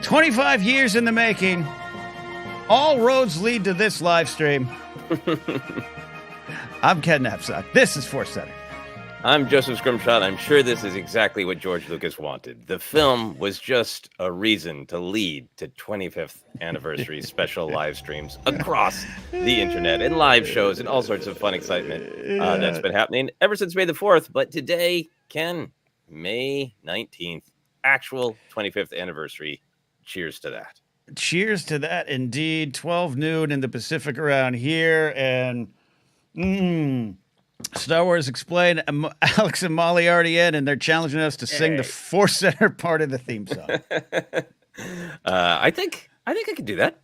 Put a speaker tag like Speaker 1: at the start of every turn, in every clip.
Speaker 1: 25 years in the making. All roads lead to this live stream. I'm Ken Knapsack. This is ForceCenter.
Speaker 2: I'm Joseph Scrimshaw. I'm sure this is exactly what George Lucas wanted. The film was just a reason to lead to 25th anniversary special live streams across the internet and live shows and all sorts of fun excitement that's been happening ever since May the 4th. But today, Ken, May 19th, actual 25th anniversary. Cheers to that.
Speaker 1: Cheers to that, indeed. 12 noon in the Pacific around here. And Star Wars Explained. Alex and Molly already in, and they're challenging us to sing the ForceCenter part of the theme song.
Speaker 2: I think I can do that.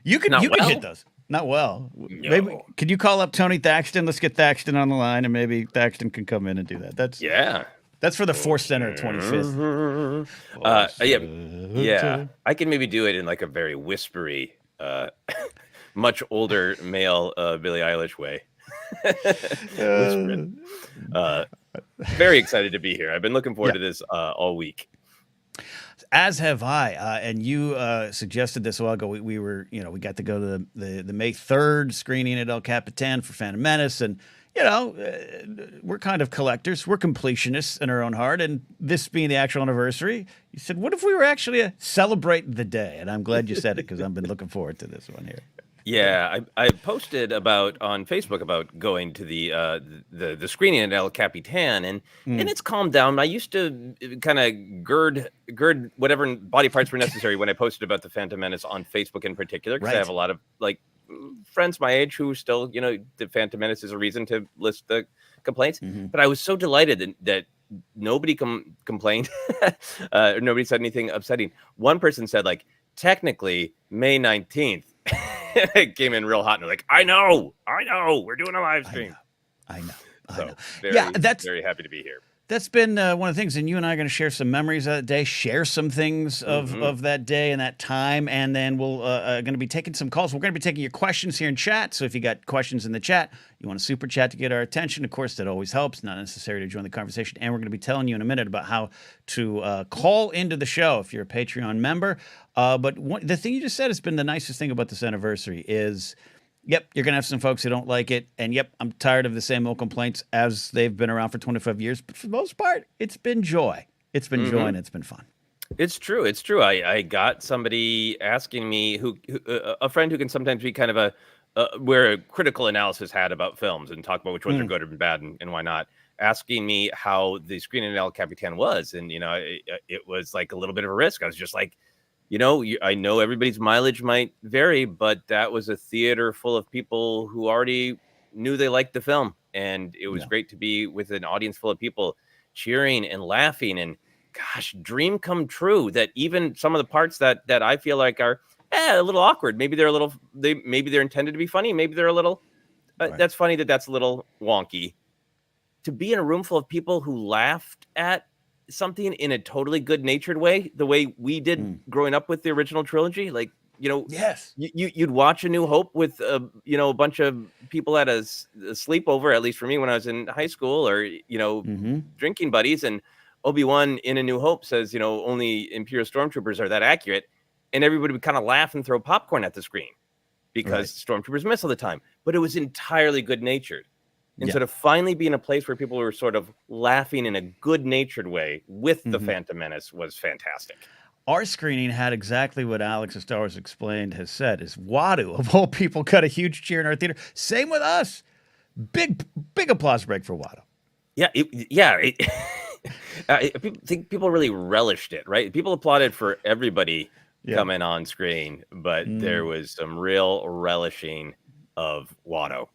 Speaker 1: You can hit those. Not well. No. Maybe could you call up Tony Thaxton? Let's get Thaxton on the line, and maybe Thaxton can come in and do that. That's for the ForceCenter 25th.
Speaker 2: Yeah. I can maybe do it in like a very whispery, much older male Billie Eilish way. Very excited to be here. I've been looking forward to this all week.
Speaker 1: As have I. And you suggested this a while ago. We were, we got to go to the May 3rd screening at El Capitan for Phantom Menace, and we're kind of collectors. We're completionists in our own heart. And this being the actual anniversary, you said, what if we were actually celebrating the day? And I'm glad you said it because I've been looking forward to this one here.
Speaker 2: Yeah, I posted on Facebook about going to the screening at El Capitan, and it's calmed down. I used to kind of gird whatever body parts were necessary when I posted about the Phantom Menace on Facebook in particular, because I have a lot of friends my age who still, the Phantom Menace is a reason to list the complaints. But I was so delighted that nobody complained, or nobody said anything upsetting. One person said, technically May 19th. It came in real hot, and they're like, I know, we're doing a live stream.
Speaker 1: I know.
Speaker 2: Very happy to be here.
Speaker 1: That's been one of the things, and you and I are going to share some memories of that day, share some things of that day and that time, and then we'll going to be taking some calls. We're going to be taking your questions here in chat, so if you got questions in the chat, you want to super chat to get our attention, of course, that always helps, not necessary to join the conversation, and we're going to be telling you in a minute about how to call into the show if you're a Patreon member. But the thing you just said has been the nicest thing about this anniversary is... Yep, you're going to have some folks who don't like it. And yep, I'm tired of the same old complaints as they've been around for 25 years. But for the most part, it's been joy. It's been joy and it's been fun.
Speaker 2: It's true. I got somebody asking me, a friend who can sometimes be kind of where a critical analysis hat about films and talk about which ones are good or bad and why not, asking me how the screening at El Capitan was. And, it was like a little bit of a risk. I was just like, I know everybody's mileage might vary, but that was a theater full of people who already knew they liked the film. And it was great to be with an audience full of people cheering and laughing. And gosh, dream come true that even some of the parts that I feel like are a little awkward. Maybe they're intended to be funny. Maybe they're a little, that's funny that's a little wonky. To be in a room full of people who laughed at something in a totally good-natured way, the way we did growing up with the original trilogy,
Speaker 1: yes,
Speaker 2: you'd watch A New Hope with a bunch of people at a sleepover, at least for me when I was in high school, or drinking buddies, and Obi-Wan in A New Hope says only Imperial stormtroopers are that accurate, and everybody would kind of laugh and throw popcorn at the screen because stormtroopers miss all the time, but it was entirely good-natured. And so to finally be in a place where people were sort of laughing in a good-natured way with the Phantom Menace was fantastic.
Speaker 1: Our screening had exactly what Alex of Star Wars Explained has said, is Wadu, of all people, got a huge cheer in our theater. Same with us. Big applause break for Wadu.
Speaker 2: I think people really relished it, right? People applauded for everybody coming on screen, but there was some real relishing of Wadu.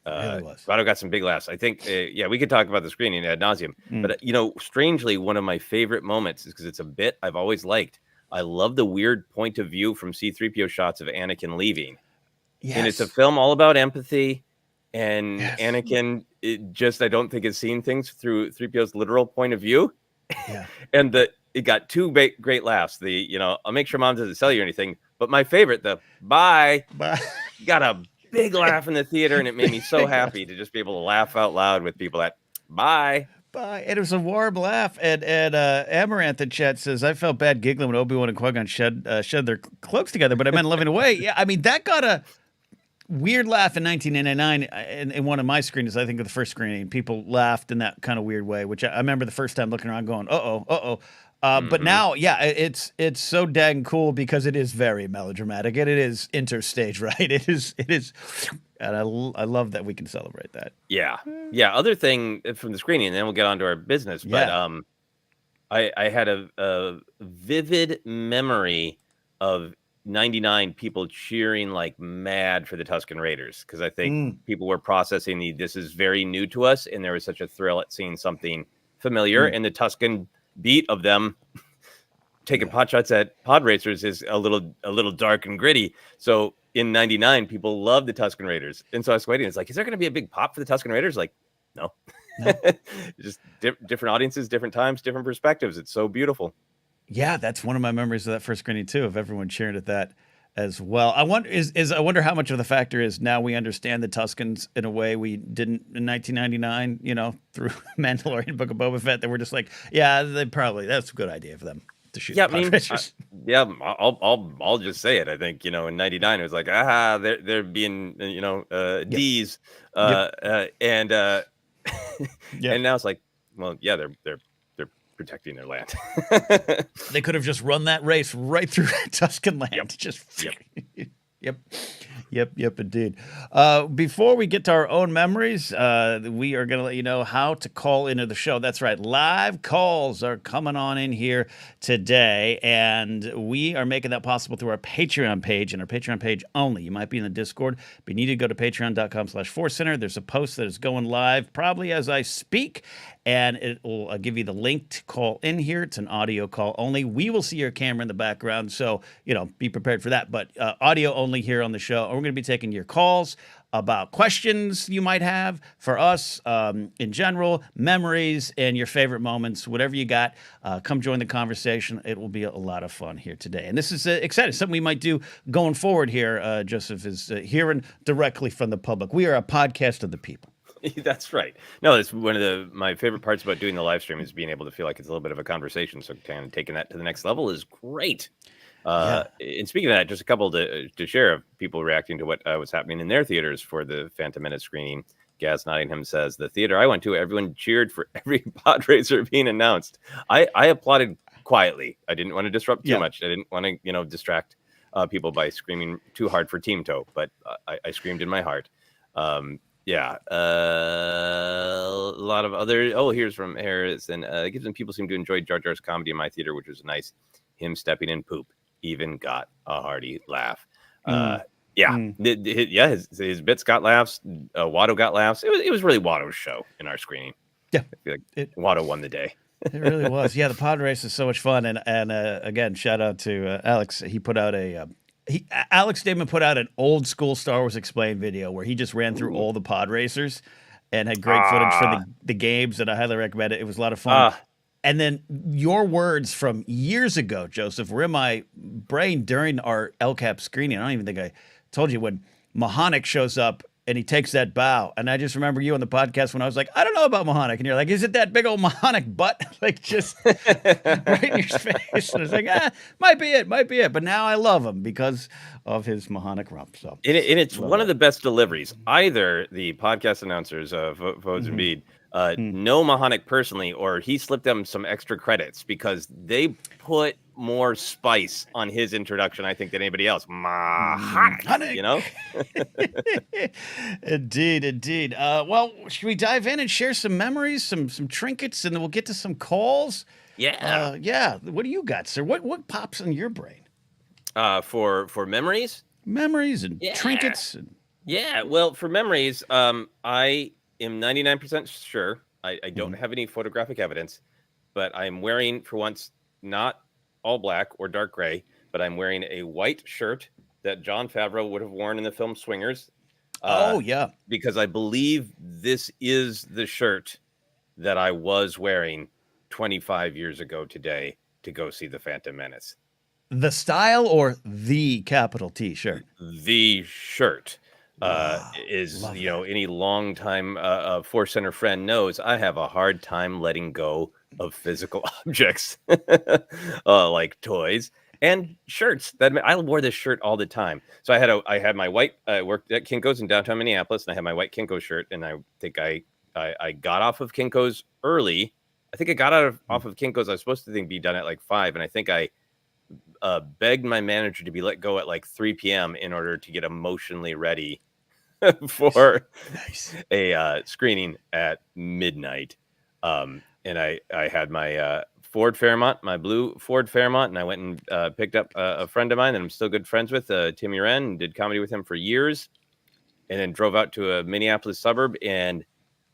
Speaker 2: Rado got some big laughs. I think, we could talk about the screening ad nauseum. But, strangely, one of my favorite moments is because it's a bit I've always liked. I love the weird point of view from C-3PO shots of Anakin leaving. Yes. And it's a film all about empathy. And Anakin, I don't think has seen things through 3PO's literal point of view. Yeah. And it got two great laughs. I'll make sure Mom doesn't sell you anything. But my favorite, the bye. Got a big laugh in the theater, and it made me so happy to just be able to laugh out loud with people at bye.
Speaker 1: Bye. And it was a warm laugh. And Amaranth in chat says, I felt bad giggling when Obi-Wan and Qui-Gon shed their cloaks together, but I meant loving away. Yeah, I mean, that got a weird laugh in 1999 in one of my screenings. I think of the first screening. People laughed in that kind of weird way, which I remember the first time looking around going, uh-oh, uh-oh. But now, yeah, it's so dang cool because it is very melodramatic and it is interstage, right? It is, and I love that we can celebrate that.
Speaker 2: Yeah, yeah. Other thing from the screening, and then we'll get on to our business. But I had a vivid memory of 99 people cheering like mad for the Tusken Raiders because I think people were processing this is very new to us, and there was such a thrill at seeing something familiar, and the Tusken beat of them taking pot shots at pod racers is a little dark and gritty. So in 99, people love the Tusken Raiders. And so I was waiting. It's like, is there going to be a big pop for the Tusken Raiders? Like, no. Just different audiences, different times, different perspectives. It's so beautiful.
Speaker 1: Yeah, that's one of my memories of that first screening too, of everyone cheering at that as well. I wonder how much of the factor is now we understand the Tuskens in a way we didn't in 1999, through Mandalorian Book of Boba Fett, that we're just like, yeah, that's a good idea for them to shoot.
Speaker 2: Yeah, I'll just say it. I think, in 99 it was like, they're being, D's, and now it's like, well, yeah, they're protecting their land.
Speaker 1: They could have just run that race right through Tusken land. Yep, indeed. Before we get to our own memories, we are going to let you know how to call into the show. That's right. Live calls are coming on in here today, and we are making that possible through our Patreon page, and our Patreon page only. You might be in the Discord, but you need to go to patreon.com/ForceCenter. There's a post that is going live probably as I speak, and it will give you the link to call in here. It's an audio call only. We will see your camera in the background, so, be prepared for that. But audio only here on the show. We're going to be taking your calls about questions you might have for us in general, memories, and your favorite moments, whatever you got. Come join the conversation. It will be a lot of fun here today. And this is exciting. Something we might do going forward here. Joseph is hearing directly from the public. We are a podcast of the people.
Speaker 2: That's right. No, it's one of my favorite parts about doing the live stream is being able to feel like it's a little bit of a conversation. So kind of taking that to the next level is great. And speaking of that, just a couple to share of people reacting to what was happening in their theaters for the Phantom Menace screening. Gaz Nottingham says, the theater I went to, everyone cheered for every pod racer being announced. I applauded quietly. I didn't want to disrupt too much. I didn't want to, distract people by screaming too hard for Team Toe, but I screamed in my heart. A lot of other. Here's from Harris, and Gibson. People seem to enjoy Jar Jar's comedy in my theater, which was nice. Him stepping in poop even got a hearty laugh. His bits got laughs. Watto got laughs. It was really Watto's show in our screening. Yeah, I feel like Watto won the day.
Speaker 1: It really was. Yeah, the pod race is so much fun, and again, shout out to Alex. He put out Alex Damon put out an old school Star Wars Explained video where he just ran through all the pod racers and had great footage for the games, and I highly recommend it. It was a lot of fun. And then your words from years ago, Joseph, were in my brain during our LCAP screening. I don't even think I told you when Mahonic shows up and he takes that bow. And I just remember you on the podcast when I was like, I don't know about Mahonic. And you're like, is it that big old Mahonic butt? Like just right in your face. And I was like, might be it. But now I love him because of his Mahonic rump. So
Speaker 2: and it's one of the best deliveries. Either the podcast announcers, Fodes and Bede, know Mahonic personally, or he slipped them some extra credits because they put more spice on his introduction, I think, than anybody else. Mahonic,
Speaker 1: Indeed. Well, should we dive in and share some memories, some trinkets, and then we'll get to some calls?
Speaker 2: Yeah.
Speaker 1: What do you got, sir? What pops in your brain?
Speaker 2: For memories?
Speaker 1: Memories and trinkets.
Speaker 2: Yeah. Well, for memories, I am 99% sure. I don't have any photographic evidence, but I'm wearing, for once, not all black or dark gray, but I'm wearing a white shirt that Jon Favreau would have worn in the film Swingers. Because I believe this is the shirt that I was wearing 25 years ago today to go see the Phantom Menace.
Speaker 1: The style or the capital T shirt?
Speaker 2: The shirt. is,
Speaker 1: Love
Speaker 2: you know,
Speaker 1: that.
Speaker 2: any longtime ForceCenter friend knows I have a hard time letting go of physical objects, like toys and shirts. That I wore this shirt all the time. So I had my white. I worked at Kinko's in downtown Minneapolis, and I had my white Kinko shirt. And I think I got off of Kinko's early. I think I got off of Kinko's. I was supposed to be done at like 5, and I think I begged my manager to be let go at like 3 p.m. in order to get emotionally ready for
Speaker 1: Nice.
Speaker 2: a screening at midnight. And I had my Ford Fairmont, my blue Ford Fairmont, and I went and picked up a friend of mine that I'm still good friends with, Timmy Wren, and did comedy with him for years, and then drove out to a Minneapolis suburb. And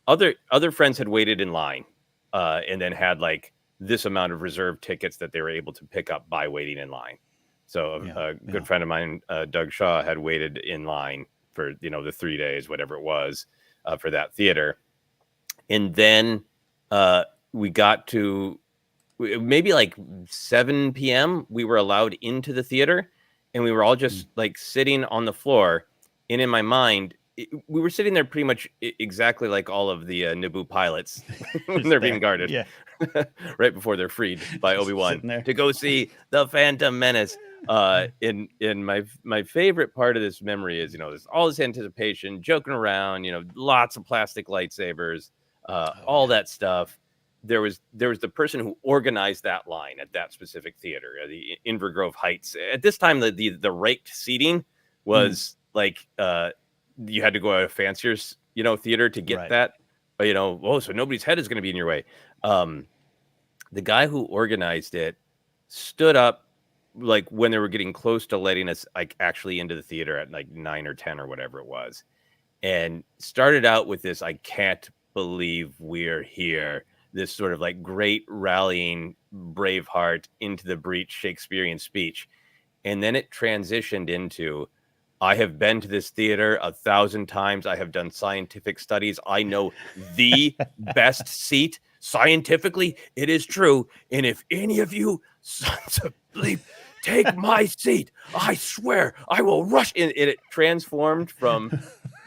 Speaker 2: other friends had waited in line, and then had like this amount of reserved tickets that they were able to pick up by waiting in line. So a good friend of mine, Doug Shaw, had waited in line for, you know, the 3 days, whatever it was, for that theater. And then we got to maybe like 7 p.m. We were allowed into the theater, and we were all just like sitting on the floor. And in my mind, we were sitting there pretty much exactly like all of the Naboo pilots when they're being guarded, right before they're freed by Obi-Wan to go see the Phantom Menace. In my favorite part of this memory is, you know, there's all this anticipation, joking around, you know, lots of plastic lightsabers, all that stuff. There was the person who organized that line at that specific theater, the Invergrove Heights. At this time, the raked seating was like you had to go out of fancier's, you know, theater to get that. You know, oh, so nobody's head is going to be in your way. The guy who organized it stood up like when they were getting close to letting us like actually into the theater at like 9 or 10 or whatever it was, and started out with this, "I can't believe we're here." This sort of like great rallying Braveheart into the breach Shakespearean speech. And then it transitioned into, "I have been to this theater 1,000 times. I have done scientific studies. I know the best seat. Scientifically, it is true. And if any of you sons of bleep take my seat, I swear I will rush in." And it transformed from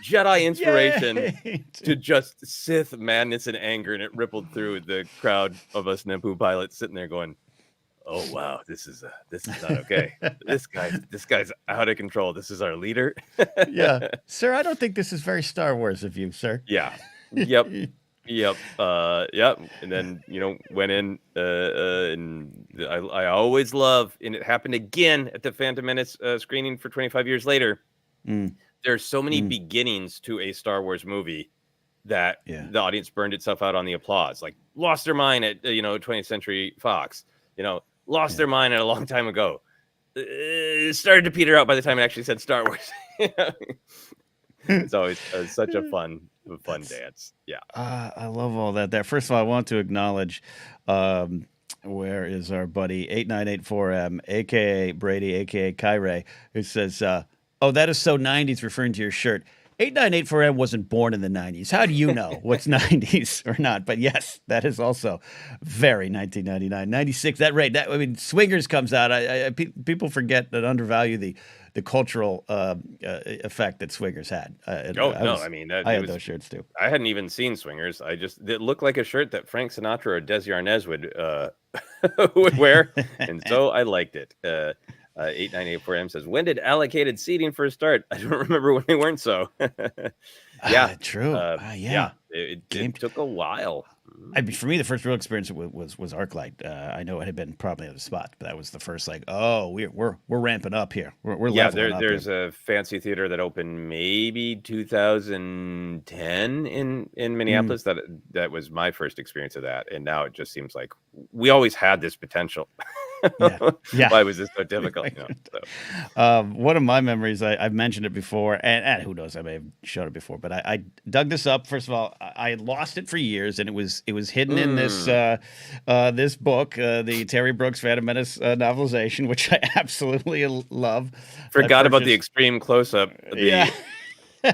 Speaker 2: Jedi inspiration to just Sith madness and anger, and it rippled through the crowd of us Naboo pilots sitting there going, "Oh wow, this is not okay. This guy's out of control. This is our leader."
Speaker 1: Sir, I don't think this is very Star Wars of you, sir.
Speaker 2: Yeah. Yep. Yep. Yep. And then, you know, went in, and I always love, and it happened again at the Phantom Menace screening for 25 years later. There's so many beginnings to a Star Wars movie that the audience burned itself out on the applause, like lost their mind at, you know, 20th Century Fox, you know, lost their mind at a long time ago. It started to peter out by the time it actually said Star Wars. It's always such a fun dance. Yeah.
Speaker 1: I love all that. First of all, I want to acknowledge, where is our buddy 8984M, aka Brady, aka Kyrie, who says, "Oh, that is so 90s," referring to your shirt. 8984M wasn't born in the 90s. How do you know what's 90s or not? But yes, that is also very 1999, 96. That rate, I mean, Swingers comes out. People forget that, undervalue the cultural effect that Swingers had.
Speaker 2: I mean,
Speaker 1: I had those shirts too.
Speaker 2: I hadn't even seen Swingers. It looked like a shirt that Frank Sinatra or Desi Arnaz would wear, and so I liked it. 8984M says, "When did allocated seating first start? I don't remember when they weren't so." Yeah,
Speaker 1: true.
Speaker 2: It took a while.
Speaker 1: I mean, for me, the first real experience was ArcLight. I know it had been probably at the spot, but that was the first, like, oh, we're ramping up here. We're leveling up.
Speaker 2: There's a fancy theater that opened maybe 2010 in Minneapolis. That was my first experience of that, and now it just seems like we always had this potential. Why was this so difficult? You know, so.
Speaker 1: One of my memories, I've mentioned it before, and who knows, I may have shown it before, but I dug this up. First of all, I had lost it for years, and it was hidden in this this book, the Terry Brooks Phantom Menace novelization, which I absolutely love.
Speaker 2: Forgot about the extreme close-up.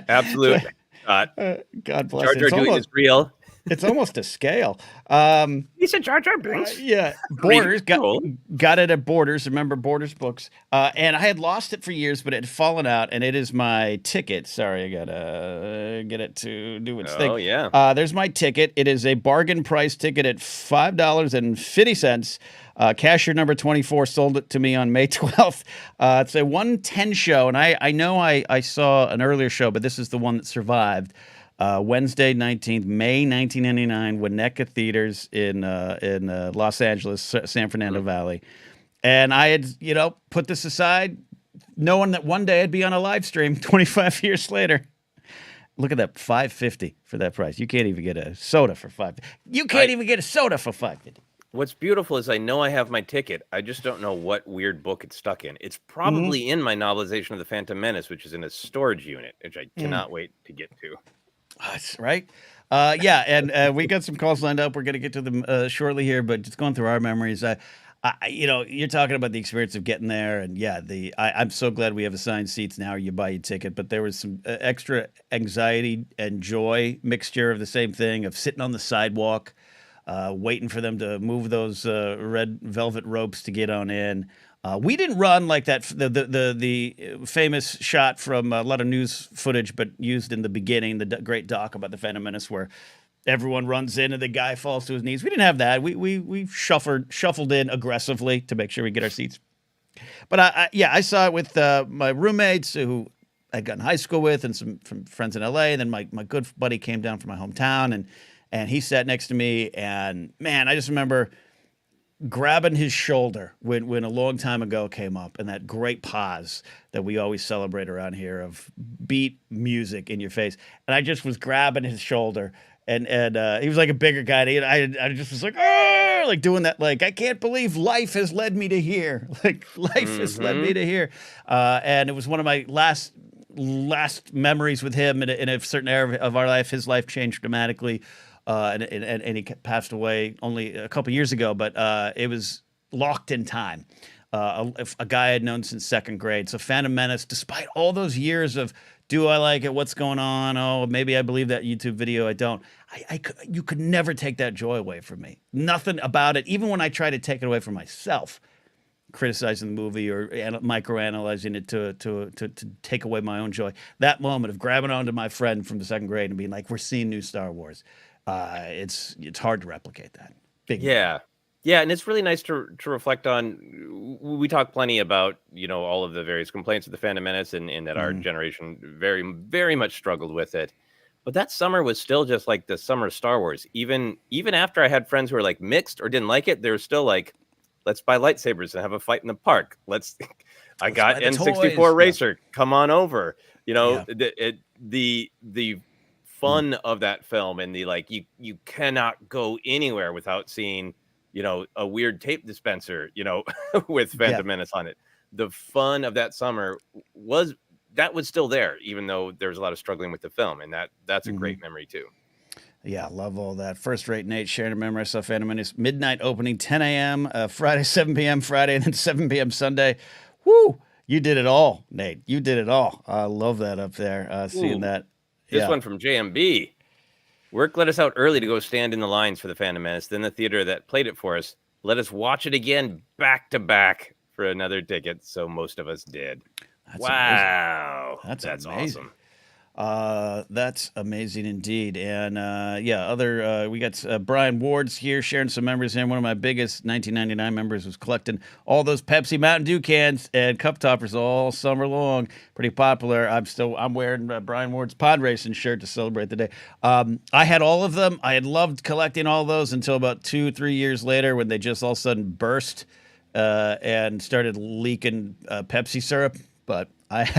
Speaker 2: Absolute.
Speaker 1: God bless
Speaker 2: Jar Jar doing is real.
Speaker 1: It's almost a scale.
Speaker 2: He said Jar Jar Binks.
Speaker 1: Yeah,
Speaker 2: Read
Speaker 1: Borders
Speaker 2: scroll.
Speaker 1: got it at Borders. Remember Borders books? And I had lost it for years, but it had fallen out, and it is my ticket. Sorry, I gotta get it to do its thing.
Speaker 2: Oh yeah.
Speaker 1: There's my ticket. It is a bargain price ticket at $5.50. Cashier number 24 sold it to me on May 12th. It's a 1:10 show, and I know I saw an earlier show, but this is the one that survived. Wednesday 19th, May 1999, Winnetka Theaters in Los Angeles, San Fernando Valley. And I had, put this aside, knowing that one day I'd be on a live stream 25 years later. Look at that, $5.50 for that price. You can't even get a soda for $5. You can't even get a soda for $5.50.
Speaker 2: What's beautiful is I know I have my ticket. I just don't know what weird book it's stuck in. It's probably in my novelization of the Phantom Menace, which is in a storage unit, which I cannot wait to get to.
Speaker 1: That's right. Yeah, and we got some calls lined up. We're going to get to them shortly here, but just going through our memories. You're talking about the experience of getting there, and yeah, I'm so glad we have assigned seats now. You buy your ticket, but there was some extra anxiety and joy mixture of the same thing of sitting on the sidewalk, waiting for them to move those red velvet ropes to get on in. We didn't run like that. The famous shot from a lot of news footage, but used in the beginning, the great doc about the Phantom Menace, where everyone runs in and the guy falls to his knees. We didn't have that. We shuffled in aggressively to make sure we get our seats. But I saw it with my roommates who I'd gone to high school with, and some from friends in LA. And then my good buddy came down from my hometown, and he sat next to me. And man, I just remember grabbing his shoulder when a long time ago came up, and that great pause that we always celebrate around here of beat music in your face. And I just was grabbing his shoulder, and he was like a bigger guy. And I just was like, oh, like doing that, like, I can't believe life has led me to here. Like life has led me to here. And it was one of my last memories with him in a certain era of our life. His life changed dramatically. And he passed away only a couple years ago, but it was locked in time. A guy I had known since second grade. So Phantom Menace, despite all those years of, do I like it? What's going on? Oh, maybe I believe that YouTube video. I don't. You could never take that joy away from me. Nothing about it. Even when I try to take it away from myself, criticizing the movie or microanalyzing it to take away my own joy. That moment of grabbing onto my friend from the second grade and being like, we're seeing new Star Wars. It's hard to replicate that.
Speaker 2: Yeah, and it's really nice to reflect on. We talk plenty about all of the various complaints of the Phantom Menace, and that our generation very, very much struggled with it. But that summer was still just like the summer of Star Wars. Even after I had friends who were like mixed or didn't like it, they were still like, let's buy lightsabers and have a fight in the park. I got N64 Racer. Come on over. The fun of that film, and you cannot go anywhere without seeing a weird tape dispenser with Phantom Menace on it. The fun of that summer was still there, even though there was a lot of struggling with the film, and that's a great memory too.
Speaker 1: Yeah, love all that. First Rate Nate sharing a memory. I saw Phantom Menace midnight opening, 10 a.m. Friday, 7 p.m. Friday, and then 7 p.m. Sunday. Woo! You did it all, Nate. You did it all. I love that up there, seeing that.
Speaker 2: This one from JMB. Work let us out early to go stand in the lines for the Phantom Menace. Then the theater that played it for us let us watch it again back to back for another ticket. So most of us did. Wow.
Speaker 1: That's
Speaker 2: awesome.
Speaker 1: That's amazing indeed. And we got Brian Ward's here sharing some memories here. One of my biggest 1999 members was collecting all those Pepsi Mountain Dew cans and cup toppers all summer long. Pretty popular. I'm wearing Brian Ward's pod racing shirt to celebrate the day. I had all of them. I had loved collecting all those until about 2-3 years later, when they just all of a sudden burst and started leaking Pepsi syrup. But I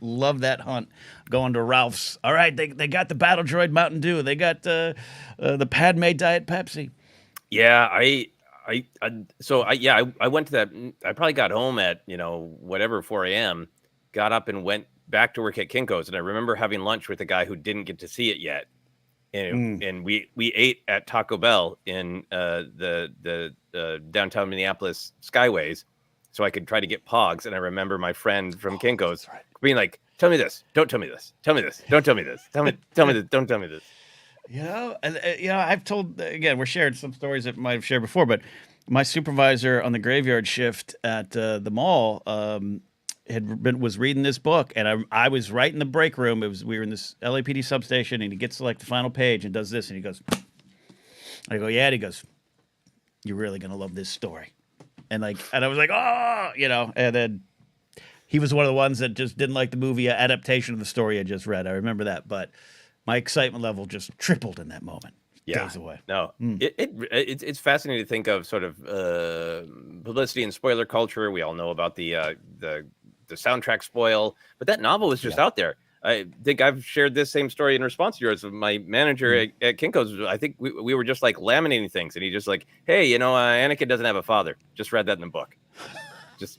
Speaker 1: loved that hunt, going to Ralph's. All right, they got the Battle Droid Mountain Dew. They got the Padme Diet Pepsi.
Speaker 2: Yeah, I went to that. I probably got home at 4 a.m. Got up and went back to work at Kinko's, and I remember having lunch with a guy who didn't get to see it yet, and we ate at Taco Bell in the downtown Minneapolis Skyways, so I could try to get Pogs. And I remember my friend from Kinko's being like, "Tell me this. Don't tell me this. Tell me this. Don't tell me this. Tell me this. Don't tell me this."
Speaker 1: And I've told again, we're sharing some stories that I might have shared before, but my supervisor on the graveyard shift at the mall was reading this book, and I was right in the break room. We were in this LAPD substation, and he gets to like the final page and does this, and he goes, I go, yeah, and he goes, you're really gonna love this story, and I was like, oh, and then he was one of the ones that just didn't like the movie adaptation of the story I just read. I remember that, but my excitement level just tripled in that moment.
Speaker 2: Yeah.
Speaker 1: Days away.
Speaker 2: No, it's fascinating to think of sort of publicity and spoiler culture. We all know about the soundtrack spoil, but that novel was just out there. I think I've shared this same story in response to yours with my manager at Kinko's. I think we were just like laminating things, and he just like, hey, Anakin doesn't have a father. Just read that in the book. Just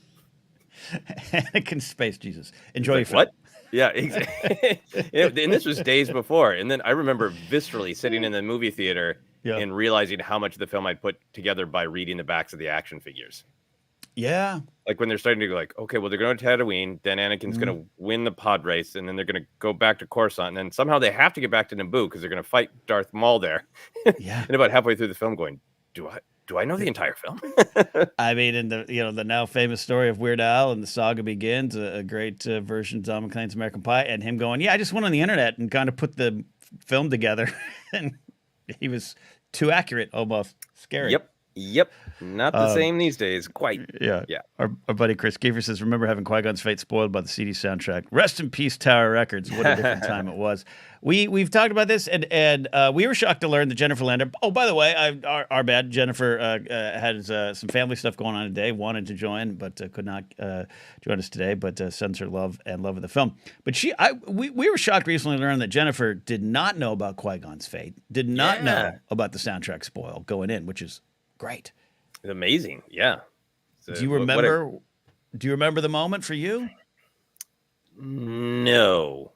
Speaker 1: Anakin Space Jesus. Enjoy your film.
Speaker 2: What? Yeah, exactly. And this was days before. And then I remember viscerally sitting in the movie theater and realizing how much of the film I'd put together by reading the backs of the action figures.
Speaker 1: Yeah.
Speaker 2: Like when they're starting to go like, okay, well, they're going to Tatooine, then Anakin's going to win the pod race, and then they're going to go back to Coruscant, and then somehow they have to get back to Naboo because they're going to fight Darth Maul there.
Speaker 1: Yeah.
Speaker 2: And about halfway through the film going, do I know the entire film?
Speaker 1: I mean, in the now famous story of Weird Al and the saga begins, a great version of Don McClane's American Pie, and him going, yeah, I just went on the internet and kind of put the film together, and he was too accurate, almost scary.
Speaker 2: Yep. Not the same these days. Quite.
Speaker 1: Yeah. Our buddy Chris Kiefer says, remember having Qui-Gon's fate spoiled by the CD soundtrack. Rest in peace, Tower Records. What a different time it was. We've talked about this, and we were shocked to learn that Jennifer Lander. Oh, by the way, our bad. Jennifer has some family stuff going on today. Wanted to join, but could not join us today. But sends her love and love of the film. But we were shocked recently to learn that Jennifer did not know about Qui-Gon's fate. Did not know about the soundtrack spoil going in, which is great.
Speaker 2: It's amazing. Yeah. So
Speaker 1: do you remember? Do you remember the moment for you?
Speaker 2: No.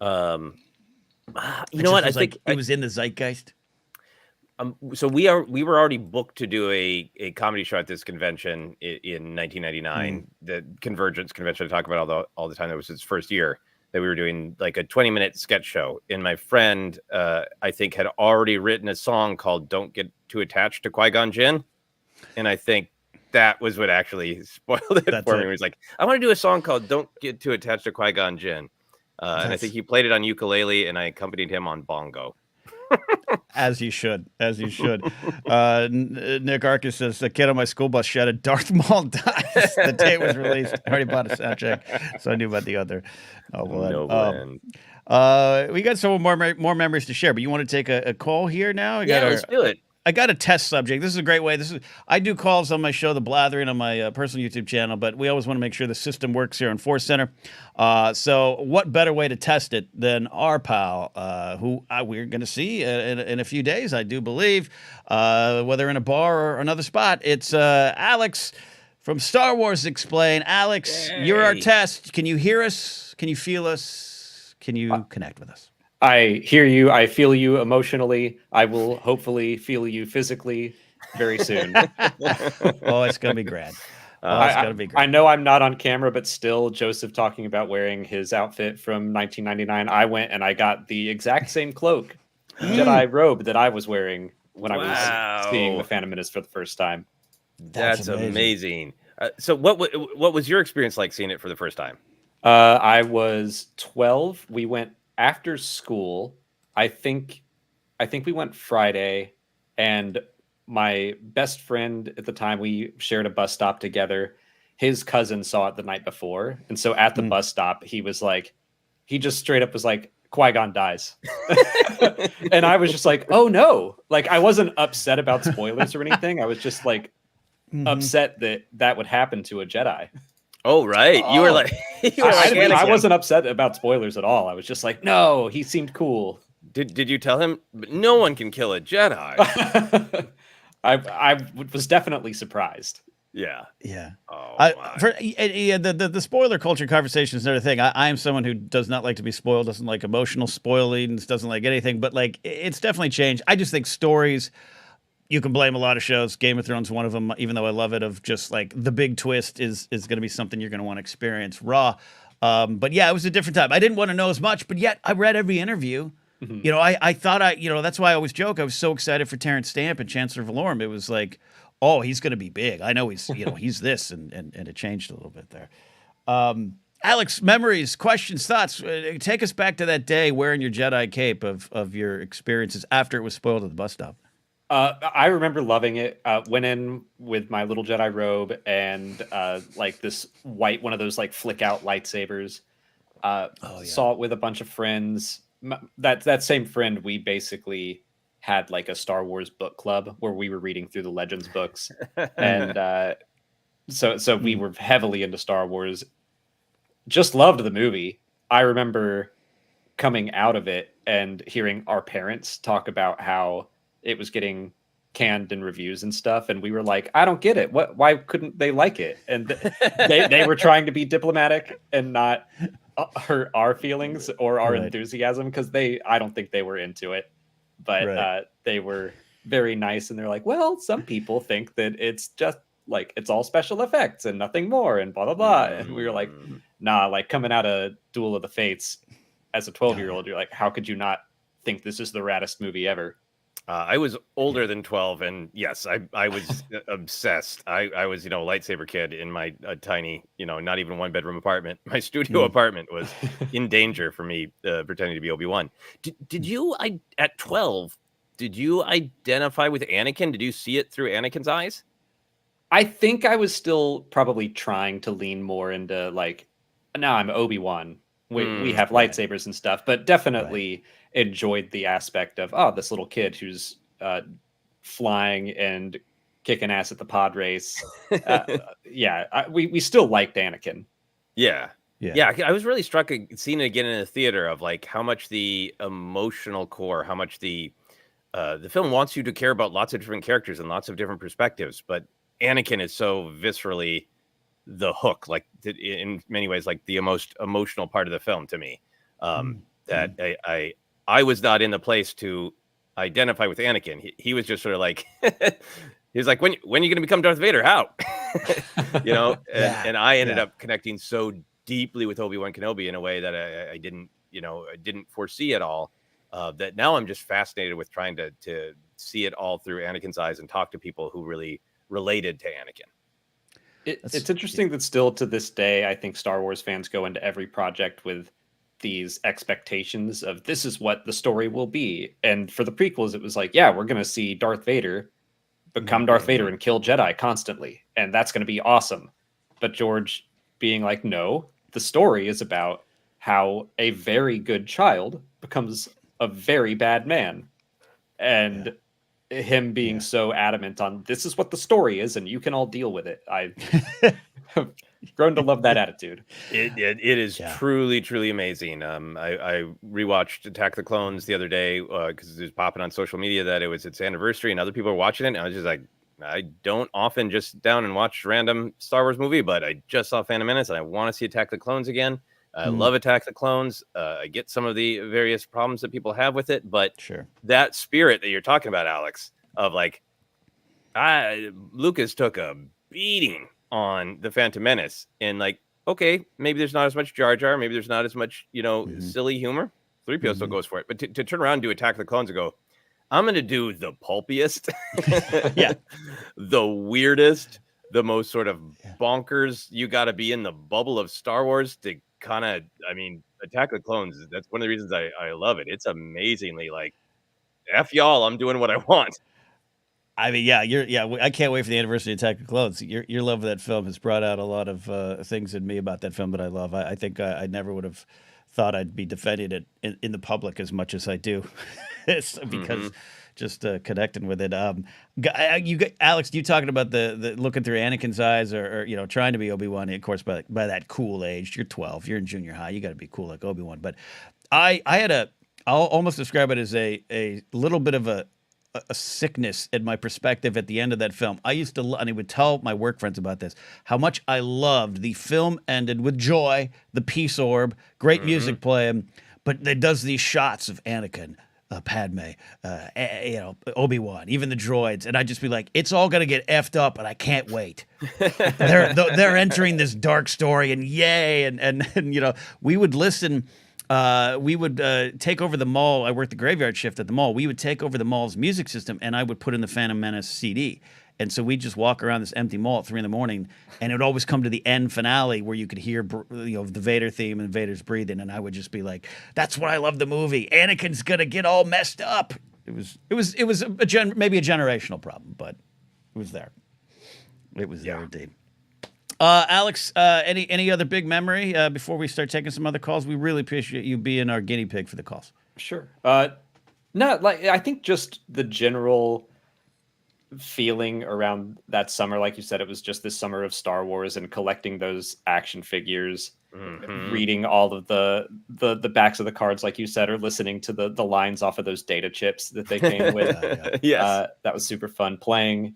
Speaker 2: You know what? I think
Speaker 1: it was in the zeitgeist.
Speaker 2: So we were already booked to do a comedy show at this convention in 1999, the Convergence convention I talk about all the time. That was its first year that we were doing like a 20-minute sketch show. And my friend, I think, had already written a song called "Don't Get Too Attached to Qui-Gon Jinn," and I think that was what actually spoiled it for me. He was like, "I want to do a song called "Don't Get Too Attached to Qui-Gon Jinn." And I think he played it on ukulele, and I accompanied him on bongo.
Speaker 1: As you should. Nick Arcus says, the kid on my school bus shouted, Darth Maul dies the day it was released. I already bought a soundtrack, so I knew about the other. We got some more memories to share, but you want to take a call here now?
Speaker 2: Let's do it.
Speaker 1: I got a test subject. This is a great way. I do calls on my show, The Blathering, on my personal YouTube channel, but we always want to make sure the system works here on ForceCenter. So what better way to test it than our pal, who we're going to see in a few days, I do believe, whether in a bar or another spot. It's Alex from Star Wars Explain. Alex, you're our test. Can you hear us? Can you feel us? Can you connect with us?
Speaker 3: I hear you. I feel you emotionally. I will hopefully feel you physically very soon.
Speaker 1: Oh, it's going to be grand. It's going to be great.
Speaker 3: I know I'm not on camera, but still, Joseph talking about wearing his outfit from 1999. I went and I got the exact same cloak, Jedi robe that I was wearing when I was seeing the Phantom Menace for the first time.
Speaker 2: That's amazing. So what was your experience like seeing it for the first time?
Speaker 3: I was 12. We went after school. I think we went Friday, and my best friend at the time, we shared a bus stop together. His cousin saw it the night before, and so at the bus stop, he just straight up was like, Qui-Gon dies. And I was just like, oh no. Like, I wasn't upset about spoilers or anything. I was just like upset that would happen to a Jedi.
Speaker 2: Oh, right. You were like,
Speaker 3: I wasn't upset about spoilers at all. I was just like, no, he seemed cool.
Speaker 2: Did you tell him no one can kill a Jedi?
Speaker 3: I was definitely surprised.
Speaker 2: Yeah. Oh,
Speaker 1: the spoiler culture conversation is another thing. I am someone who does not like to be spoiled, doesn't like emotional spoiling, doesn't like anything, but like it's definitely changed. I just think stories, you can blame a lot of shows. Game of Thrones, one of them, even though I love it, of just like the big twist is going to be something you're going to want to experience raw. But yeah, it was a different time. I didn't want to know as much, but yet I read every interview
Speaker 3: Mhm.
Speaker 1: You know, I thought that's why I always joke. I was so excited for Terrence Stamp and Chancellor Valorum. It was like, oh, he's going to be big. I know he's this, and it changed a little bit there. Alex, memories, questions, thoughts. Take us back to that day wearing your Jedi cape of your experiences after it was spoiled at the bus stop.
Speaker 3: I remember loving it. Went in with my little Jedi robe and like this white one of those like flick out lightsabers. Saw it with a bunch of friends. That same friend, we basically had like a Star Wars book club where we were reading through the Legends books, and so we were heavily into Star Wars. Just loved the movie. I remember coming out of it and hearing our parents talk about how it was getting canned in reviews and stuff, and we were like, I don't get it. Why couldn't they like it? And they were trying to be diplomatic and not hurt our feelings or our enthusiasm, because I don't think they were into it, but they were very nice, and they're like, well, some people think that it's just like it's all special effects and nothing more and blah blah blah. And we were like, nah, like coming out of Duel of the Fates as a 12-year-old, you're like, how could you not think this is the raddest movie ever?
Speaker 2: I was older than 12, and yes, I was obsessed. I was, lightsaber kid in my tiny, not even 1-bedroom apartment. My studio apartment was in danger for me pretending to be Obi-Wan. Did you, at 12, did you identify with Anakin? Did you see it through Anakin's eyes?
Speaker 3: I think I was still probably trying to lean more into like, now I'm Obi-Wan. We have lightsabers and stuff, but definitely enjoyed the aspect of, oh, this little kid who's flying and kicking ass at the pod race. We still liked Anakin.
Speaker 2: Yeah. I was really struck seeing it again in the theater of like how much the emotional core, how much the film wants you to care about lots of different characters and lots of different perspectives, but Anakin is so viscerally the hook, like in many ways, like the most emotional part of the film to me. That I was not in the place to identify with Anakin. He was just sort of like, he was like, when are you going to become Darth Vader? How? And I ended up connecting so deeply with Obi-Wan Kenobi in a way that I didn't foresee at all. That now I'm just fascinated with trying to see it all through Anakin's eyes and talk to people who really related to Anakin.
Speaker 3: It's interesting that still to this day, I think Star Wars fans go into every project with these expectations of this is what the story will be. And for the prequels, it was like, yeah, we're going to see Darth Vader become Darth Vader and kill Jedi constantly. And that's going to be awesome. But George being like, no, the story is about how a very good child becomes a very bad man. And him being so adamant on this is what the story is and you can all deal with it. I've grown to love that attitude.
Speaker 2: It is truly, truly amazing. I rewatched Attack the Clones the other day because it was popping on social media that it was its anniversary and other people were watching it. And I was just like, I don't often just sit down and watch random Star Wars movie, but I just saw Phantom Menace and I want to see Attack the Clones again. I love Attack the Clones. I get some of the various problems that people have with it, but that spirit that you're talking about, Alex, of like, Lucas took a beating on the Phantom Menace, and like, okay, maybe there's not as much Jar Jar, maybe there's not as much, silly humor. 3PO still goes for it, but to turn around and do Attack the Clones and go, I'm going to do the pulpiest, the weirdest, the most sort of bonkers. You got to be in the bubble of Star Wars to kind of, Attack the Clones. That's one of the reasons I love it. It's amazingly like, F y'all, I'm doing what I want.
Speaker 1: I can't wait for the anniversary of Attack of the Clones. Your love of that film has brought out a lot of things in me about that film that I love. I think I never would have thought I'd be defending it in the public as much as I do, because just connecting with it. Alex, you talking about the looking through Anakin's eyes, or trying to be Obi-Wan? Of course, by that cool age, you're 12, you're in junior high, you got to be cool like Obi-Wan. But I'll almost describe it as a little bit of a sickness in my perspective at the end of that film. I used to, and I would tell my work friends about this, how much I loved the film ended with joy, the peace orb, great music playing, but it does these shots of Anakin, Padme, Obi-Wan, even the droids, and I'd just be like, it's all gonna get effed up, and I can't wait. They're entering this dark story, and yay, and we would listen. we would take over the mall. I worked the graveyard shift at the mall. We would take over the mall's music system, and I would put in the Phantom Menace CD. And so we'd just walk around this empty mall at 3 a.m, and it would always come to the end finale where you could hear, the Vader theme and Vader's breathing, and I would just be like, "That's what I love the movie. Anakin's gonna get all messed up." It was maybe a generational problem, but it was there. It was there indeed. Alex, any other big memory before we start taking some other calls? We really appreciate you being our guinea pig for the calls.
Speaker 3: Sure. I think just the general feeling around that summer, like you said, it was just this summer of Star Wars and collecting those action figures, reading all of the backs of the cards, like you said, or listening to the lines off of those data chips that they came with.
Speaker 2: Yes,
Speaker 3: that was super fun. Playing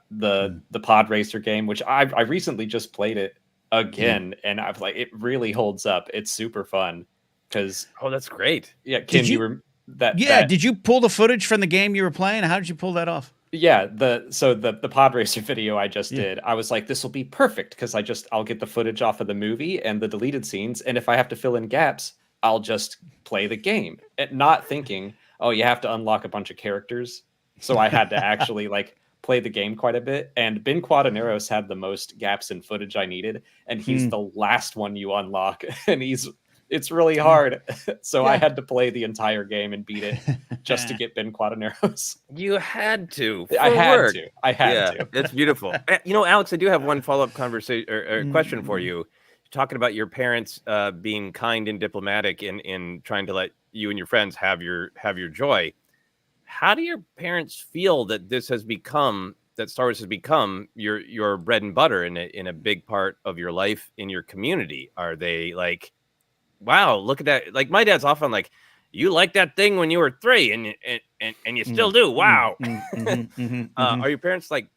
Speaker 3: the pod racer game, which I recently just played it again, and I've like, it really holds up. It's super fun because
Speaker 2: that's great.
Speaker 3: Yeah, Kim,
Speaker 1: did you pull the footage from the game you were playing? How did you pull that off?
Speaker 3: Yeah, the pod racer video I just did, I was like, this will be perfect because I'll get the footage off of the movie and the deleted scenes, and if I have to fill in gaps, I'll just play the game. And not thinking, oh, you have to unlock a bunch of characters. So I had to actually like play the game quite a bit. And Ben Quadaneros had the most gaps in footage I needed, and he's the last one you unlock, and it's really hard. So I had to play the entire game and beat it just to get Ben Quadaneros.
Speaker 2: You had to.
Speaker 3: I had to.
Speaker 2: It's beautiful. Alex, I do have one follow-up conversation or question for you. Talking about your parents being kind and diplomatic in trying to let you and your friends have your joy. How do your parents feel that Star Wars has become your bread and butter in a big part of your life in your community? Are they like, wow, look at that? Like, my dad's often like, you liked that thing when you were 3 and you still do. Wow. Are your parents like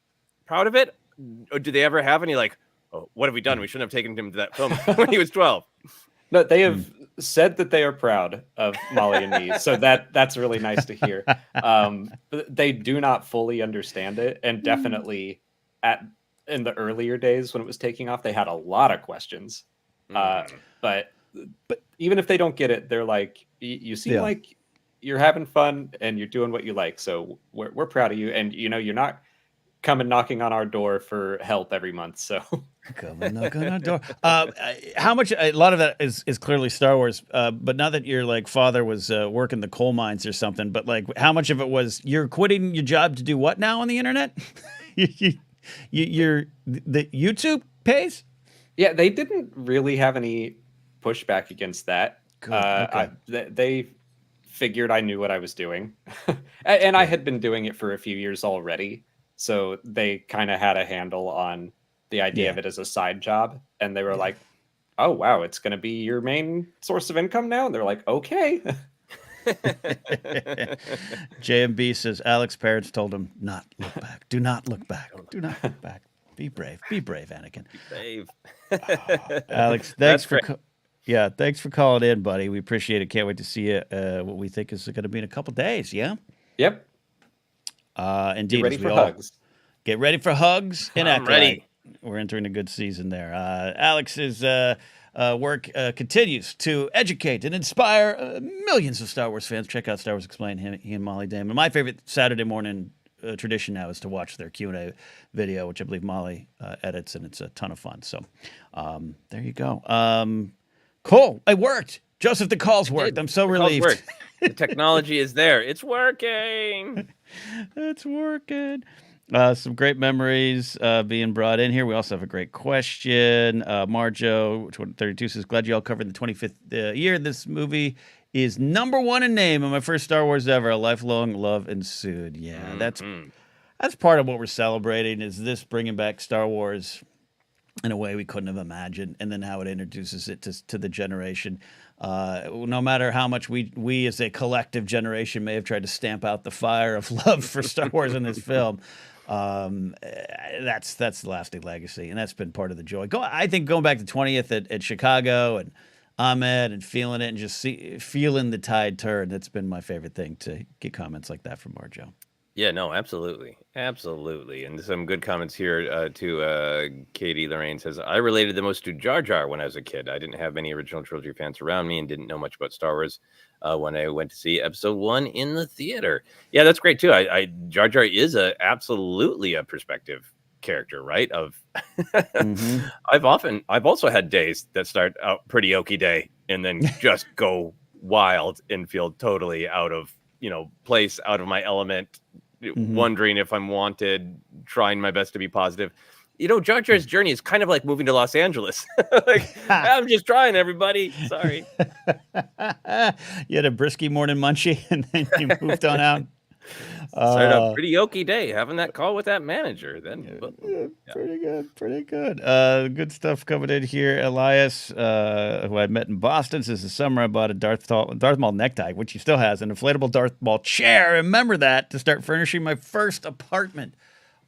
Speaker 2: proud of it? Or do they ever have any like, oh, what have we done? We shouldn't have taken him to that film when he was 12.
Speaker 3: No, they have said that they are proud of Molly and me. So that's really nice to hear. They do not fully understand it. And definitely in the earlier days when it was taking off, they had a lot of questions. But even if they don't get it, they're like, you seem like you're having fun and you're doing what you like. So we're proud of you. And, you're not coming knocking on our door for help every month. So
Speaker 1: come and knock on our door. How much? A lot of that is clearly Star Wars. But now that your like father was working the coal mines or something, but like how much of it was you're quitting your job to do what now on the internet? The YouTube pays?
Speaker 3: Yeah, they didn't really have any pushback against that.
Speaker 1: Okay.
Speaker 3: They figured I knew what I was doing, and I had been doing it for a few years already. So they kind of had a handle on the idea of it as a side job, and they were like, "Oh wow, it's going to be your main source of income now." And they're like, "Okay."
Speaker 1: JMB says Alex's parents told him not look back. Do not look back. Do not look back. Be brave. Be brave, Anakin.
Speaker 2: Be brave.
Speaker 1: Alex, thanks thanks for calling in, buddy. We appreciate it. Can't wait to see you. What we think is going to be in a couple days. Yeah.
Speaker 3: Yep.
Speaker 1: Indeed.
Speaker 3: Get ready for hugs.
Speaker 1: Get ready for hugs. And
Speaker 2: I'm ready.
Speaker 1: We're entering a good season there. Alex's work continues to educate and inspire millions of Star Wars fans. Check out Star Wars Explained. He and Molly Damon. My favorite Saturday morning tradition now is to watch their Q&A video, which I believe Molly edits, and it's a ton of fun. So there you go. Cool. It worked. Joseph, the calls worked. I'm so relieved.
Speaker 2: The technology is there. It's working.
Speaker 1: It's working. Some great memories being brought in here. We also have a great question. Marjo 32 says, glad you all covered the 25th year. This movie is #1 in name of my first Star Wars ever. A lifelong love ensued. Yeah, that's part of what we're celebrating, is this bringing back Star Wars in a way we couldn't have imagined, and then how it introduces it to the generation. No matter how much we as a collective generation may have tried to stamp out the fire of love for Star Wars in this film, that's the lasting legacy, and that's been part of the joy. I think going back to 20th at Chicago and Ahmed and feeling it and just feeling the tide turn, that's been my favorite thing, to get comments like that from Marjo.
Speaker 2: Yeah, no, absolutely. Absolutely. And some good comments here to Katie Lorraine says, I related the most to Jar Jar when I was a kid. I didn't have many original trilogy fans around me and didn't know much about Star Wars when I went to see episode 1 in the theater. Yeah, that's great too. Jar Jar is absolutely a perspective character, right? Of
Speaker 1: Mm-hmm.
Speaker 2: I've also had days that start out pretty okie day and then just go wild and feel totally out of place, out of my element,
Speaker 1: Mm-hmm.
Speaker 2: wondering if I'm wanted, trying my best to be positive. Jar Jar's journey is kind of like moving to Los Angeles. Like, I'm just trying, everybody. Sorry.
Speaker 1: You had a brisky morning munchie, and then you moved on out.
Speaker 2: Started a pretty okie day having that call with that manager. Then, yeah.
Speaker 1: Pretty good. Good stuff coming in here. Elias, who I met in Boston, says this summer I bought a Darth Maul necktie, which he still has, an inflatable Darth Maul chair. Remember that to start furnishing my first apartment.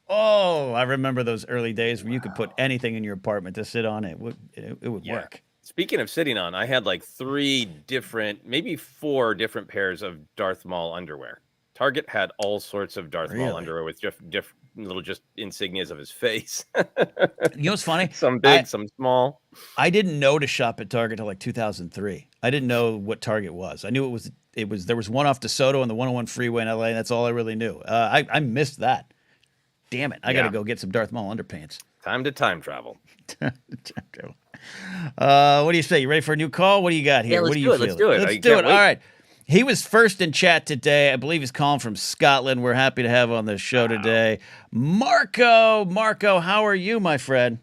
Speaker 1: Oh, I remember those early days where you could put anything in your apartment to sit on. It would work.
Speaker 2: Speaking of sitting on, I had like 3 different, maybe 4 different pairs of Darth Maul underwear. Target had all sorts of Darth Maul underwear with different little insignias of his face.
Speaker 1: You know what's funny?
Speaker 2: Some big, some small.
Speaker 1: I didn't know to shop at Target until like 2003. I didn't know what Target was. I knew it was there was one off DeSoto on the 101 freeway in LA, and that's all I really knew. I missed that. Damn it. I got to go get some Darth Maul underpants.
Speaker 2: Time to time travel.
Speaker 1: What do you say? You ready for a new call? What do you got here?
Speaker 2: Yeah,
Speaker 1: What do you feel?
Speaker 2: Let's do it.
Speaker 1: Let's do it. All right. He was first in chat today. I believe he's calling from Scotland. We're happy to have on the show today. Marco, how are you, my friend?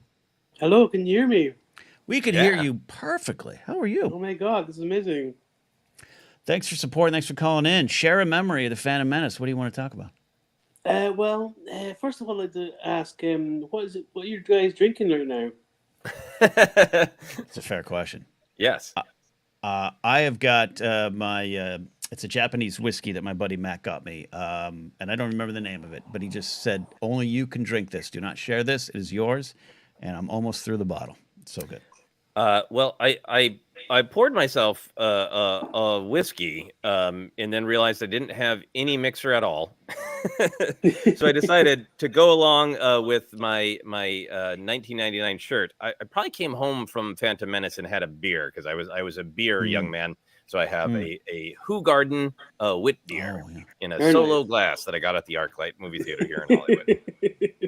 Speaker 4: Hello, can you hear me?
Speaker 1: We can hear you perfectly. How are you?
Speaker 4: Oh my God, this is amazing.
Speaker 1: Thanks for supporting. Thanks for calling in. Share a memory of the Phantom Menace. What do you want to talk about?
Speaker 4: First of all, I'd like to ask, what are you guys drinking right now?
Speaker 1: It's a fair question.
Speaker 2: Yes.
Speaker 1: I have got it's a Japanese whiskey that my buddy Matt got me, and I don't remember the name of it, but he just said, only you can drink this. Do not share this. It is yours, and I'm almost through the bottle. It's so good.
Speaker 2: Well, I poured myself a whiskey, and then realized I didn't have any mixer at all. So I decided to go along with my 1999 shirt. I probably came home from Phantom Menace and had a beer because I was a beer young man. So I have a Hoegaarden wit beer in a solo glass that I got at the ArcLight movie theater here in Hollywood.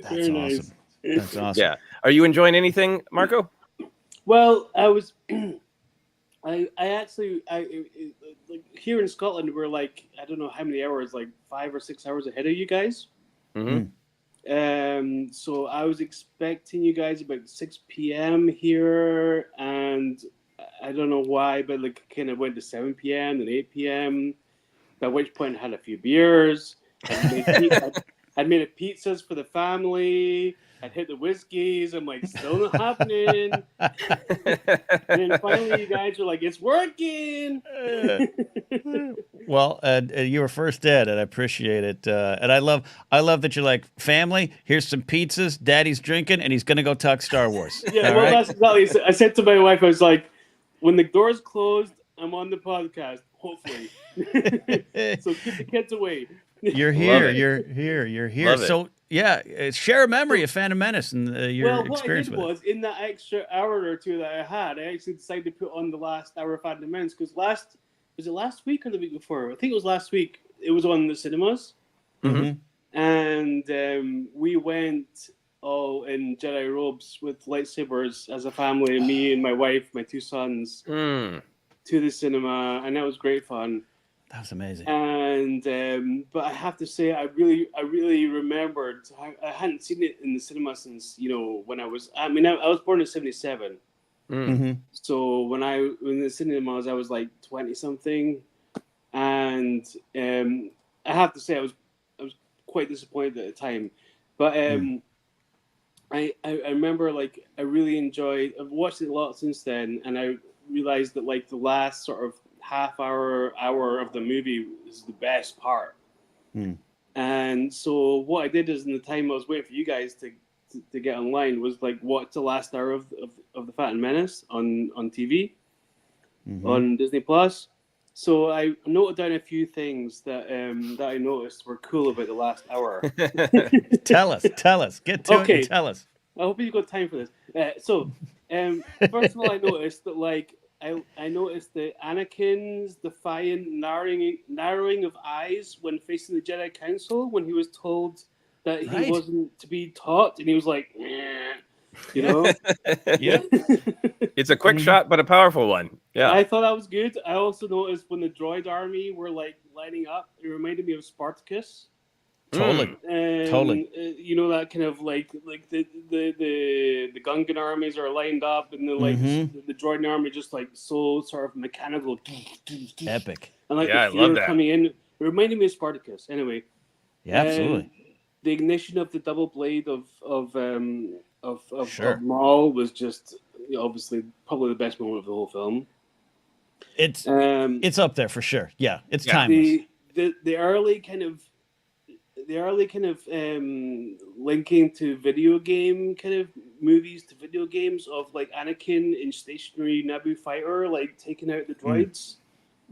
Speaker 1: That's awesome. That's awesome.
Speaker 2: Yeah. Are you enjoying anything, Marco?
Speaker 4: Well, I was, I actually, like here in Scotland, we're like, I don't know how many hours, like 5 or 6 hours ahead of you guys.
Speaker 2: Mm-hmm.
Speaker 4: So I was expecting you guys about 6 p.m. here, and I don't know why, but like kind of went to 7 p.m. and 8 p.m. At which point I had a few beers. I'd made pizzas for the family. I'd hit the whiskeys. I'm like, still not happening. And then finally, you guys were like, it's working.
Speaker 1: Well, you were first dead, and I appreciate it. And I love that you're like, family. Here's some pizzas. Daddy's drinking, and he's gonna go talk Star Wars.
Speaker 4: Yeah, well, that's exactly. I said to my wife, I was like, when the door's closed, I'm on the podcast. Hopefully, so keep the kids away.
Speaker 1: You're here. You're here.
Speaker 2: Love
Speaker 1: so yeah, share a memory of Phantom Menace and your experience with it.
Speaker 4: What I did was, in that extra hour or two that I had, I actually decided to put on the last hour of Phantom Menace because was it last week or the week before? I think it was last week. It was on the cinemas, and we went all in Jedi robes with lightsabers as a family, me and my wife, my 2 sons, to the cinema, and that was great fun.
Speaker 1: That was amazing.
Speaker 4: And but I have to say, I really remembered. I hadn't seen it in the cinema since when I was. I mean, I was born in '77, so when the cinemas, I was like 20 something, and I have to say, I was quite disappointed at the time, but I remember like I really enjoyed. I've watched it a lot since then, and I realized that like the last sort of half hour of the movie is the best part. And so what I did is in the time I was waiting for you guys to get online was like watch the last hour of the Phantom Menace on TV on Disney Plus. So I noted down a few things that that I noticed were cool about the last hour.
Speaker 1: Tell us. Get to it and tell us.
Speaker 4: I hope you've got time for this. First of all, I noticed that I noticed that Anakin's defiant narrowing of eyes when facing the Jedi Council when he was told that he wasn't to be taught, and he was like, you know.
Speaker 1: Yeah.
Speaker 2: It's a quick shot, but a powerful one. Yeah.
Speaker 4: I thought that was good. I also noticed when the droid army were like lining up, it reminded me of Spartacus.
Speaker 1: Totally.
Speaker 4: You know, that kind of like the Gungan armies are lined up, and the droid army just like so sort of mechanical,
Speaker 1: epic.
Speaker 4: And like
Speaker 2: I
Speaker 4: the
Speaker 2: love
Speaker 4: fear
Speaker 2: that.
Speaker 4: coming in, it reminded me of Spartacus. Anyway,
Speaker 1: yeah, absolutely.
Speaker 4: The ignition of the double blade of
Speaker 1: Sure.
Speaker 4: Maul was just obviously probably the best moment of the whole film.
Speaker 1: It's up there for sure. Yeah, it's timeless.
Speaker 4: The early kind of linking to video game kind of movies to video games of like Anakin in stationary Naboo fighter like taking out the droids.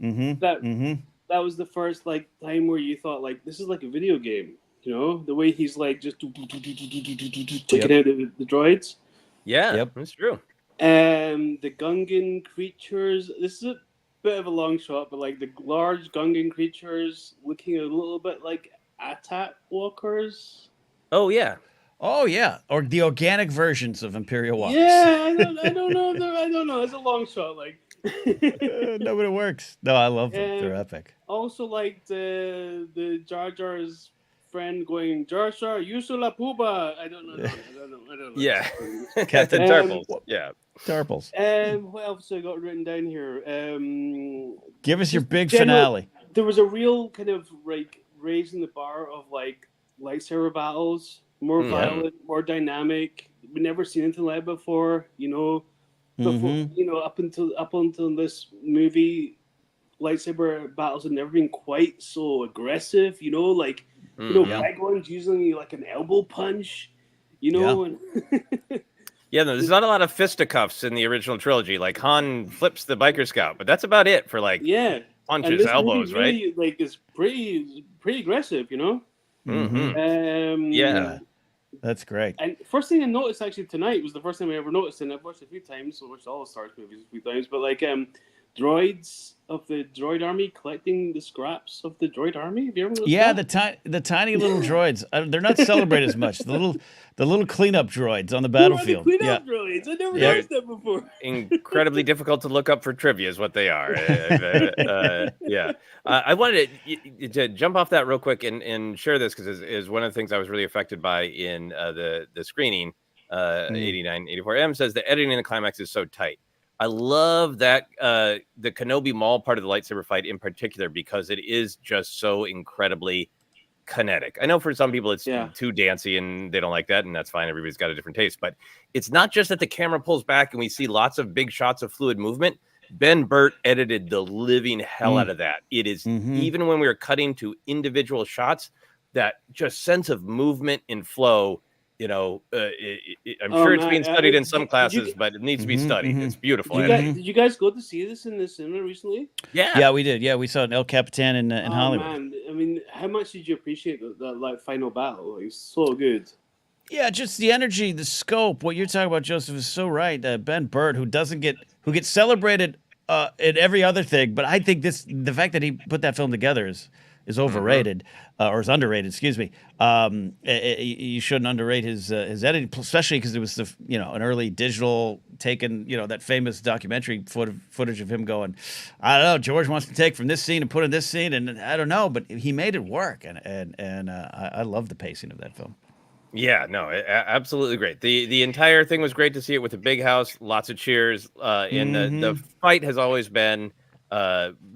Speaker 4: That was the first like time where you thought like this is like a video game. You know, the way he's like just taking out the droids.
Speaker 2: Yeah, that's true.
Speaker 4: The Gungan creatures. This is a bit of a long shot, but like the large Gungan creatures looking a little bit like Attack walkers.
Speaker 2: Oh yeah,
Speaker 1: or the organic versions of Imperial walkers.
Speaker 4: Yeah, I don't know. It's a long shot, like.
Speaker 1: No, but it works. No, I love them. They're epic.
Speaker 4: Also, like the Jar Jar's friend going, Jar Jar, Yusu la Puba. I don't know.
Speaker 2: Yeah, Captain Tarples. Yeah,
Speaker 1: Tarples.
Speaker 4: What else I got written down here?
Speaker 1: Give us your big finale.
Speaker 4: There was a real kind of like raising the bar of like lightsaber battles, more violent, more dynamic. We've never seen anything like that before. You know, up until this movie, lightsaber battles have never been quite so aggressive. You know, like Qui-Gon's using like an elbow punch. You know, and
Speaker 2: there's not a lot of fisticuffs in the original trilogy. Like Han flips the biker scout, but that's about it for like punches, elbows,
Speaker 4: really,
Speaker 2: right?
Speaker 4: Like it's pretty aggressive, you know.
Speaker 1: That's great.
Speaker 4: And first thing I noticed actually tonight was the first time I ever noticed, and I've watched it a few times. So I watched all the Star Wars movies a few times, but like droids of the droid army collecting the scraps of the droid army. Have you ever noticed that?
Speaker 1: the tiny little droids. They're not celebrated as much. The little cleanup droids on the battlefield.
Speaker 4: The cleanup droids. I never noticed that before.
Speaker 2: Incredibly difficult to look up for trivia is what they are. I wanted to jump off that real quick and share this because is one of the things I was really affected by in the screening. 8984M says the editing in the climax is so tight. I love that the Kenobi Maul part of the lightsaber fight in particular because it is just so incredibly kinetic. I know for some people it's too dancey and they don't like that, and that's fine. Everybody's got a different taste, but it's not just that the camera pulls back and we see lots of big shots of fluid movement. Ben Burt edited the living hell out of that. It is even when we were cutting to individual shots, that just sense of movement and flow. You know, I'm sure it's being studied in some classes, but it needs to be studied. It's beautiful.
Speaker 4: Did you guys go to see this in the cinema recently?
Speaker 1: Yeah, we did. Yeah, we saw it in El Capitan in Hollywood.
Speaker 4: Man. I mean, how much did you appreciate that like final battle? It's so good.
Speaker 1: Yeah, just the energy, the scope. What you're talking about, Joseph, is so right. Ben Burt, who gets celebrated in every other thing, but I think the fact that he put that film together is overrated or is underrated. Excuse me. You shouldn't underrate his editing, especially because it was an early digital taken. That famous documentary footage of him going, I don't know. George wants to take from this scene and put in this scene, and I don't know, but he made it work, and I love the pacing of that film.
Speaker 2: Yeah, no, absolutely great. The entire thing was great to see it with a big house, lots of cheers, and the fight has always been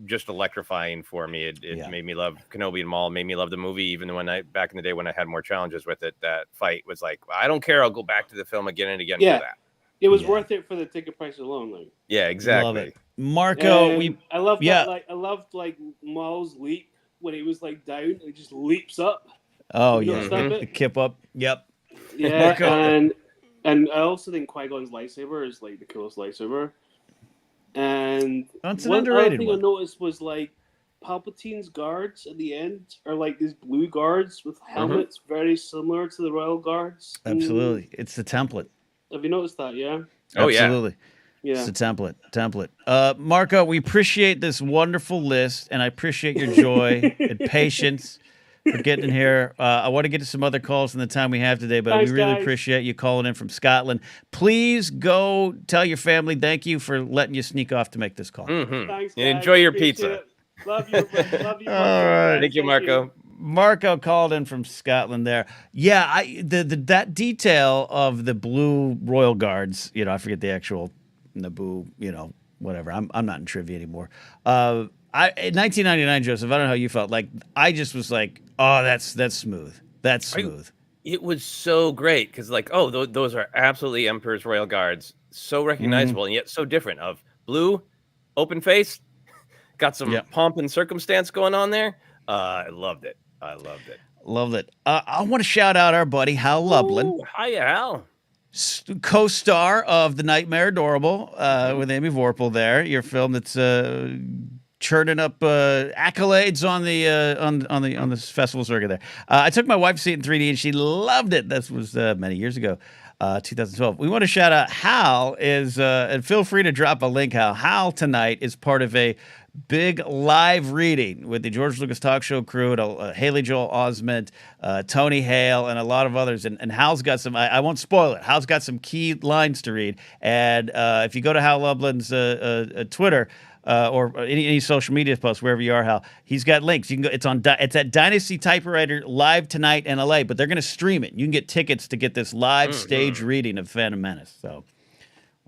Speaker 2: just electrifying for me. It made me love Kenobi and Maul, made me love the movie, even when back in the day when I had more challenges with it, that fight was like, I don't care, I'll go back to the film again and again for that.
Speaker 4: It was worth it for the ticket price alone. Like.
Speaker 2: Yeah, exactly.
Speaker 1: Love it. Marco,
Speaker 4: I love that. Like, I loved like Maul's leap when he was like down and he just leaps up.
Speaker 1: Oh yeah, the kip up. Yep.
Speaker 4: Yeah, Marco. And I also think Qui-Gon's lightsaber is like the coolest lightsaber. And
Speaker 1: That's an
Speaker 4: one other
Speaker 1: underrated
Speaker 4: thing I
Speaker 1: one.
Speaker 4: noticed was like Palpatine's guards at the end are like these blue guards with helmets very similar to the Royal Guards.
Speaker 1: Absolutely. It's the template.
Speaker 4: Have you noticed that? Yeah.
Speaker 2: Oh yeah.
Speaker 1: Absolutely. It's
Speaker 4: Yeah.
Speaker 1: the template. Marco, we appreciate this wonderful list, and I appreciate your joy and patience for getting in here. I want to get to some other calls in the time we have today, but
Speaker 4: Thanks,
Speaker 1: we really
Speaker 4: guys.
Speaker 1: appreciate you calling in from Scotland. Please go tell your family thank you for letting you sneak off to make this call.
Speaker 4: Thanks, guys.
Speaker 2: Enjoy your
Speaker 4: Appreciate
Speaker 2: pizza.
Speaker 4: it. Love you. Love you.
Speaker 1: All right.
Speaker 2: Thank you, Marco.
Speaker 1: Marco called in from Scotland there. Yeah, that detail of the blue Royal Guards, I forget the actual Naboo, whatever. I'm not in trivia anymore. In 1999, Joseph, I don't know how you felt. Like, I just was like, oh, that's smooth. That's smooth.
Speaker 2: It was so great because, like, oh, those are absolutely Emperor's Royal Guards. So recognizable and yet so different. Of blue, open face, got some pomp and circumstance going on there. I loved it.
Speaker 1: Loved it. I want to shout out our buddy Hal Lublin.
Speaker 2: Hi, Hal.
Speaker 1: Co-star of The Nightmare Adorable with Amy Vorpal there. Your film that's churning up accolades on the festival circuit there. I took my wife to see it in 3D and she loved it. This was many years ago, 2012. We want to shout out Hal and feel free to drop a link. Hal tonight is part of a big live reading with the George Lucas Talk Show crew, Haley Joel Osment, Tony Hale, and a lot of others. And Hal's got some, I won't spoil it. Hal's got some key lines to read. And if you go to Hal Lublin's Twitter or any social media posts, wherever you are, Hal, he's got links. You can go. It's at Dynasty Typewriter live tonight in LA, but they're going to stream it. You can get tickets to get this live stage reading of Phantom Menace. So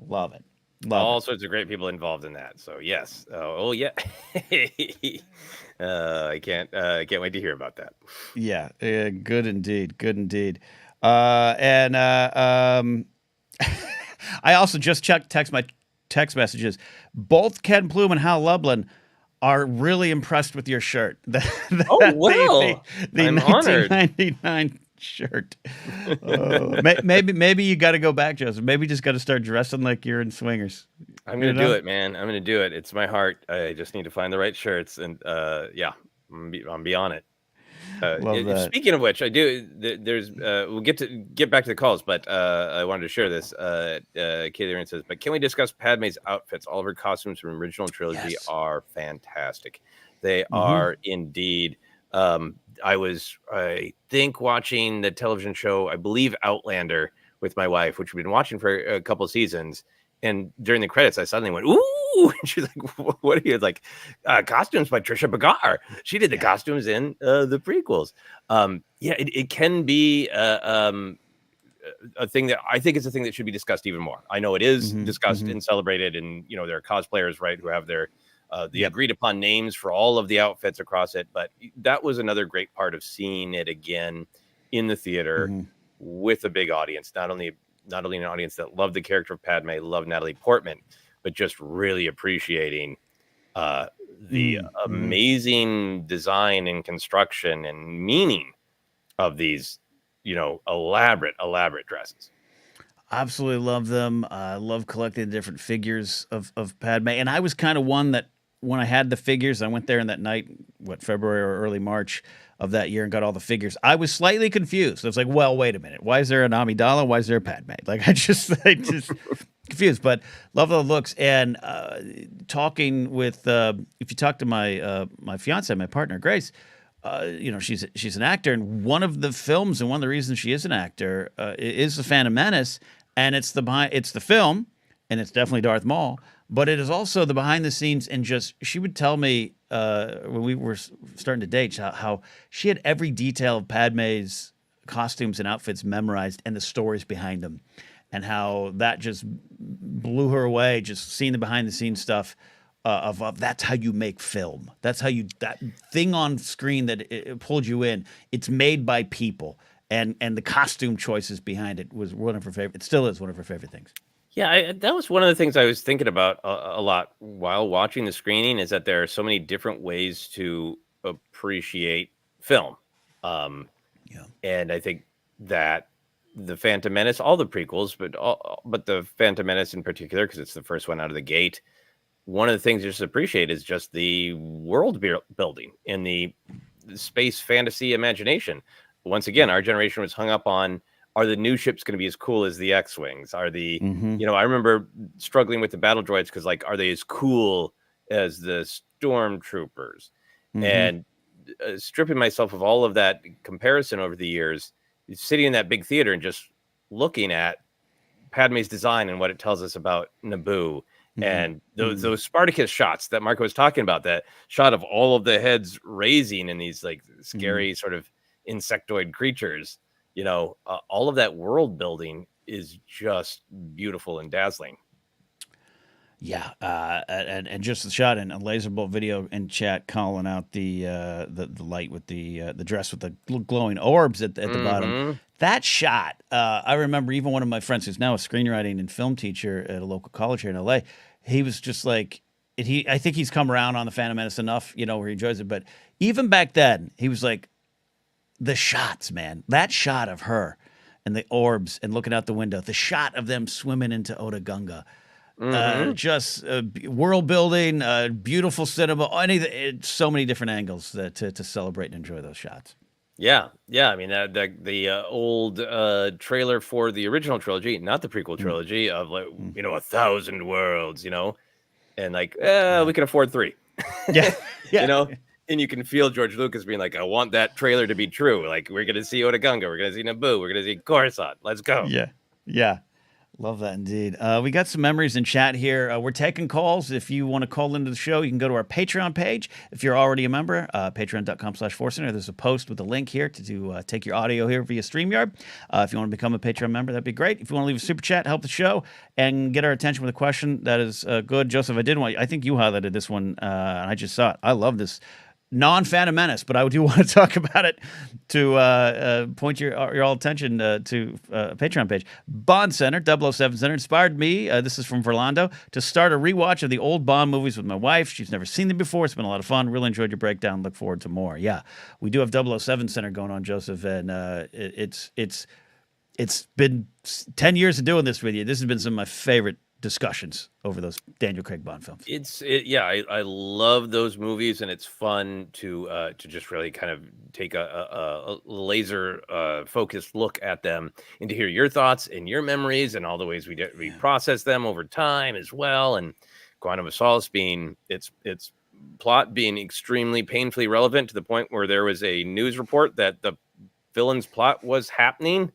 Speaker 1: love it.
Speaker 2: All sorts of great people involved in that. So yes. Oh yeah. I can't wait to hear about that.
Speaker 1: Yeah. Good indeed. I also just checked my text messages. Both Ken Plume and Hal Lublin are really impressed with your shirt. The
Speaker 2: I'm
Speaker 1: 1999 shirt. Maybe you got to go back, Joseph. Maybe you just got to start dressing like you're in Swingers.
Speaker 2: I'm gonna do it, man. I'm gonna do it. It's my heart. I just need to find the right shirts, and I'm be on it.
Speaker 1: Love that.
Speaker 2: Speaking of which, I do. There's we'll get back to the calls, but I wanted to share this. Kaylee says, but can we discuss Padme's outfits? All of her costumes from original trilogy are fantastic. They are indeed. I think watching the television show, I believe Outlander, with my wife, which we've been watching for a couple seasons. And during the credits, I suddenly went, ooh! And she's like, what are you? Like, costumes by Trisha Bagar. She did the costumes in the prequels. It can be a thing that I think is a thing that should be discussed even more. I know it is discussed and celebrated, and there are cosplayers, right, who have their the agreed upon names for all of the outfits across it. But that was another great part of seeing it again in the theater with a big audience, not only an audience that loved the character of Padme, loved Natalie Portman, but just really appreciating the amazing design and construction and meaning of these, elaborate dresses.
Speaker 1: Absolutely love them. I love collecting the different figures of Padme. And I was kind of one that when I had the figures, I went there in that night, February or early March of that year and got all the figures. I was slightly confused. I was like, well, wait a minute. Why is there an Amidala? Why is there a Padme? Like, I just confused, but love the looks. And talking with, if you talk to my fiance, my partner, Grace, she's an actor. And one of the films and one of the reasons she is an actor is The Phantom Menace. And it's the film, and it's definitely Darth Maul, but it is also the behind the scenes. And just, she would tell me when we were starting to date how she had every detail of Padme's costumes and outfits memorized and the stories behind them, and how that just blew her away. Just seeing the behind the scenes stuff of that's how you make film. That's how that thing on screen that it pulled you in. It's made by people. And the costume choices behind it was one of her favorite. It still is one of her favorite things.
Speaker 2: Yeah, that was one of the things I was thinking about a lot while watching the screening, is that there are so many different ways to appreciate film. And I think that the Phantom Menace, all the prequels, but the Phantom Menace in particular, because it's the first one out of the gate, one of the things you just appreciate is just the world building in the space fantasy imagination. Once again, our generation was hung up on, are the new ships going to be as cool as the X-Wings? Are the, I remember struggling with the battle droids because, like, are they as cool as the stormtroopers? And stripping myself of all of that comparison over the years, sitting in that big theater and just looking at Padme's design and what it tells us about Naboo. And those Spartacus shots that Marco was talking about, that shot of all of the heads raising in these like scary sort of insectoid creatures, all of that world building is just beautiful and dazzling.
Speaker 1: Yeah, and just the shot and a laser bolt video in chat calling out the light with the dress with the glowing orbs at the bottom. That shot, I remember even one of my friends who's now a screenwriting and film teacher at a local college here in LA. He was just like, I think he's come around on the Phantom Menace enough, where he enjoys it. But even back then, he was like, the shots, man, that shot of her and the orbs and looking out the window, the shot of them swimming into Oda Gunga. Just world building, beautiful cinema, so many different angles to celebrate and enjoy those shots.
Speaker 2: Yeah. I mean, the old trailer for the original trilogy, not the prequel trilogy, of like 1,000 worlds, and like we can afford 3.
Speaker 1: Yeah.
Speaker 2: And you can feel George Lucas being like, I want that trailer to be true. Like, we're gonna see Oda Gunga, we're gonna see Naboo, we're gonna see Coruscant. Let's go.
Speaker 1: Yeah. Love that indeed. We got some memories in chat here. We're taking calls. If you want to call into the show, you can go to our Patreon page. If you're already a member, patreon.com/ForceCenter. There's a post with a link here to take your audio here via StreamYard. If you want to become a Patreon member, that'd be great. If you want to leave a super chat, help the show, and get our attention with a question, that is good. Joseph, I think you highlighted this one, and I just saw it. I love this. Non-Phantom Menace, but I do want to talk about it to point your all attention to Patreon page. Bond Center, 007 Center, inspired me, this is from Verlando, to start a rewatch of the old Bond movies with my wife. She's never seen them before. It's been a lot of fun. Really enjoyed your breakdown. Look forward to more. Yeah, we do have 007 Center going on, Joseph, and it's been 10 years of doing this with you. This has been some of my favorite discussions over those Daniel Craig Bond films.
Speaker 2: I love those movies, and it's fun to just really kind of take a laser focused look at them and to hear your thoughts and your memories and all the ways we process them over time as well. And Quantum of Solace being its plot being extremely painfully relevant to the point where there was a news report that the villain's plot was happening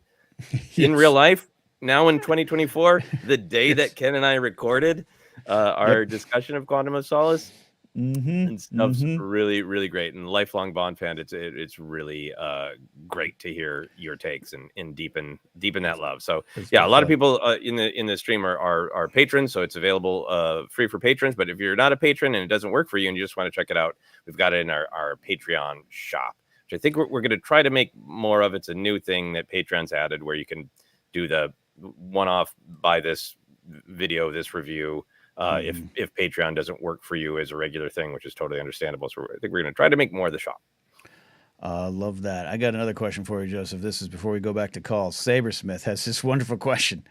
Speaker 2: in real life. Now in 2024, the day that Ken and I recorded our discussion of Quantum of Solace, and stuff's really, really great. And lifelong Bond fan, it's really great to hear your takes and deepen that love. So a lot of people in the stream are patrons, so it's available free for patrons. But if you're not a patron and it doesn't work for you and you just want to check it out, we've got it in our Patreon shop, which I think we're going to try to make more of. It's a new thing that Patreon's added where you can do the one-off, buy this video, this review, if Patreon doesn't work for you as a regular thing, which is totally understandable. So I think we're going to try to make more of the shop.
Speaker 1: Love that. I got another question for you, Joseph. This is before we go back to calls. Sabersmith has this wonderful question.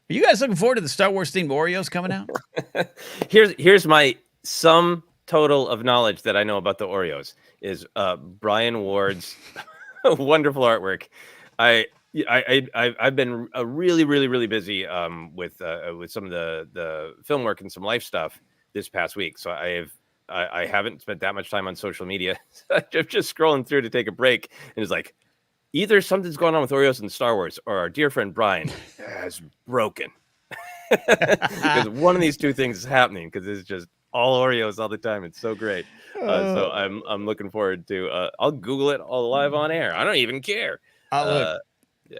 Speaker 1: Are you guys looking forward to the Star Wars themed Oreos coming out?
Speaker 2: Here's my sum total of knowledge that I know about the Oreos is Brian Ward's wonderful artwork. I've been really, really, really busy with some of the film work and some life stuff this past week. So I haven't spent that much time on social media. I'm just scrolling through to take a break, and it's like either something's going on with Oreos and Star Wars, or our dear friend Brian has broken. Because one of these two things is happening. Because it's just all Oreos all the time. It's so great. So I'm looking forward to. I'll Google it all live on air. I don't even care. Yeah,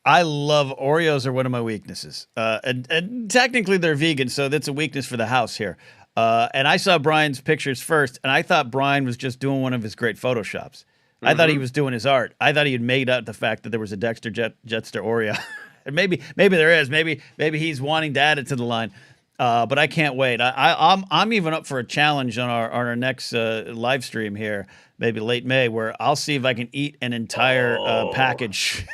Speaker 1: I love Oreos. Are one of my weaknesses, and technically they're vegan, so that's a weakness for the house here. And I saw Brian's pictures first, and I thought Brian was just doing one of his great photoshops. I thought he was doing his art. I thought he had made out the fact that there was a Dexter Jetster Oreo, and maybe there is. Maybe he's wanting to add it to the line. But I can't wait. I'm even up for a challenge on our next live stream here, maybe late May, where I'll see if I can eat an entire package.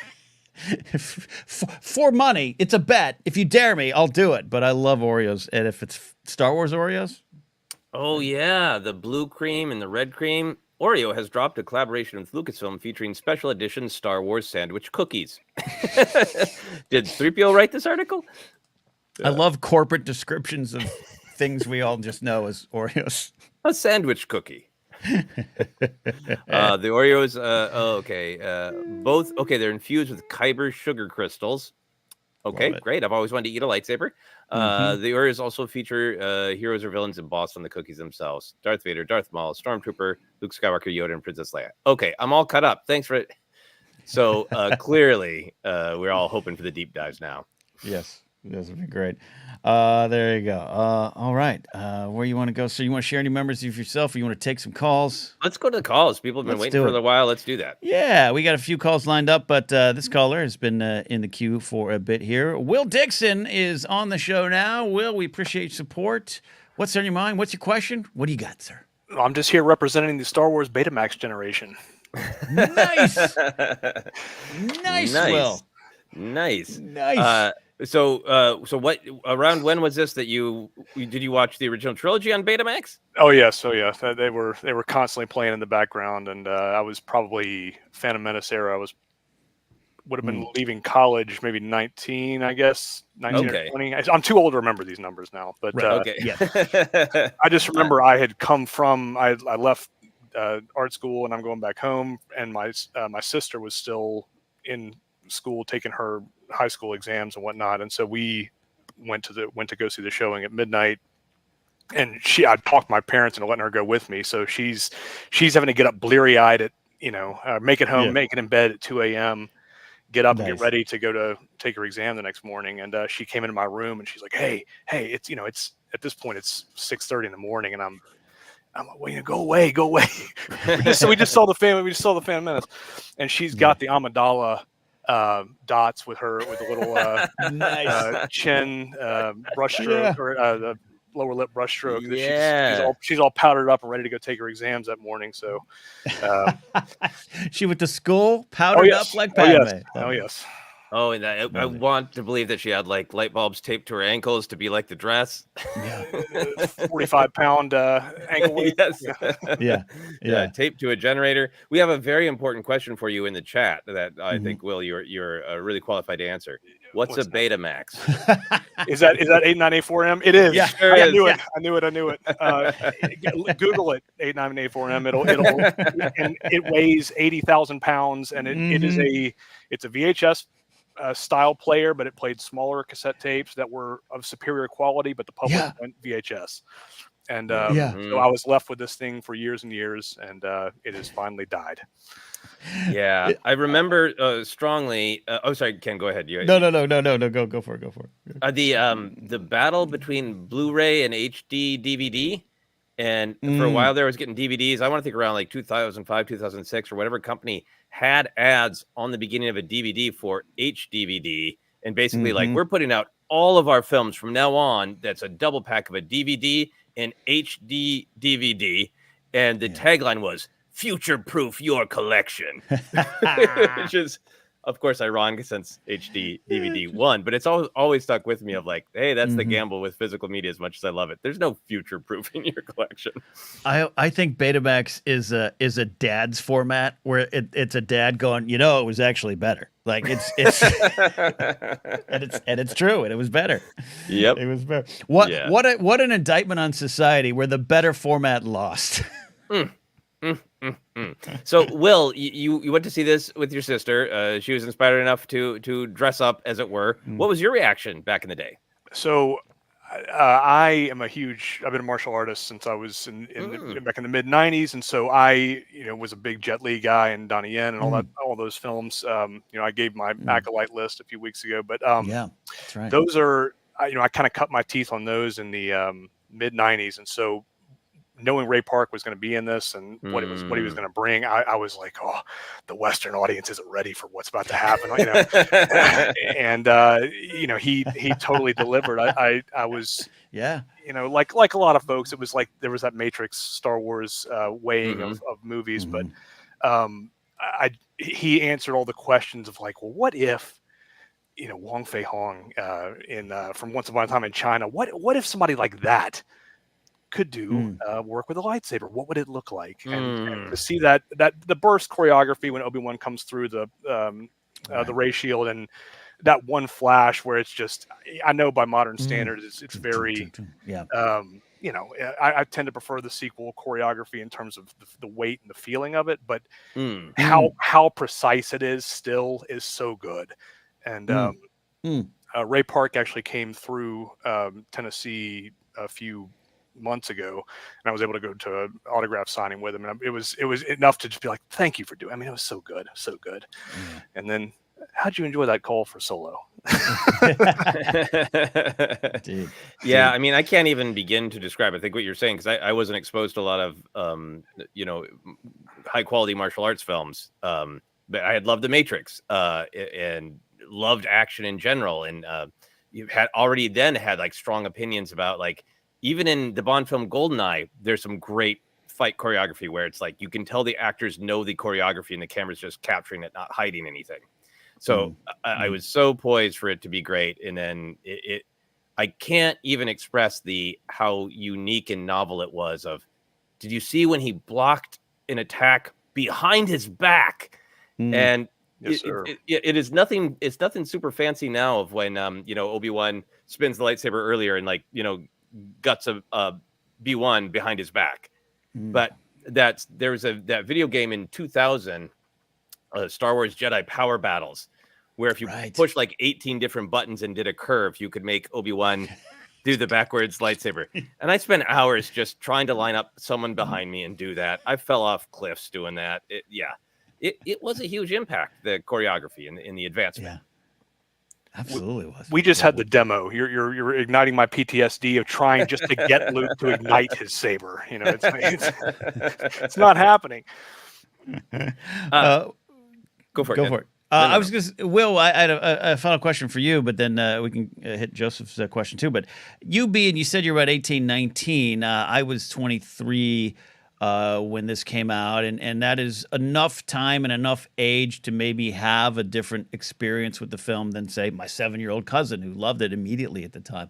Speaker 1: For money. It's a bet. If you dare me, I'll do it. But I love Oreos, and if it's Star Wars Oreos,
Speaker 2: Oh yeah, the blue cream and the red cream. Oreo has dropped a collaboration with Lucasfilm featuring special edition Star Wars sandwich cookies. Did 3PO write this article?
Speaker 1: I love corporate descriptions of things we all just know as Oreos.
Speaker 2: A sandwich cookie. The Oreos, both, they're infused with Kyber sugar crystals. Okay, great. I've always wanted to eat a lightsaber. The Oreos also feature heroes or villains embossed on the cookies themselves. Darth Vader, Darth Maul, Stormtrooper, Luke Skywalker, Yoda, and Princess Leia. Okay, I'm all caught up. Thanks for it. So clearly, we're all hoping for the deep dives now.
Speaker 1: Yes. This would be great. There you go. All right. Where you want to go? So you want to share any memories of yourself, or you want to take some calls?
Speaker 2: Let's go to the calls. People have been waiting for a while. Let's do that.
Speaker 1: Yeah, we got a few calls lined up, but this caller has been in the queue for a bit here. Will Dixon is on the show now. Will, we appreciate your support. What's on your mind? What's your question? What do you got, sir?
Speaker 5: I'm just here representing the Star Wars Betamax generation.
Speaker 1: Nice. Nice, Will.
Speaker 2: Nice.
Speaker 1: So
Speaker 2: what around when was this that did you watch the original trilogy on Betamax?
Speaker 5: Oh yes, they were constantly playing in the background, and I was probably Phantom Menace era. Would have been leaving college, maybe 19, I guess, 19 or 20. I'm too old to remember these numbers now, but I just remember I had come from I left art school, and I'm going back home, and my sister was still in school taking her high school exams and whatnot, and so we went to go see the showing at midnight, and I'd talked my parents into letting her go with me, so she's having to get up bleary-eyed at make it home, make it in bed at 2 a.m., get up and get ready to go to take her exam the next morning. And she came into my room, and she's like, hey, it's it's at this point it's 6:30 in the morning, and I'm like, well, go away. we just saw the Phantom Menace, and she's got the Amidala dots with the little chin brush stroke, or the lower lip brush stroke. She's all powdered up and ready to go take her exams that morning. So
Speaker 1: she went to school powdered up like Padme.
Speaker 5: Oh yes.
Speaker 2: Oh, and I want to believe that she had like light bulbs taped to her ankles to be like the dress.
Speaker 5: 45-pound ankle weight.
Speaker 2: Yes.
Speaker 1: Yeah.
Speaker 2: Taped to a generator. We have a very important question for you in the chat that I think, Will, you're really qualified to answer. What's a Betamax?
Speaker 5: Is that 8984M? It is.
Speaker 1: Yeah,
Speaker 5: sure I knew it. I knew it. Google it. 8984M. It'll and it weighs 80,000 pounds, and it's a VHS style player, but it played smaller cassette tapes that were of superior quality, but the public went VHS. And so I was left with this thing for years and years, and it has finally died.
Speaker 2: Yeah, I remember strongly. Sorry, Ken, go ahead.
Speaker 1: No. Go for it.
Speaker 2: The battle between Blu-ray and HD DVD, and for a while there, I was getting DVDs. I want to think around like 2005, 2006, or whatever company had ads on the beginning of a DVD for HDVD, and basically like, we're putting out all of our films from now on. That's a double pack of a DVD and HD DVD, and the tagline was "Future-proof your collection," which is, of course, ironic since HD DVD won, but it's always stuck with me of like, hey, that's the gamble with physical media. As much as I love it, there's no future-proofing your collection.
Speaker 1: I think Betamax is a dad's format where it's a dad going, it was actually better. Like it's and it's true, and it was better.
Speaker 2: Yep,
Speaker 1: it was better. What an indictment on society where the better format lost.
Speaker 2: So, Will, you went to see this with your sister. She was inspired enough to dress up, as it were. What was your reaction back in the day?
Speaker 5: So, I've been a martial artist since I was back in the mid '90s, and so I, was a big Jet Li guy and Donnie Yen and all those films. I gave my acolyte list a few weeks ago, but
Speaker 1: that's right.
Speaker 5: Those are, I kind of cut my teeth on those in the mid '90s, and so knowing Ray Park was going to be in this and what he was going to bring, I was like, oh, the Western audience isn't ready for what's about to happen, and he totally delivered. I was, like a lot of folks, it was like there was that Matrix Star Wars weighing of movies, but he answered all the questions of like, well, what if, Wong Fei Hong in from Once Upon a Time in China, what if somebody like that could do work with a lightsaber. What would it look like? And to see that the burst choreography when Obi-Wan comes through the ray shield, and that one flash where it's just, I know by modern standards it's very I tend to prefer the sequel choreography in terms of the weight and the feeling of it, but how precise it is still is so good. And Ray Park actually came through Tennessee a few months ago, and I was able to go to an autograph signing with him, and it was enough to just be like, thank you for doing. I mean, it was so good. And then, how'd you enjoy that call for Solo?
Speaker 2: Dude. Yeah, I mean, I can't even begin to describe, I think, what you're saying, because I wasn't exposed to a lot of high quality martial arts films, but I had loved The Matrix and loved action in general, and you had already then had like strong opinions about, like, even in the Bond film GoldenEye, there's some great fight choreography where it's like you can tell the actors know the choreography and the camera's just capturing it, not hiding anything. So I was so poised for it to be great, and then I can't even express how unique and novel it was. Did you see when he blocked an attack behind his back? And
Speaker 5: yes,
Speaker 2: it is nothing. It's nothing super fancy now of when Obi-Wan spins the lightsaber earlier and guts a B1 behind his back. But there was that video game in 2000, Star Wars Jedi Power Battles, where if you push like 18 different buttons and did a curve, you could make Obi-Wan do the backwards lightsaber. And I spent hours just trying to line up someone behind me and do that. I fell off cliffs doing that. It was a huge impact, the choreography and the advancement.
Speaker 1: Yeah. Absolutely was.
Speaker 5: We just had the demo. You're igniting my PTSD of trying just to get Luke to ignite his saber. It's not happening.
Speaker 2: Go for it.
Speaker 1: Go for it. I was just, Will, I had a final question for you, but then we can hit Joseph's question too. But you said you were about 18, 19. I was 23 when this came out, and that is enough time and enough age to maybe have a different experience with the film than, say, my 7-year-old cousin who loved it immediately at the time.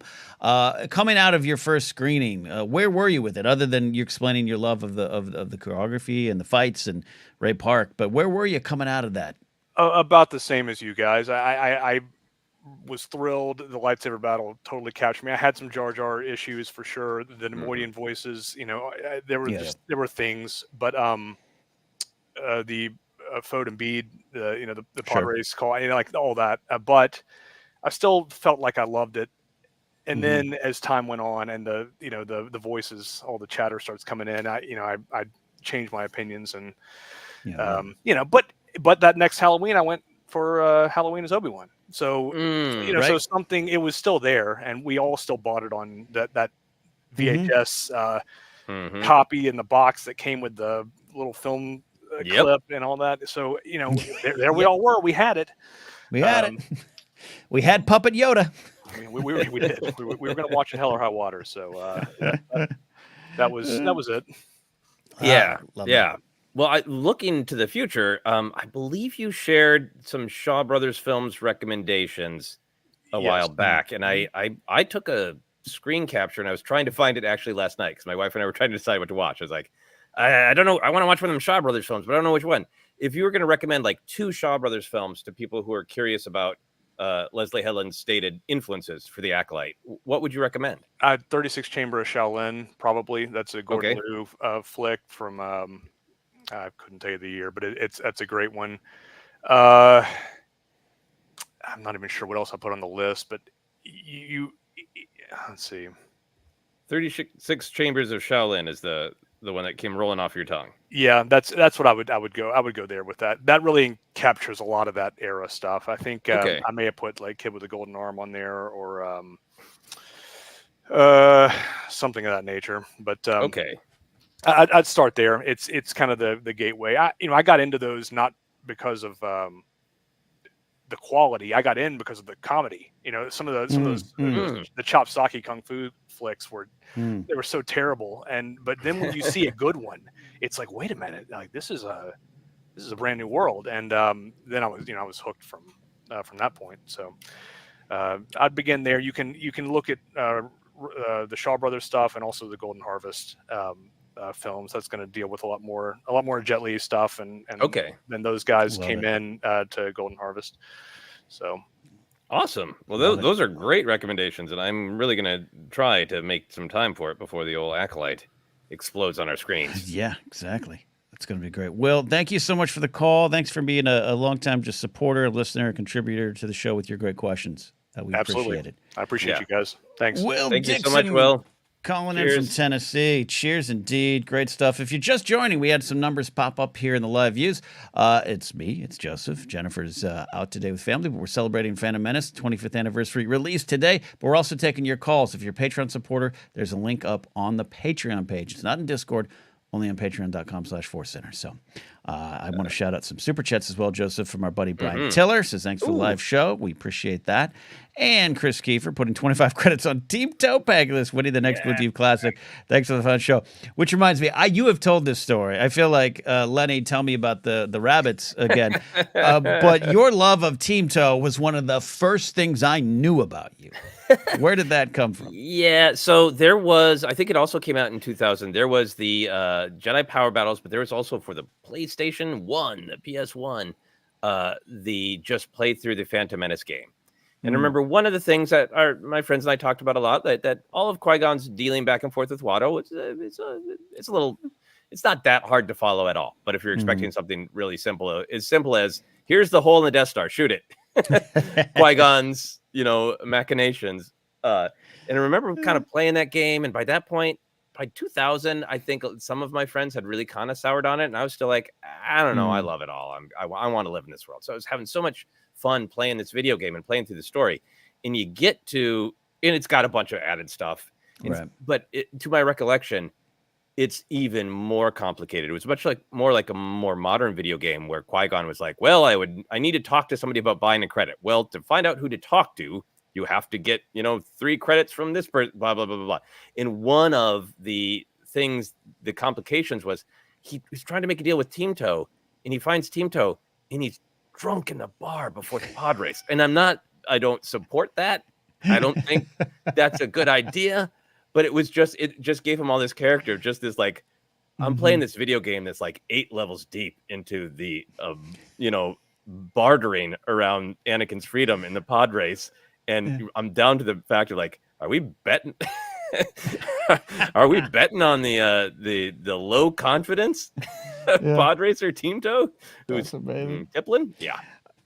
Speaker 1: Coming out of your first screening, where were you with it, other than you explaining your love of the choreography and the fights and Ray Park? But where were you coming out of that?
Speaker 5: About the same as you guys. I was thrilled. The lightsaber battle totally captured me. I had some Jar Jar issues for sure. The Nemoidian voices, there were things, but the Fode and Bede, the pod race call, like all that. But I still felt like I loved it. And then as time went on, and the voices, all the chatter starts coming in, I changed my opinions, and but that next Halloween I went for Halloween as Obi-Wan. So so something, it was still there, and we all still bought it on that VHS copy in the box that came with the little film clip and all that. So there we all were. We had it.
Speaker 1: We had it. We had Puppet Yoda.
Speaker 5: I mean, we did. We were going to watch it Hell or High Water. So that was it.
Speaker 2: Yeah. Well, looking to the future, I believe you shared some Shaw Brothers films recommendations a while back, and I took a screen capture, and I was trying to find it actually last night because my wife and I were trying to decide what to watch. I was like, I don't know, I want to watch one of them Shaw Brothers films, but I don't know which one. If you were going to recommend like 2 Shaw Brothers films to people who are curious about Leslie Headland's stated influences for The Acolyte, what would you recommend?
Speaker 5: 36 Chamber of Shaolin, probably. That's a Gordon Liu flick from I couldn't tell you the year, but that's a great one. I'm not even sure what else I put on the list, but let's see.
Speaker 2: 36 Chambers of Shaolin is the one that came rolling off your tongue.
Speaker 5: Yeah, that's what I would go. I would go there with that. That really captures a lot of that era stuff. I think I may have put like Kid with a Golden Arm on there, or something of that nature. But I'd start there. It's kind of the gateway. I got into those not because of the quality. I got in because of the comedy. Some of those the chop-socky kung fu flicks were they were so terrible. But then when you see a good one, it's like, wait a minute, like this is a brand new world. And then I was hooked from that point. So I'd begin there. You can look at the Shaw Brothers stuff and also the Golden Harvest films. That's going to deal with a lot more Jet Li stuff, and
Speaker 2: Okay.
Speaker 5: then those guys
Speaker 1: Love
Speaker 5: came
Speaker 1: it.
Speaker 5: in to Golden Harvest. So
Speaker 2: awesome. Well, those are great recommendations, and I'm really going to try to make some time for it before the old Acolyte explodes on our screens.
Speaker 1: Yeah, exactly. That's going to be great. Will, thank you so much for the call. Thanks for being a long-time just supporter, listener, contributor to the show with your great questions. We
Speaker 5: absolutely,
Speaker 1: appreciate it.
Speaker 5: I appreciate you guys. Thanks.
Speaker 1: Will
Speaker 2: Thank you
Speaker 1: Dixon,
Speaker 2: so much, Will.
Speaker 1: calling
Speaker 2: Cheers.
Speaker 1: in from Tennessee. Cheers indeed. Great stuff. If you're just joining, we had some numbers pop up here in the live views. It's me. It's Joseph. Jennifer's out today with family, but we're celebrating Phantom Menace 25th anniversary release today. But we're also taking your calls. If you're a Patreon supporter, there's a link up on the Patreon page. It's not in Discord, only on patreon.com/ForceCenter. So I want to shout out some super chats as well, Joseph, from our buddy Brian Tiller. Says thanks for the live show. We appreciate that. And Chris Kiefer putting 25 credits on Team Toe Pagless, winning the next Blue Team Classic. Thanks for the fun show. Which reminds me, you have told this story. I feel like, Lenny, tell me about the rabbits again. But your love of Team Toe was one of the first things I knew about you. Where did that come from?
Speaker 2: Yeah, so there was, I think it also came out in 2000. There was the Jedi Power Battles, but there was also for the PlayStation 1, the PS1, the just play through the Phantom Menace game. And remember, one of the things that my friends and I talked about a lot, that all of Qui-Gon's dealing back and forth with Watto, it's not that hard to follow at all. But if you're expecting something really simple, as simple as, here's the hole in the Death Star, shoot it. Qui-Gon's, machinations. And I remember kind of playing that game, and by that point, by 2000, I think some of my friends had really kind of soured on it, and I was still like, I don't know, I love it all. I want to live in this world. So I was having so much fun playing this video game and playing through the story. And you get to, and it's got a bunch of added stuff.
Speaker 1: Right.
Speaker 2: But to my recollection, it's even more complicated. It was more like a more modern video game where Qui-Gon was like, well, I need to talk to somebody about buying a credit. Well, to find out who to talk to, you have to get, 3 credits from this person, blah, blah, blah, blah, blah. And one of the things, the complications was he was trying to make a deal with Team Toe, and he finds Team Toe, and he's drunk in the bar before the pod race. And I don't support that. I don't think that's a good idea. But it just gave him all this character, just this like, I'm playing this video game that's like 8 levels deep into the, bartering around Anakin's freedom in the pod race. And I'm down to the fact of like, are we betting? Are we betting on the low confidence pod racer Team Toe? Who's Tiplin? Yeah.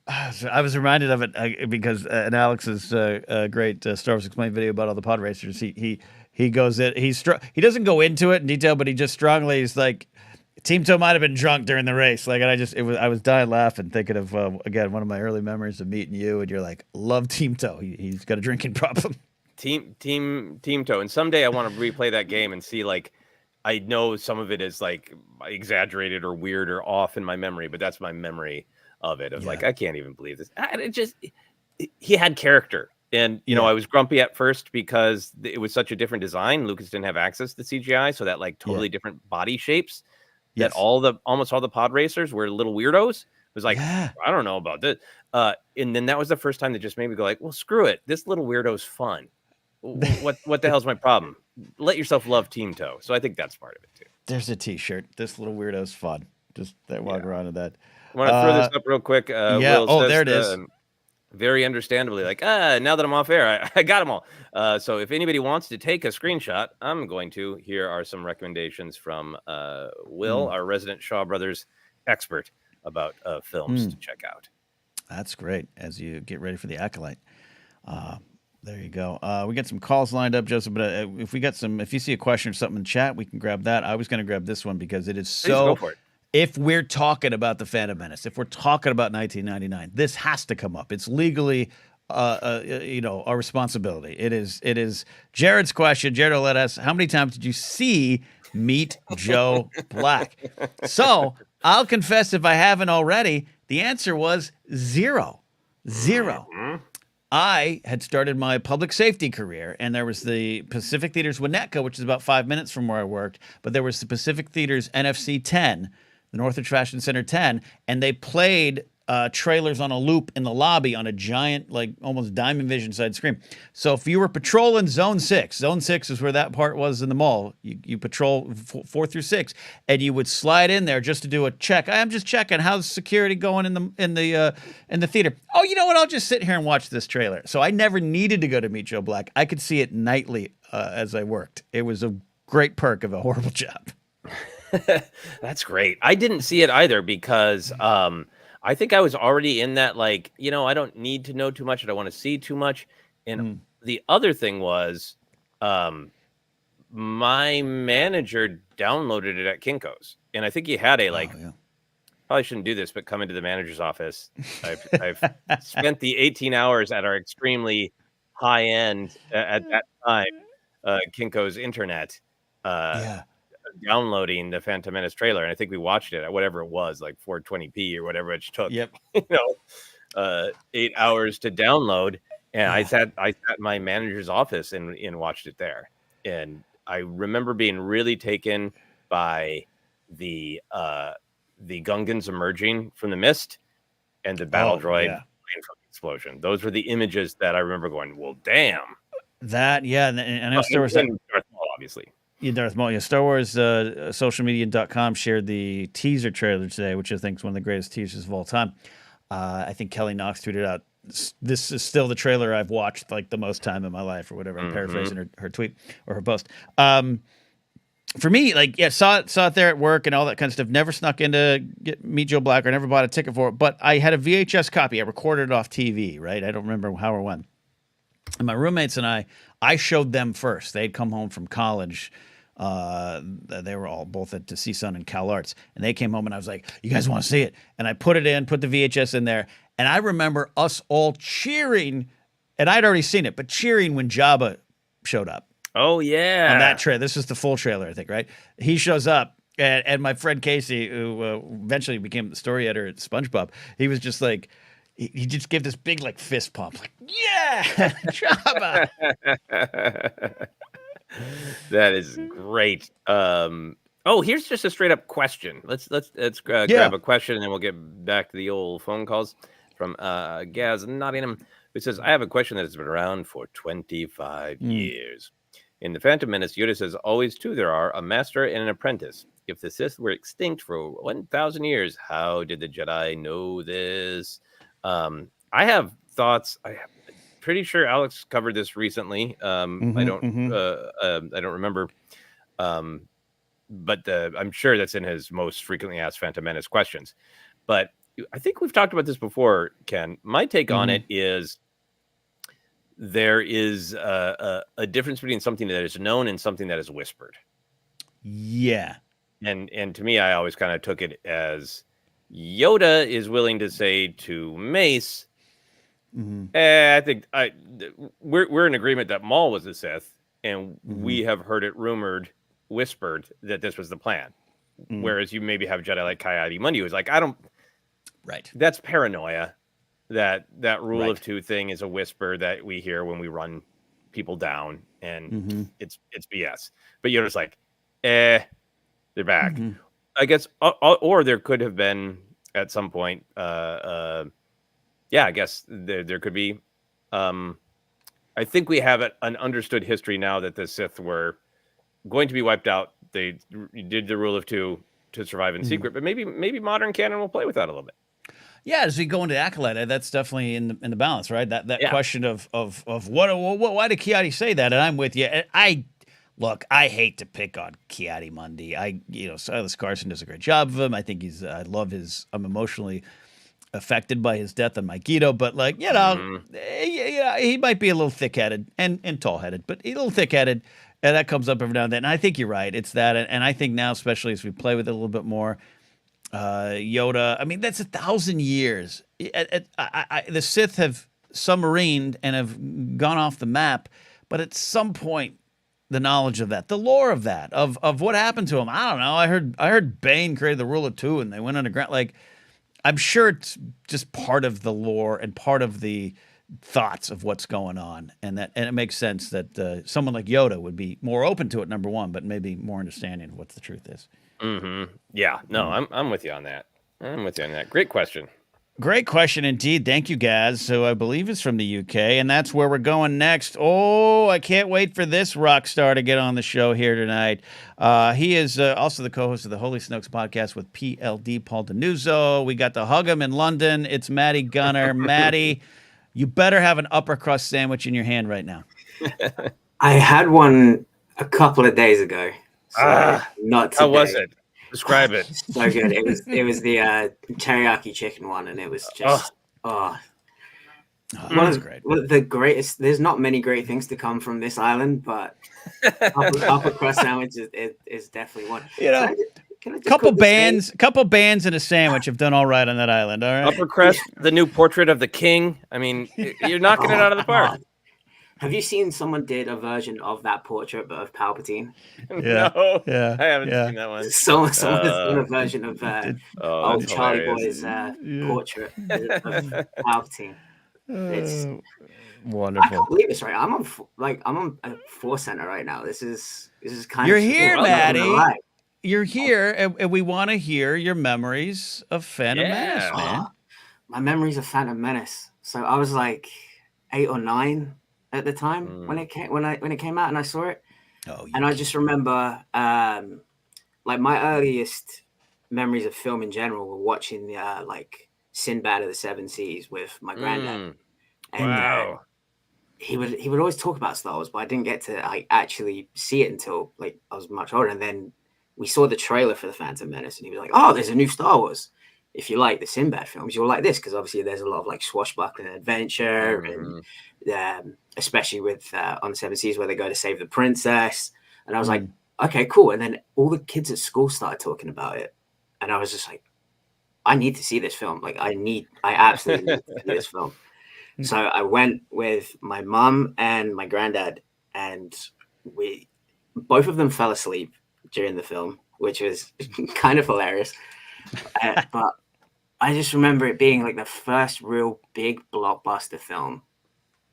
Speaker 1: I was reminded of it because in Alex's great Star Wars Explained video about all the pod racers, he goes in, he doesn't go into it in detail, but he just strongly is like, Team Toe might have been drunk during the race. Like, and I was dying laughing, thinking of again one of my early memories of meeting you, and you're like, love Team Toe. He's got a drinking problem. Team
Speaker 2: Toe. And someday I want to replay that game and see, like, I know some of it is like exaggerated or weird or off in my memory, but that's my memory of it. I was like, I can't even believe this. He had character. And, I was grumpy at first because it was such a different design. Lucas didn't have access to CGI. So that like totally different body shapes that almost all the pod racers were little weirdos. It was like, I don't know about this. And then that was the first time that just made me go like, well, screw it. This little weirdo's fun. What the hell's my problem? Let yourself love Team Toe. So I think that's part of it too.
Speaker 1: There's a t-shirt. This little weirdo's fun. Just walk around in that.
Speaker 2: I want to throw this up real quick. Will says,
Speaker 1: there it is.
Speaker 2: Very understandably, like, now that I'm off air, I got them all. So if anybody wants to take a screenshot, I'm going to. Here are some recommendations from Will, our resident Shaw Brothers expert about films to check out.
Speaker 1: That's great. As you get ready for the Acolyte. There you go. We got some calls lined up, Joseph, but if you see a question or something in chat, we can grab that. I was going to grab this one because it is so...
Speaker 2: Please go for it.
Speaker 1: If we're talking about the Phantom Menace, if we're talking about 1999, this has to come up. It's legally, our responsibility. It is Jared's question. Jared will let us. How many times did you see Meet Joe Black? So I'll confess, if I haven't already, the answer was 0. I had started my public safety career, and there was the Pacific Theater's Winnetka, which is about 5 minutes from where I worked, but there was the Pacific Theater's NFC 10. The Northridge Fashion Center 10, and they played trailers on a loop in the lobby on a giant, like almost Diamond Vision side screen. So if you were patrolling Zone 6 is where that part was in the mall. You patrol 4 through 6, and you would slide in there just to do a check. I'm just checking how's security going in the theater. Oh, you know what? I'll just sit here and watch this trailer. So I never needed to go to Meet Joe Black. I could see it nightly as I worked. It was a great perk of a horrible job.
Speaker 2: That's great. I didn't see it either because I think I was already in that, like, I don't need to know too much. I don't want to see too much. And the other thing was my manager downloaded it at Kinko's. And I think he had probably shouldn't do this, but come into the manager's office. I've spent the 18 hours at our extremely high end at that time, Kinko's internet. Downloading the Phantom Menace trailer, and I think we watched it at whatever it was, like 420p or whatever it took. 8 hours to download, and I sat in my manager's office and watched it there. And I remember being really taken by the Gungans emerging from the mist and the battle droid from the explosion. Those were the images that I remember going, well, damn.
Speaker 1: That, and I know Star Wars,
Speaker 2: Darth Maul, obviously.
Speaker 1: Yeah, Darth Maul. Yeah, Star Wars socialmedia.com shared the teaser trailer today, which I think is one of the greatest teasers of all time. I think Kelly Knox tweeted out, this is still the trailer I've watched like the most time in my life, or whatever. I'm paraphrasing her tweet or her post. For me, saw it there at work and all that kind of stuff. Never snuck in to Meet Joe Black, or never bought a ticket for it. But I had a VHS copy. I recorded it off TV, right? I don't remember how or when. And my roommates and I showed them first. They'd come home from college. They were all both at CSUN and Cal Arts, and they came home and I was like, you guys want to see it? And I put the VHS in there, and I remember us all cheering, and I'd already seen it, but cheering when Jabba showed up.
Speaker 2: Oh yeah.
Speaker 1: On that trailer. This is the full trailer, I think, right? He shows up, and my friend Casey, who eventually became the story editor at SpongeBob, he was just like, he just gave this big like fist pump, like, yeah, Jabba.
Speaker 2: That is great. Here's just a straight up question. Let's grab a question, and then we'll get back to the old phone calls from Gaz Nottingham, who says, I have a question that has been around for 25 years. In the Phantom Menace, Yoda says, always two there are, a master and an apprentice. If the Sith were extinct for 1,000 years, how did the Jedi know this? I have thoughts. I'm pretty sure Alex covered this recently. I don't remember, but I'm sure that's in his most frequently asked Phantom Menace questions. But I think we've talked about this before, Ken. My take on it is there is a difference between something that is known and something that is whispered.
Speaker 1: Yeah.
Speaker 2: And to me, I always kind of took it as Yoda is willing to say to Mace, I think we're in agreement that Maul was a Sith, and we have heard it whispered that this was the plan. Whereas you maybe have Jedi like Ki-Adi-Mundi, who's like,
Speaker 1: Right.
Speaker 2: That's paranoia. That rule of two thing is a whisper that we hear when we run people down, and it's BS. But Yoda's like, they're back. I guess, or there could have been at some point. I guess there could be. I think we have an understood history now that the Sith were going to be wiped out. They did the rule of two to survive in secret, but maybe modern canon will play with that a little bit.
Speaker 1: Yeah, as we go into Acolyte, that's definitely in the balance, right? That question of what why did Ki-Adi say that? And I'm with you. I hate to pick on Ki-Adi-Mundi. Silas Carson does a great job of him. I think I'm emotionally affected by his death on Magneto, but he might be a little thick-headed and tall-headed, but a little thick-headed, and that comes up every now and then. And I think you're right. It's that, and I think now, especially as we play with it a little bit more, Yoda, I mean, that's 1,000 years. The Sith have submarined and have gone off the map, but at some point, the knowledge of that, the lore of that, of what happened to him, I don't know. I heard Bane created the rule of two, and they went underground. Like, I'm sure it's just part of the lore and part of the thoughts of what's going on, and it makes sense that someone like Yoda would be more open to it. Number one, but maybe more understanding of what the truth is.
Speaker 2: Yeah, no, I'm with you on that. Great question.
Speaker 1: Great question indeed. Thank you, Gaz. So I believe it's from the UK, and that's where we're going next. Oh, I can't wait for this rock star to get on the show here tonight. He is also the co-host of the Holy Snooks podcast with PLD Paul Denuzzo. We got to hug him in London. It's Matty Gunner. Matty, you better have an upper crust sandwich in your hand right now.
Speaker 6: I had one a couple of days ago. So not today.
Speaker 2: How was it? Describe it.
Speaker 6: So good. It was the teriyaki chicken one, and it was just
Speaker 1: That's great.
Speaker 6: The greatest. There's not many great things to come from this island, but upper crust sandwich is definitely one.
Speaker 1: You know, couple bands and a sandwich have done all right on that island. All right.
Speaker 2: Upper crust, the new portrait of the king. I mean, you're knocking it out of the park.
Speaker 6: Have you seen someone did a version of that portrait but of Palpatine?
Speaker 1: Yeah.
Speaker 2: No,
Speaker 1: yeah,
Speaker 2: I haven't seen that one.
Speaker 6: Someone has done a version of old Charlie
Speaker 2: hilarious.
Speaker 6: Boy's portrait of Palpatine. It's
Speaker 1: wonderful.
Speaker 6: I can't believe this, right? I'm on a ForceCenter right now. This is kind
Speaker 1: You're
Speaker 6: of
Speaker 1: here,
Speaker 6: cool.
Speaker 1: Maddie. You're here, and we want to hear your memories of Phantom Menace, man.
Speaker 6: My memories of Phantom Menace. So I was like 8 or 9 at the time when it came out, and I saw it. And I just remember, like my earliest memories of film in general were watching like Sinbad of the Seven Seas with my granddad. And he would always talk about Star Wars, but I didn't get to like actually see it until like I was much older. And then we saw the trailer for the Phantom Menace, and he was like, "Oh, there's a new Star Wars. If you like the Sinbad films, you'll like this, because obviously there's a lot of like swashbuckling adventure, and especially with on the Seven Seas where they go to save the princess." And I was like, "Okay, cool." And then all the kids at school started talking about it, and I was just like, "I need to see this film. Like, I absolutely need to see this film." So I went with my mom and my granddad, and both of them fell asleep during the film, which was kind of hilarious. But I just remember it being like the first real big blockbuster film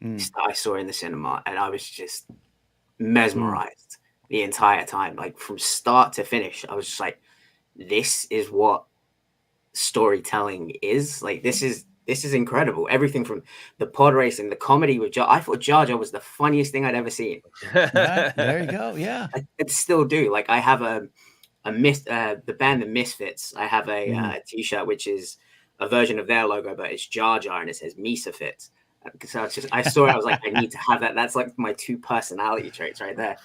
Speaker 6: that I saw in the cinema, and I was just mesmerized the entire time, like from start to finish. I was just like, this is what storytelling is. Like, this is incredible. Everything from the pod racing, the comedy with Jar. I thought Jar Jar was the funniest thing I'd ever seen.
Speaker 1: There you go. Yeah,
Speaker 6: I still do. Like, I have the band The Misfits. I have a t-shirt which is a version of their logo, but it's Jar Jar and it says Misa Fits. So it's just, I saw it, I was like, I need to have that. That's like my 2 personality traits right there.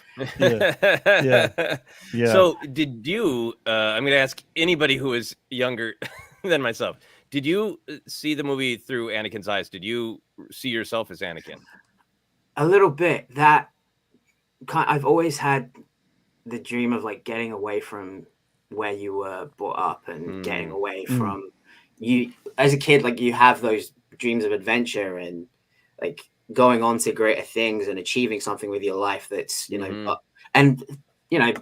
Speaker 2: Yeah. So did you, I'm going to ask anybody who is younger than myself, did you see the movie through Anakin's eyes? Did you see yourself as Anakin?
Speaker 6: A little bit. I've always had the dream of like getting away from where you were brought up and getting away from you as a kid. Like, you have those dreams of adventure and like going on to greater things and achieving something with your life that's, you know, and, you know,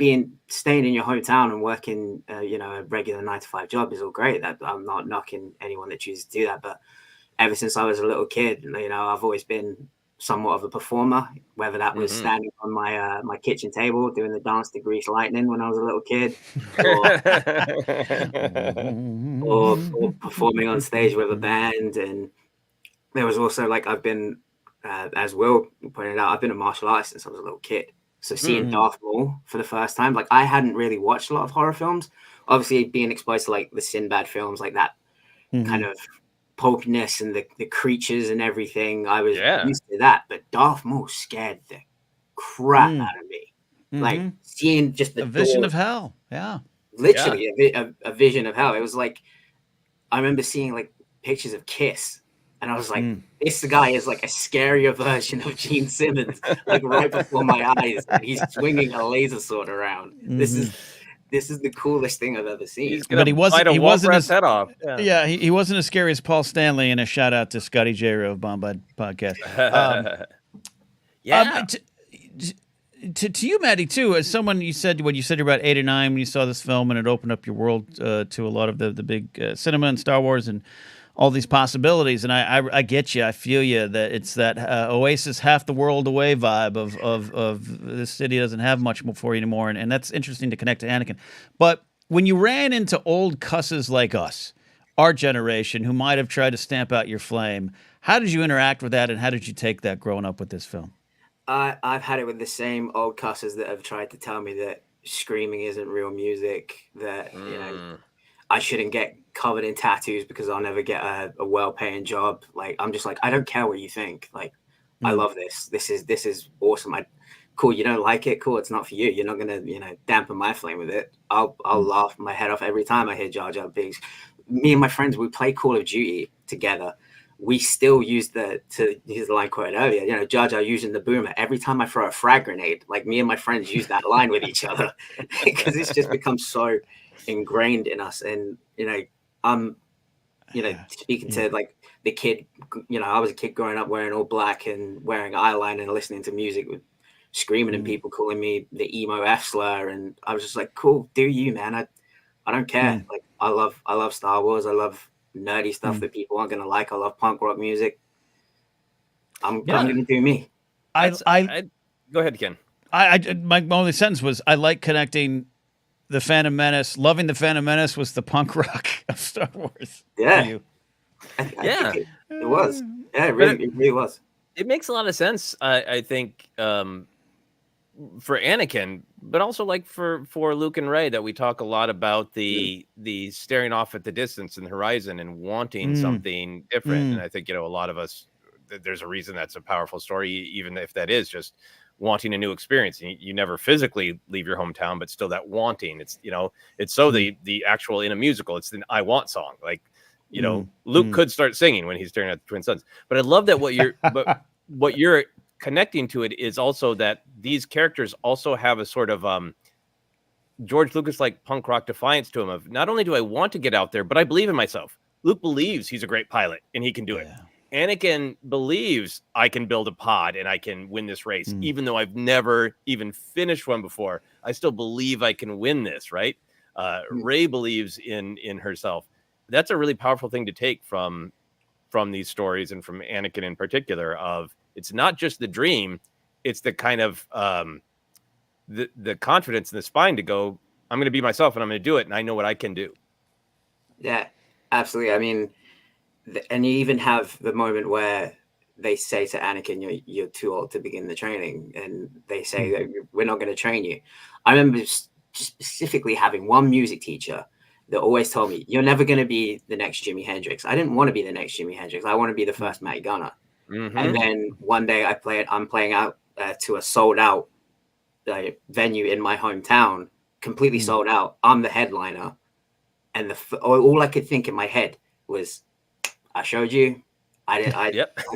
Speaker 6: staying in your hometown and working, you know, a regular 9-to-5 job is all great. That I'm not knocking anyone that chooses to do that. But ever since I was a little kid, you know, I've always been somewhat of a performer, whether that was standing on my my kitchen table doing the dance to Grease Lightning when I was a little kid, or performing on stage with a band. And there was also like, I've been, as Will pointed out, I've been a martial artist since I was a little kid. So seeing Darth Maul for the first time, like, I hadn't really watched a lot of horror films. Obviously, being exposed to like the Sinbad films, like that kind of pulpiness and the creatures and everything, I was used to that. But Darth Maul scared the crap out of me. Like, seeing just
Speaker 1: a vision of hell. Yeah,
Speaker 6: literally a vision of hell. It was like, I remember seeing like pictures of Kiss, and I was like, this guy is like a scarier version of Gene Simmons, like right before my eyes, and he's swinging a laser sword around. This is the coolest thing I've ever seen.
Speaker 1: But he wasn't his
Speaker 2: head off.
Speaker 1: Yeah, he wasn't as scary as Paul Stanley. And a shout out to Scotty J. Rowe of Bombad Podcast. To you, Maddie, too, as someone, you said when you said you're about 8 or 9 when you saw this film, and it opened up your world to a lot of the big cinema and Star Wars and all these possibilities. And I get you. I feel you that it's that Oasis half the world away vibe of this city doesn't have much for you anymore. And that's interesting to connect to Anakin. But when you ran into old cusses like us, our generation who might have tried to stamp out your flame. How did you interact with that, and how did you take that growing up with this film?
Speaker 6: I've had it with the same old cussers that have tried to tell me that screaming isn't real music, that you know I shouldn't get covered in tattoos because I'll never get a well-paying job. Like, I'm just like, I don't care what you think. Like, I love this. This is awesome. Cool. You don't like it. Cool. It's not for you. You're not gonna, dampen my flame with it. I'll laugh my head off every time I hear Jar Jar Binks. Me and my friends, we play Call of Duty together. We still use to use the line quoted earlier, Jar Jar using the boomer. Every time I throw a frag grenade, like, me and my friends use that line with each other because it's just become so ingrained in us. And, I'm, speaking to like the kid, I was a kid growing up wearing all black and wearing eyeliner and listening to music with screaming and people calling me the emo F slur. And I was just like, cool, do you, man? I don't care. Like, I love Star Wars. I love nerdy stuff that people aren't gonna like. I love punk rock music. I'm gonna do me.
Speaker 2: I go ahead, Ken.
Speaker 1: My only sentence was, I like connecting the Phantom Menace. Loving the Phantom Menace was the punk rock of Star Wars.
Speaker 6: Yeah,
Speaker 2: yeah,
Speaker 6: it was. Yeah, it really was.
Speaker 2: It makes a lot of sense. I think for Anakin, but also like for Luke and Rey, that we talk a lot about the staring off at the distance and the horizon and wanting something different. And I think, a lot of us, there's a reason that's a powerful story, even if that is just wanting a new experience. You never physically leave your hometown, but still that wanting. It's, it's so the actual, in a musical, it's the I Want song. Like, Luke could start singing when he's staring at the twin suns. But I love that what you're connecting to it is also that these characters also have a sort of George Lucas like punk rock defiance to him of, not only do I want to get out there, but I believe in myself. Luke believes he's a great pilot and he can do it. Anakin believes I can build a pod and I can win this race, even though I've never even finished one before. I still believe I can win this, right? Rey believes in herself. That's a really powerful thing to take from these stories, and from Anakin in particular, of it's not just the dream, it's the kind of the confidence and the spine to go, I'm going to be myself and I'm going to do it, and I know what I can do. Yeah,
Speaker 6: absolutely. I mean, and you even have the moment where they say to Anakin, you're too old to begin the training, and they say that we're not going to train you. I remember specifically having one music teacher that always told me, you're never going to be the next Jimi Hendrix. I didn't want to be the next Jimi Hendrix. I want to be the first Matt Gunner. And then one day I'm playing out to a sold out venue in my hometown, completely sold out. I'm the headliner. And all I could think in my head was, I showed you, I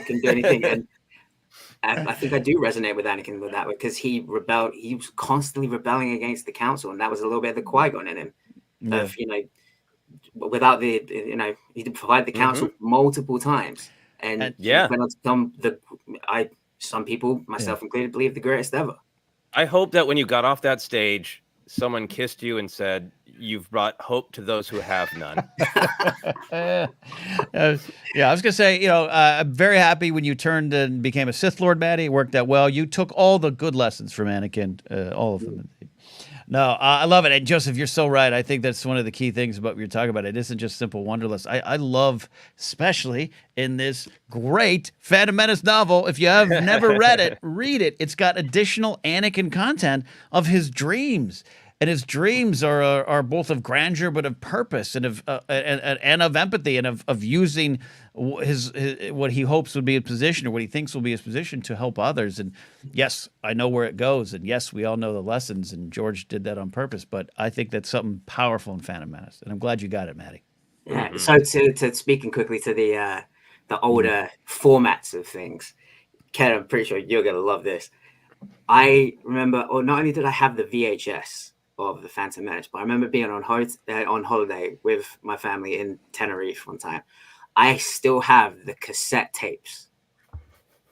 Speaker 6: couldn't do anything. And I think I do resonate with Anakin with that, because he rebelled. He was constantly rebelling against the council. And that was a little bit of the Qui-Gon in him. Of, without he did provide the council multiple times. And went on to become some people, myself included, believe the greatest ever.
Speaker 2: I hope that when you got off that stage, someone kissed you and said, "You've brought hope to those who have none."
Speaker 1: I was gonna say, I'm very happy when you turned and became a Sith Lord, Maddie. It worked out well. You took all the good lessons from Anakin, all of them. No, I love it. And Joseph, you're so right. I think that's one of the key things about what you're talking about. It isn't just simple wonderlust. I love, especially in this great Phantom Menace novel, if you have never read it, read it. It's got additional Anakin content of his dreams. And his dreams are both of grandeur, but of purpose, and of empathy, and of using his what he hopes would be his position, or what he thinks will be his position, to help others. And yes, I know where it goes, and yes, we all know the lessons, and George did that on purpose. But I think that's something powerful in Phantom Menace, and I'm glad you got it, Maddie.
Speaker 6: Yeah. So to speaking quickly to the older formats of things, Ken, I'm pretty sure you're gonna love this. I remember, or not only did I have the VHS of the Phantom Menace, but I remember being on holiday with my family in Tenerife one time. I still have the cassette tapes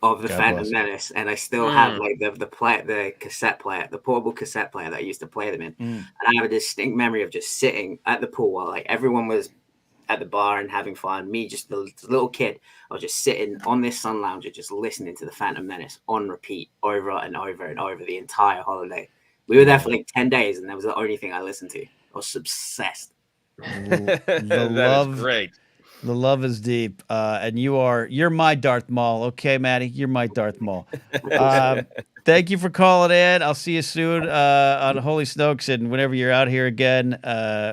Speaker 6: of the Phantom Menace, and I still have like the cassette player, the portable cassette player that I used to play them in. And I have a distinct memory of just sitting at the pool while like everyone was at the bar and having fun. Me, just the little kid, I was just sitting on this sun lounger, just listening to the Phantom Menace on repeat over and over and over the entire holiday. We were there for like 10 days, and that was the only thing I listened to. I was obsessed.
Speaker 1: The
Speaker 2: That is
Speaker 1: love,
Speaker 2: great.
Speaker 1: the love is deep, and you're my Darth Maul. Okay, Maddie, you're my Darth Maul. Thank you for calling in. I'll see you soon on Holy Snokes, and whenever you're out here again,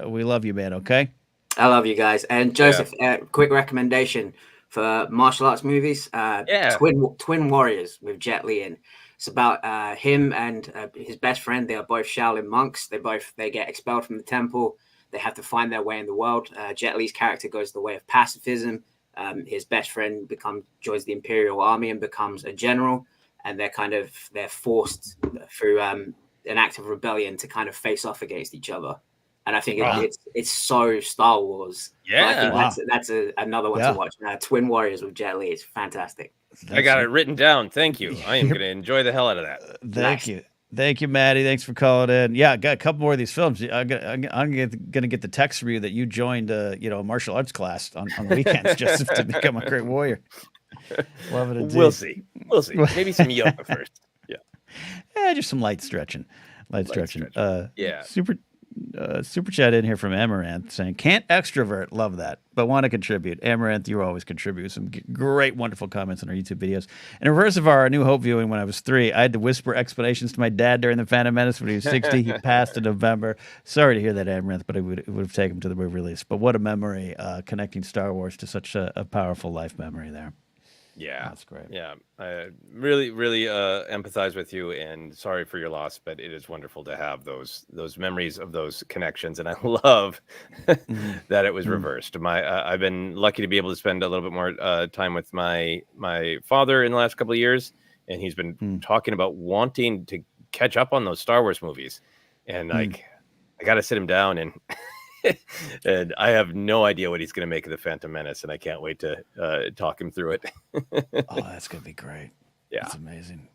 Speaker 1: we love you, man. Okay.
Speaker 6: I love you guys. And Joseph, quick recommendation for martial arts movies. Twin Warriors with Jet Li in. It's about him and his best friend. They are both Shaolin monks. They get expelled from the temple. They have to find their way in the world. Jet Li's character goes the way of pacifism. His best friend joins the Imperial Army and becomes a general. And they're forced through an act of rebellion to kind of face off against each other. And I think it's so Star Wars.
Speaker 2: Yeah,
Speaker 6: I think that's another one to watch. Twin Warriors with Jet Li. It's fantastic.
Speaker 2: I got it written down. Thank you. I am going to enjoy the hell out of that.
Speaker 1: Thank you, Maddie. Thanks for calling in. Yeah, I got a couple more of these films. I'm going to get the text from you that you joined, a martial arts class on the weekends just to become a great warrior. Love it. Indeed.
Speaker 2: We'll see. Maybe some yoga first.
Speaker 1: Yeah, just some light stretching.
Speaker 2: Yeah.
Speaker 1: Super chat in here from Amaranth saying, can't extrovert, love that, but want to contribute. Amaranth, you always contribute some great, wonderful comments on our YouTube videos. In reverse of our New Hope viewing when I was 3, I had to whisper explanations to my dad during the Phantom Menace when he was 60. He passed in November. Sorry to hear that, Amaranth, but it would have taken him to the movie release. But what a memory, connecting Star Wars to such a powerful life memory there.
Speaker 2: Yeah,
Speaker 1: that's great.
Speaker 2: Yeah, I really empathize with you, and sorry for your loss, but it is wonderful to have those memories of those connections, and I love that it was reversed. I've been lucky to be able to spend a little bit more time with my father in the last couple of years, and he's been talking about wanting to catch up on those Star Wars movies, and I got to sit him down and. And I have no idea what he's going to make of the Phantom Menace, and I can't wait to talk him through it.
Speaker 1: Oh, that's going to be great.
Speaker 2: Yeah.
Speaker 1: That's amazing.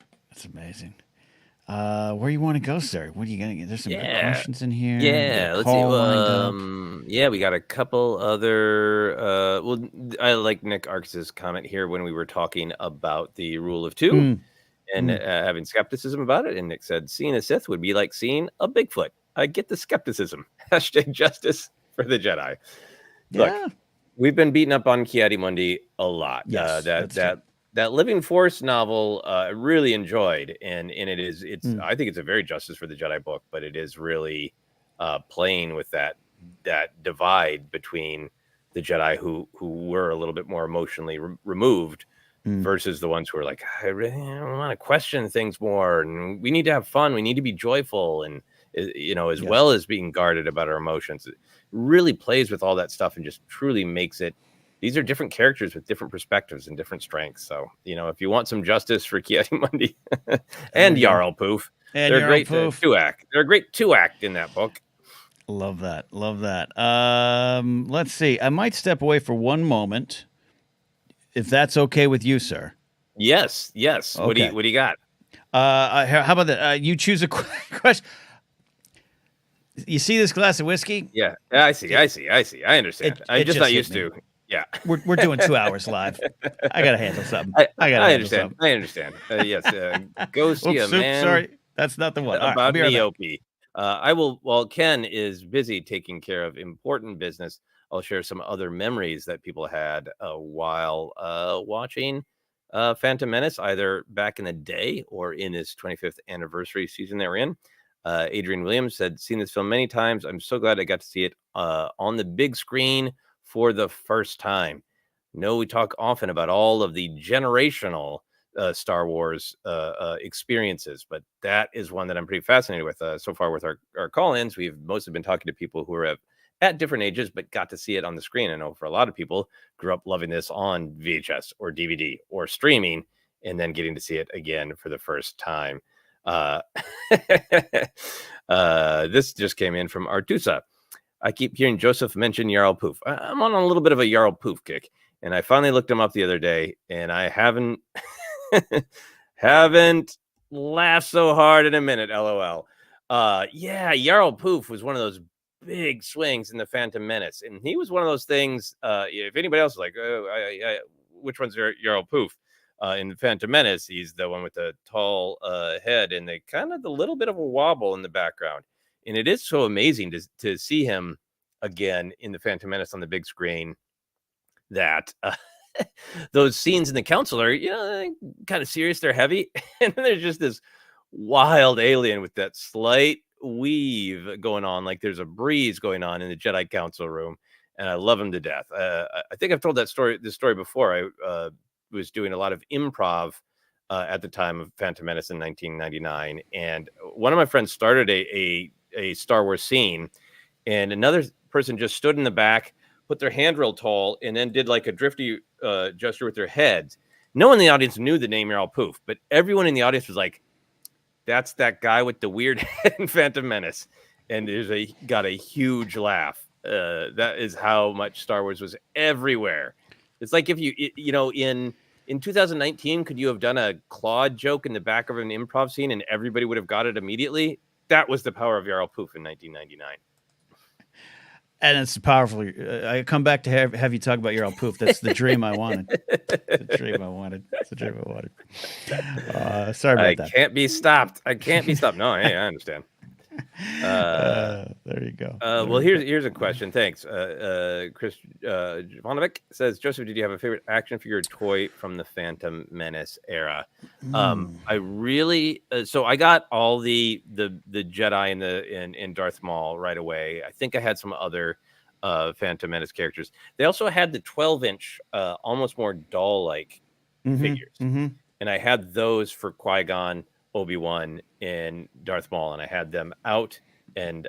Speaker 1: Where you want to go, sir? What are you going to get? There's some good questions in here.
Speaker 2: Yeah, let's see. Yeah, we got a couple other. I like Nick Arx's comment here when we were talking about the rule of 2 and having skepticism about it. And Nick said, seeing a Sith would be like seeing a Bigfoot. I get the skepticism. Hashtag justice for the Jedi.
Speaker 1: Yeah.
Speaker 2: Look, we've been beating up on Ki-Adi-Mundi a lot.
Speaker 1: Yes,
Speaker 2: that Living Force novel I really enjoyed, and it's I think it's a very justice for the Jedi book, but it is really playing with that divide between the Jedi who were a little bit more emotionally removed versus the ones who are like, I really want to question things more, and we need to have fun, we need to be joyful, and as well as being guarded about our emotions. It really plays with all that stuff and just truly makes it. These are different characters with different perspectives and different strengths. So, if you want some justice for Ki-Adi-Mundi and Jarl Poof, they're a great 2-act. They're a great 2-act in that book.
Speaker 1: Love that. Let's see. I might step away for one moment, if that's okay with you, sir.
Speaker 2: Yes. Okay. What do you got?
Speaker 1: How about that? You choose a question. You see this glass of whiskey?
Speaker 2: Yeah, I see. I understand. I'm just not used to. Yeah,
Speaker 1: we're doing 2 hours live. I gotta handle something. I understand.
Speaker 2: Yes. Go see a man.
Speaker 1: Sorry, that's not the one.
Speaker 2: About Neope. I will. While Ken is busy taking care of important business, I'll share some other memories that people had while watching Phantom Menace, either back in the day or in this 25th anniversary season that we're in. Adrian Williams said, seen this film many times. I'm so glad I got to see it on the big screen for the first time. We talk often about all of the generational Star Wars experiences, but that is one that I'm pretty fascinated with. So far with our call-ins, we've mostly been talking to people who are at different ages, but got to see it on the screen. I know for a lot of people grew up loving this on VHS or DVD or streaming, and then getting to see it again for the first time. This just came in from Artusa. I keep hearing Joseph mention Jarl Poof. I'm on a little bit of a Jarl Poof kick, and I finally looked him up the other day, and I haven't laughed so hard in a minute. LOL. Jarl Poof was one of those big swings in the Phantom Menace, and he was one of those things. If anybody else is like, which one's Jarl Poof? In Phantom Menace, he's the one with the tall head and the little bit of a wobble in the background. And it is so amazing to see him again in the Phantom Menace on the big screen, that those scenes in the council are, kind of serious. They're heavy. And then there's just this wild alien with that slight weave going on. Like there's a breeze going on in the Jedi Council room. And I love him to death. I think I've told this story before. I was doing a lot of improv at the time of Phantom Menace in 1999. And one of my friends started a Star Wars scene, and another person just stood in the back, put their hand real tall, and then did like a drifty gesture with their heads. No one in the audience knew the name Yarl Poof, but everyone in the audience was like, that's that guy with the weird head in Phantom Menace. And got a huge laugh. That is how much Star Wars was everywhere. It's like if in 2019, could you have done a Claude joke in the back of an improv scene and everybody would have got it immediately? That was the power of Yarl Poof in 1999.
Speaker 1: And it's powerful. I come back to have you talk about Yarl Poof. That's the dream I wanted. It's the dream I wanted. Sorry about that.
Speaker 2: I can't be stopped. No, hey, I understand.
Speaker 1: There you go.
Speaker 2: Well, here's a question. Thanks. Chris Vonovic says, Joseph, did you have a favorite action figure toy from the Phantom Menace era? I really so I got all the Jedi and Darth Maul right away. I think I had some other Phantom Menace characters. They also had the 12-inch, almost more doll-like figures, and I had those for Qui-Gon, Obi-Wan, and Darth Maul, and I had them out and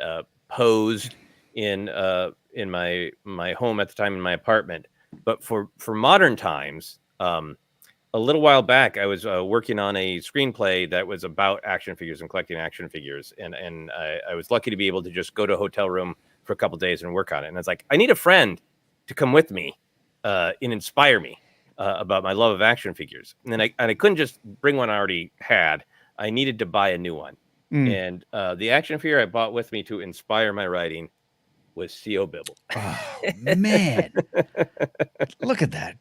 Speaker 2: posed in my home at the time, in my apartment. But for modern times, a little while back, I was working on a screenplay that was about action figures and collecting action figures, and I was lucky to be able to just go to a hotel room for a couple of days and work on it. And I was like, I need a friend to come with me and inspire me about my love of action figures. And then I couldn't just bring one I already had. I needed to buy a new one. And the action figure I bought with me to inspire my writing was C.O. Bibble.
Speaker 1: Oh, man. Look at that.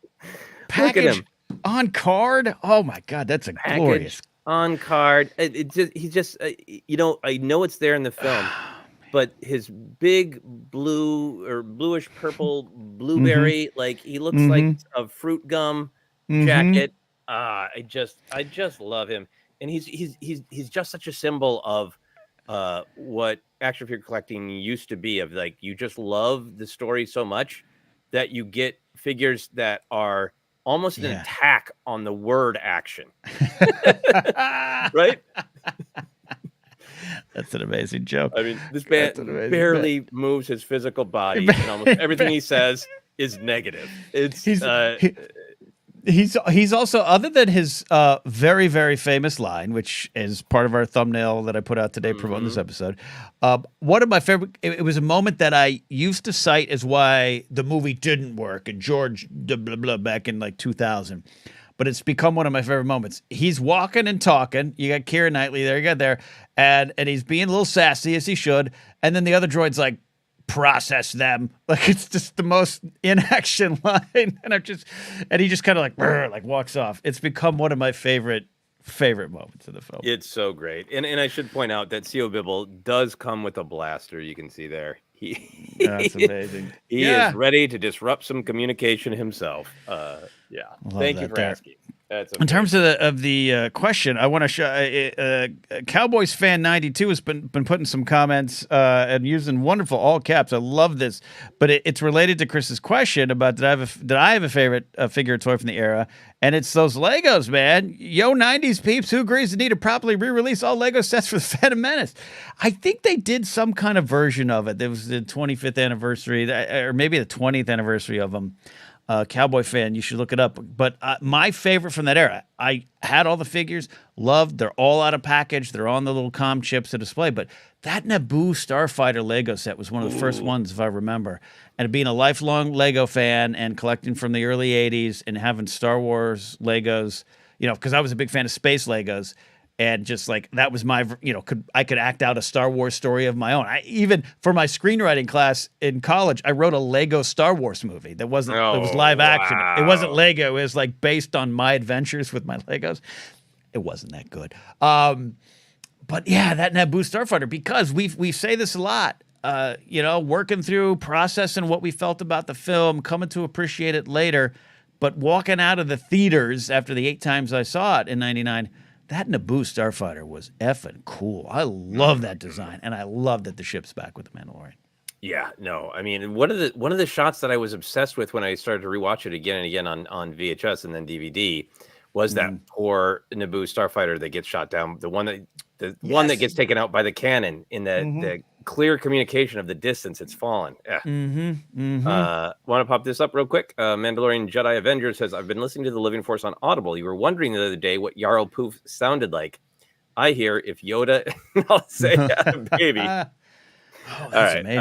Speaker 1: Package
Speaker 2: Look at him.
Speaker 1: On card. Oh, my God. That's a
Speaker 2: Package
Speaker 1: glorious.
Speaker 2: On card. He's just, I know it's there in the film, but his big blue or bluish purple blueberry, like he looks like a fruit gum jacket. I just love him. And he's just such a symbol of what action figure collecting used to be, of like, you just love the story so much that you get figures that are almost an attack on the word action. Right?
Speaker 1: That's an amazing joke.
Speaker 2: I mean, this man barely moves his physical body, and almost everything he says is negative.
Speaker 1: He's also, other than his very, very famous line, which is part of our thumbnail that I put out today promoting this episode, one of my favorite, it was a moment that I used to cite as why the movie didn't work, and George blah, blah, blah, back in like 2000. But it's become one of my favorite moments. He's walking and talking. You got Keira Knightley there, you got there, and he's being a little sassy, as he should. And then the other droid's like, process them. Like, it's just the most inaction line. And he just kind of like walks off. It's become one of my favorite moments of the film.
Speaker 2: It's so great. And I should point out that C.O. Bibble does come with a blaster. You can see there.
Speaker 1: That's amazing.
Speaker 2: He is ready to disrupt some communication himself. Thank you for asking. That's
Speaker 1: in terms of the question, I want to show Cowboys fan 92 has been putting some comments and using wonderful all caps. I love this, but it's related to Chris's question about did I have a favorite figure toy from the era, and it's those Legos, man. Yo, 90s peeps, who agrees to need to properly re-release all Lego sets for the Phantom Menace? I think they did some kind of version of it. There was the 25th anniversary, or maybe the 20th anniversary of them. Cowboy fan, you should look it up. But my favorite from that era, I had all the figures, loved. They're all out of package. They're on the little comm chips to display. But that Naboo Starfighter Lego set was one of the first ones, if I remember. And being a lifelong Lego fan and collecting from the early 80s and having Star Wars Legos, because I was a big fan of space Legos. And just like, that was my, I could act out a Star Wars story of my own. Even for my screenwriting class in college, I wrote a Lego Star Wars movie that wasn't, it was live action. It wasn't Lego. It was like based on my adventures with my Legos. It wasn't that good. But yeah, that Naboo Starfighter, because we say this a lot. working through, processing what we felt about the film, coming to appreciate it later, but walking out of the theaters after the 8 times I saw it in '99, that Naboo starfighter was effing cool. I love that design, and I love that the ship's back with the Mandalorian.
Speaker 2: Yeah, no, I mean, one of the shots that I was obsessed with when I started to rewatch it again and again on VHS and then DVD was that poor Naboo starfighter that gets shot down, the one that gets taken out by the cannon in the clear communication of the distance it's fallen. Yeah. Want to pop this up real quick? Mandalorian Jedi Avenger says, I've been listening to The Living Force on Audible. You were wondering the other day what Jarl Poof sounded like. I hear if Yoda, I'll say baby. All right, amazing.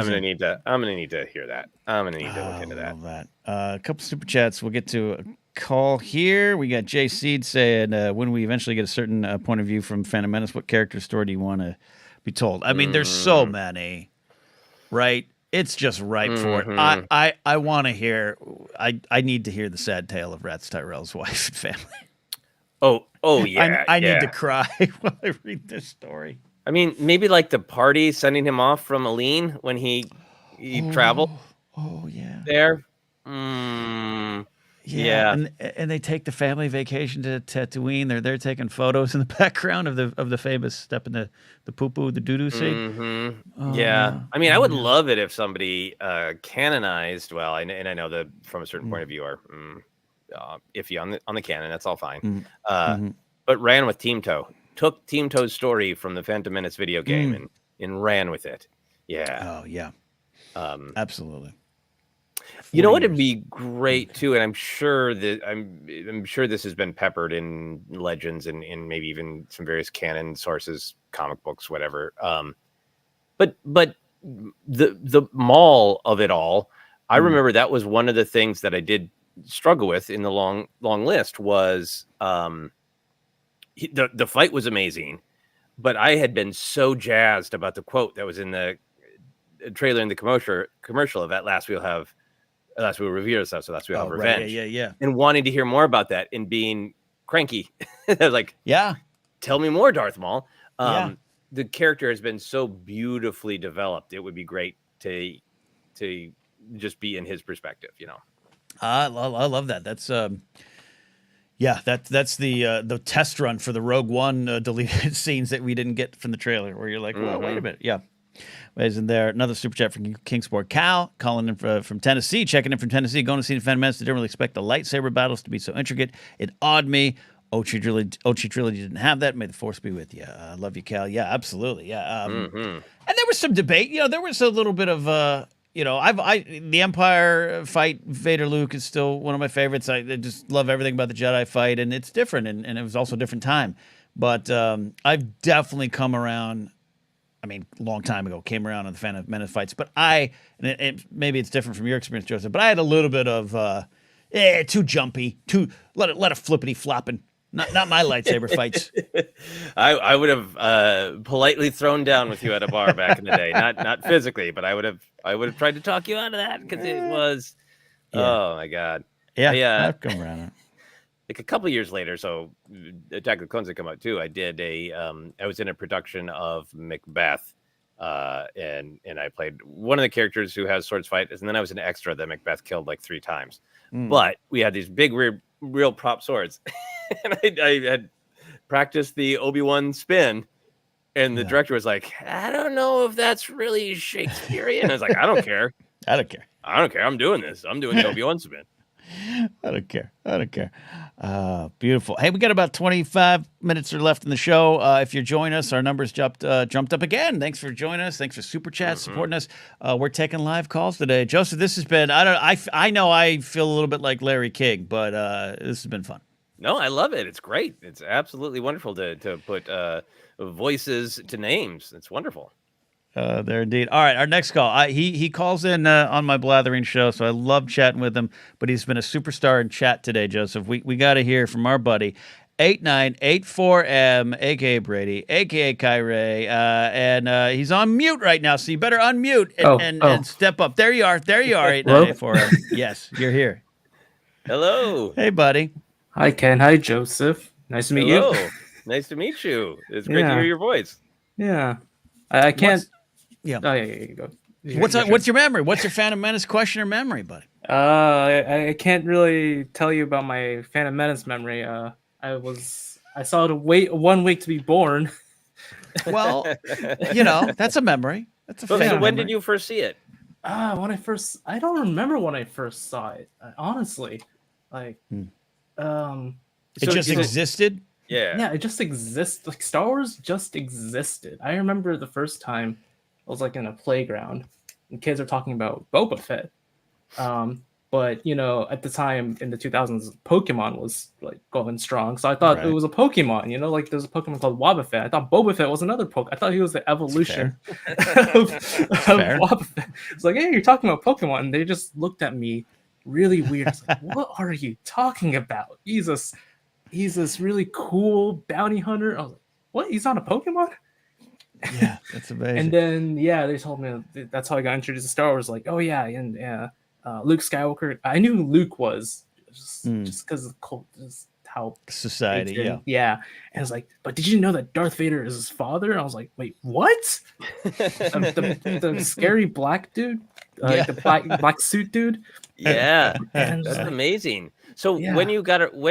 Speaker 2: I'm gonna need to hear that. I'm gonna need to look into that.
Speaker 1: That. A couple super chats. We'll get to a call here. We got Jay Seed saying, when we eventually get a certain point of view from Phantom Menace, what character story do you want to be told? I mean, there's so many, right? It's just ripe for it. I want to hear. I need to hear the sad tale of Ratz Tyrell's wife and family.
Speaker 2: Oh yeah.
Speaker 1: I need to cry while I read this story.
Speaker 2: I mean, maybe like the party sending him off from Aline when he traveled.
Speaker 1: Oh yeah.
Speaker 2: There.
Speaker 1: Yeah. And they take the family vacation to Tatooine. They're taking photos in the background of the famous step in the poo-poo, the doo-doo scene.
Speaker 2: Yeah. I mean, I would love it if somebody canonized. Well, and I know that from a certain point of view are iffy on the canon. That's all fine. But ran with Team Toe. Took Team Toe's story from the Phantom Menace video game and ran with it. Yeah.
Speaker 1: Oh yeah. Absolutely.
Speaker 2: You know what would be great too, and I'm sure this has been peppered in legends and in maybe even some various canon sources, comic books, whatever. But the mall of it all, I remember that was one of the things that I did struggle with in the long list was the fight was amazing, but I had been so jazzed about the quote that was in the trailer in the commercial of At Last We'll reveal ourselves, so last we'll have revenge.
Speaker 1: Right. Yeah.
Speaker 2: And wanting to hear more about that and being cranky. I was like, tell me more, Darth Maul. The character has been so beautifully developed. It would be great to just be in his perspective,
Speaker 1: I love that. That's that's the test run for the Rogue One deleted scenes that we didn't get from the trailer, where you're like, well, wait a minute, Isn't there another super chat from Kingsport Cal calling in from Tennessee, checking in from Tennessee, going to see the Phantom Menace. Didn't really expect the lightsaber battles to be so intricate. It awed me. Ochi Trilogy didn't have that. May the Force be with you. Love you, Cal. Yeah, absolutely. Yeah. And there was some debate. There was a little bit of the Empire fight, Vader Luke, is still one of my favorites. I just love everything about the Jedi fight, and it's different, and it was also a different time. But I've definitely come around. I mean, a long time ago, came around on the Phantom Menace fights, but maybe it's different from your experience, Joseph, but I had a little bit of too jumpy, too let it flippity flopping. Not my lightsaber fights.
Speaker 2: I would have politely thrown down with you at a bar back in the day, not physically, but I would have tried to talk you out of that because it was. Oh my God.
Speaker 1: Yeah, I've come around.
Speaker 2: Like a couple of years later, so Attack of the Clones had come out too. I did I was in a production of Macbeth, and I played one of the characters who has swords fight, and then I was an extra that Macbeth killed like 3 times. But we had these big, real prop swords, and I had practiced the Obi-Wan spin, and the director was like, "I don't know if that's really Shakespearean." I was like, "I don't care.
Speaker 1: I don't care.
Speaker 2: I'm doing this. I'm doing the Obi-Wan spin."
Speaker 1: I don't care. Beautiful. Hey, we got about 25 minutes left in the show. If you're joining us, our numbers jumped up again. Thanks for joining us. Thanks for super chat supporting us. We're taking live calls today. Joseph, this has been. I know I feel a little bit like Larry King, but this has been fun.
Speaker 2: No, I love it. It's great. It's absolutely wonderful to put voices to names. It's wonderful.
Speaker 1: There indeed. All right, our next call. He calls in on my blathering show, so I love chatting with him. But he's been a superstar in chat today, Joseph. We got to hear from our buddy 8984M, aka Brady, aka Kyrie, and he's on mute right now. So you better unmute and step up. There you are. 8984M. Yes, you're here.
Speaker 2: Hello.
Speaker 1: Hey, buddy.
Speaker 7: Hi, Ken. Hi, Joseph. Nice to meet you.
Speaker 2: Nice to meet you. It's great to hear your voice.
Speaker 7: Yeah. I can't.
Speaker 1: Yeah.
Speaker 7: Oh, yeah, you go.
Speaker 1: What's your memory? What's your Phantom Menace question or memory, buddy?
Speaker 7: I can't really tell you about my Phantom Menace memory. I saw it wait 1 week to be born.
Speaker 1: Well, that's a memory. That's a
Speaker 2: so
Speaker 1: memory.
Speaker 2: When did you first see it?
Speaker 7: I don't remember when I first saw it. Honestly, like,
Speaker 1: it just existed.
Speaker 2: Yeah,
Speaker 7: it just exists. Like, Star Wars just existed. I remember the first time I was like in a playground and kids are talking about Boba Fett. But at the time in the 2000s, Pokemon was like going strong, so I thought it was a Pokemon. Like there's a Pokemon called Wobbuffet. I thought Boba Fett was another Pokemon. I thought he was the evolution of Wobbuffet. It's like, hey, you're talking about Pokemon. And they just looked at me really weird. It's like, what are you talking about? He's this really cool bounty hunter. I was like, what? He's not a Pokemon?
Speaker 1: Yeah, that's amazing.
Speaker 7: And then they told me that's how I got introduced to Star Wars. Like, oh yeah, and Luke Skywalker. I knew Luke was just because of just how
Speaker 1: society.
Speaker 7: Yeah. And it's like, but did you know that Darth Vader is his father? And I was like, wait, what? the scary black dude, the black suit dude.
Speaker 2: Yeah, that's amazing. So when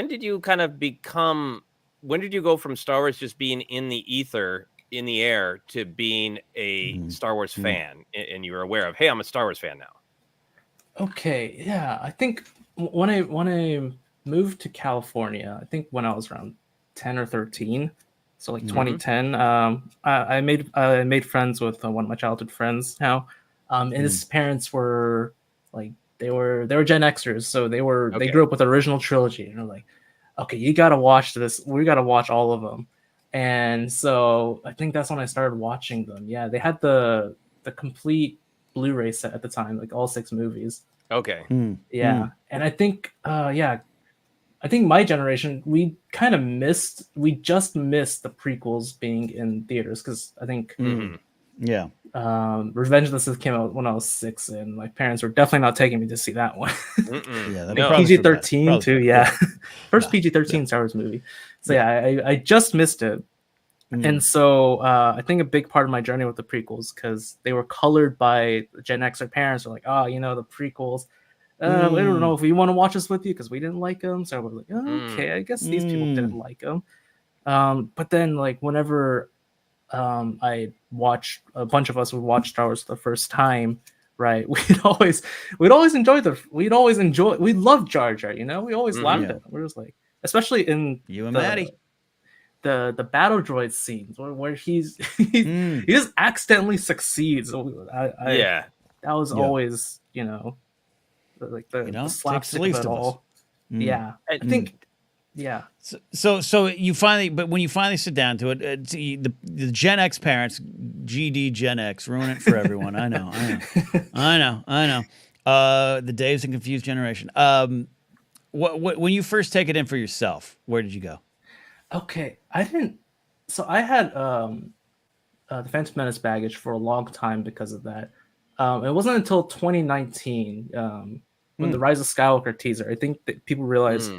Speaker 2: did you kind of become? When did you go from Star Wars just being in the ether, in the air, to being a Star Wars fan, and you were aware of, hey, I'm a Star Wars fan now? Okay,
Speaker 7: yeah, I think when I moved to California, I think when I was around 10 or 13, so like 2010, I made friends with one of my childhood friends now, and his parents were like they were Gen Xers, so they grew up with the original trilogy, and they're like, okay, you gotta watch this. We gotta watch all of them, and so I think that's when I started watching them. Yeah, they had the complete Blu-ray set at the time, like all 6 movies.
Speaker 2: Okay.
Speaker 7: And I think I think my generation, we just missed the prequels being in theaters, because I think Revenge of the Sith came out when I was 6, and my parents were definitely not taking me to see that one. PG-13 too. First PG-13 Star Wars movie. So I just missed it. And so I think a big part of my journey with the prequels, because they were colored by Gen Xer parents, are like, the prequels. We don't know if we want to watch this with you because we didn't like them. So we're like, okay, I guess these people didn't like them. But then, like, whenever I watched, a bunch of us would watch Star Wars for the first time, right? We'd always enjoy we loved Jar Jar, we always laughed at him. We were just like, especially in
Speaker 1: you and Maddie.
Speaker 7: The battle droid scenes where he just accidentally succeeds. That was always, like the slapstick of it all. Yeah, I think. Yeah.
Speaker 1: So you finally, but when you finally sit down to it, the Gen X parents, GD Gen X, ruin it for everyone. I know. The Dave's and Confused generation. What when you first take it in for yourself, where did you go?
Speaker 7: Okay, I didn't. So I had the Phantom Menace baggage for a long time because of that. It wasn't until 2019 when the Rise of Skywalker teaser, I think that people realized,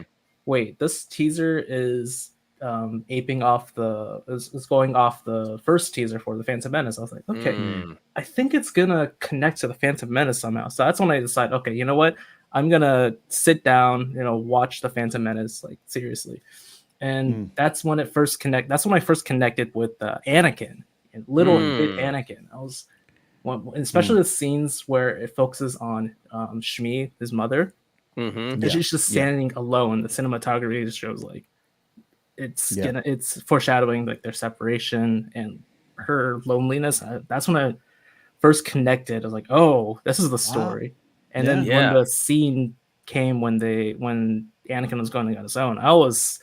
Speaker 7: wait, this teaser is aping off is going off the first teaser for the Phantom Menace. I was like, okay, I think it's gonna connect to the Phantom Menace somehow. So that's when I decided, okay, you know what? I'm gonna sit down, watch the Phantom Menace like seriously. And that's when it first That's when I first connected with Anakin and little bit Anakin. I was, especially the scenes where it focuses on Shmi, his mother. And she's just standing alone. The cinematography just shows like it's foreshadowing like their separation and her loneliness. That's when I first connected. I was like, oh, this is the story. And then when the scene came when Anakin was going on his own, I was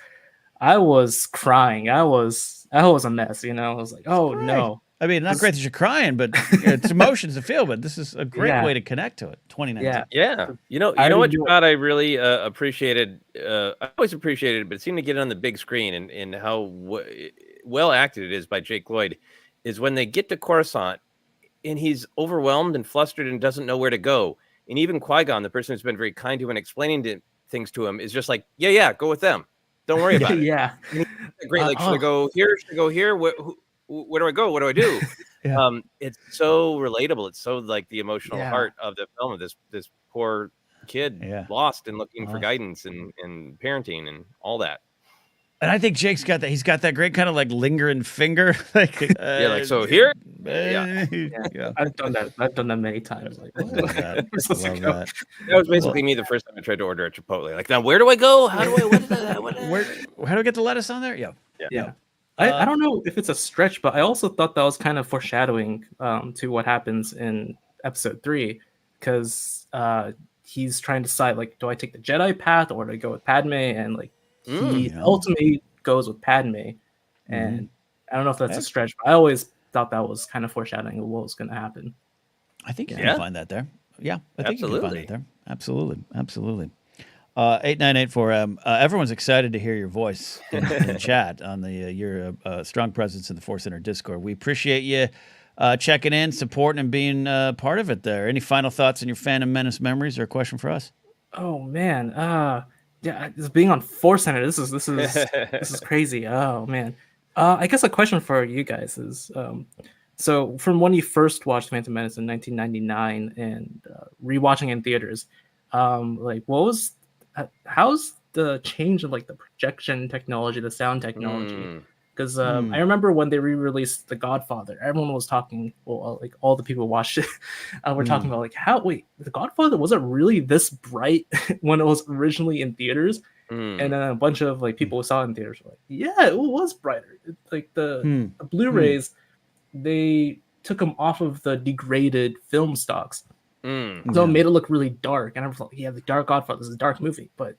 Speaker 7: crying. I was a mess, I was like, oh no.
Speaker 1: I mean, not great that you're crying, but it's emotions to feel. But this is a great way to connect to it. 2019.
Speaker 2: Yeah. You know what, Scott, I really appreciated. I always appreciated it, but it seemed to get on the big screen, and how well acted it is by Jake Lloyd. Is when they get to Coruscant, and he's overwhelmed and flustered and doesn't know where to go. And even Qui-Gon, the person who's been very kind to him and explaining things to him, is just like, yeah, go with them. Don't worry about it.
Speaker 7: Yeah.
Speaker 2: Great. Like, should I go here? Should I go here? where do I go? What do I do?
Speaker 1: Yeah.
Speaker 2: It's so relatable. It's so like the emotional
Speaker 7: Yeah.
Speaker 2: heart of the film of this poor kid lost and looking for guidance and parenting and all that.
Speaker 1: And I think Jake's got that. He's got that great kind of like lingering finger. Like,
Speaker 2: yeah, like so here.
Speaker 1: Yeah.
Speaker 7: I've done that. I've done that many times. Like,
Speaker 1: love that. Love that.
Speaker 2: That was basically me the first time I tried to order at Chipotle. Like, now where do I go? How do I? What is that?
Speaker 1: How do I get the lettuce on there?
Speaker 7: Yeah. I don't know if it's a stretch, but I also thought that was kind of foreshadowing to what happens in episode 3, because he's trying to decide, like, do I take the Jedi path or do I go with Padme? And like he ultimately goes with Padme. And I don't know if that's a stretch, but I always thought that was kind of foreshadowing of what was going to happen.
Speaker 1: I think you can find that there. Yeah, I think you can find it there. Absolutely. 8984. Everyone's excited to hear your voice in chat on the your strong presence in the ForceCenter Discord. We appreciate you checking in, supporting, and being part of it there. Any final thoughts on your Phantom Menace memories or a question for us?
Speaker 7: Oh man, yeah, just being on ForceCenter, this is crazy. Oh man, I guess a question for you guys is, so from when you first watched Phantom Menace in 1999 and rewatching in theaters, like what was how's the change in like the projection technology, the sound technology? Because I remember when they re-released The Godfather, everyone was talking, well, like all the people who watched it were talking about like, The Godfather wasn't really this bright when it was originally in theaters. And then a bunch of like people who saw it in theaters were like, yeah, it was brighter. Like the Blu-rays, they took them off of the degraded film stocks. So it made it look really dark. And I was like, yeah, The Dark Godfather is a dark movie. But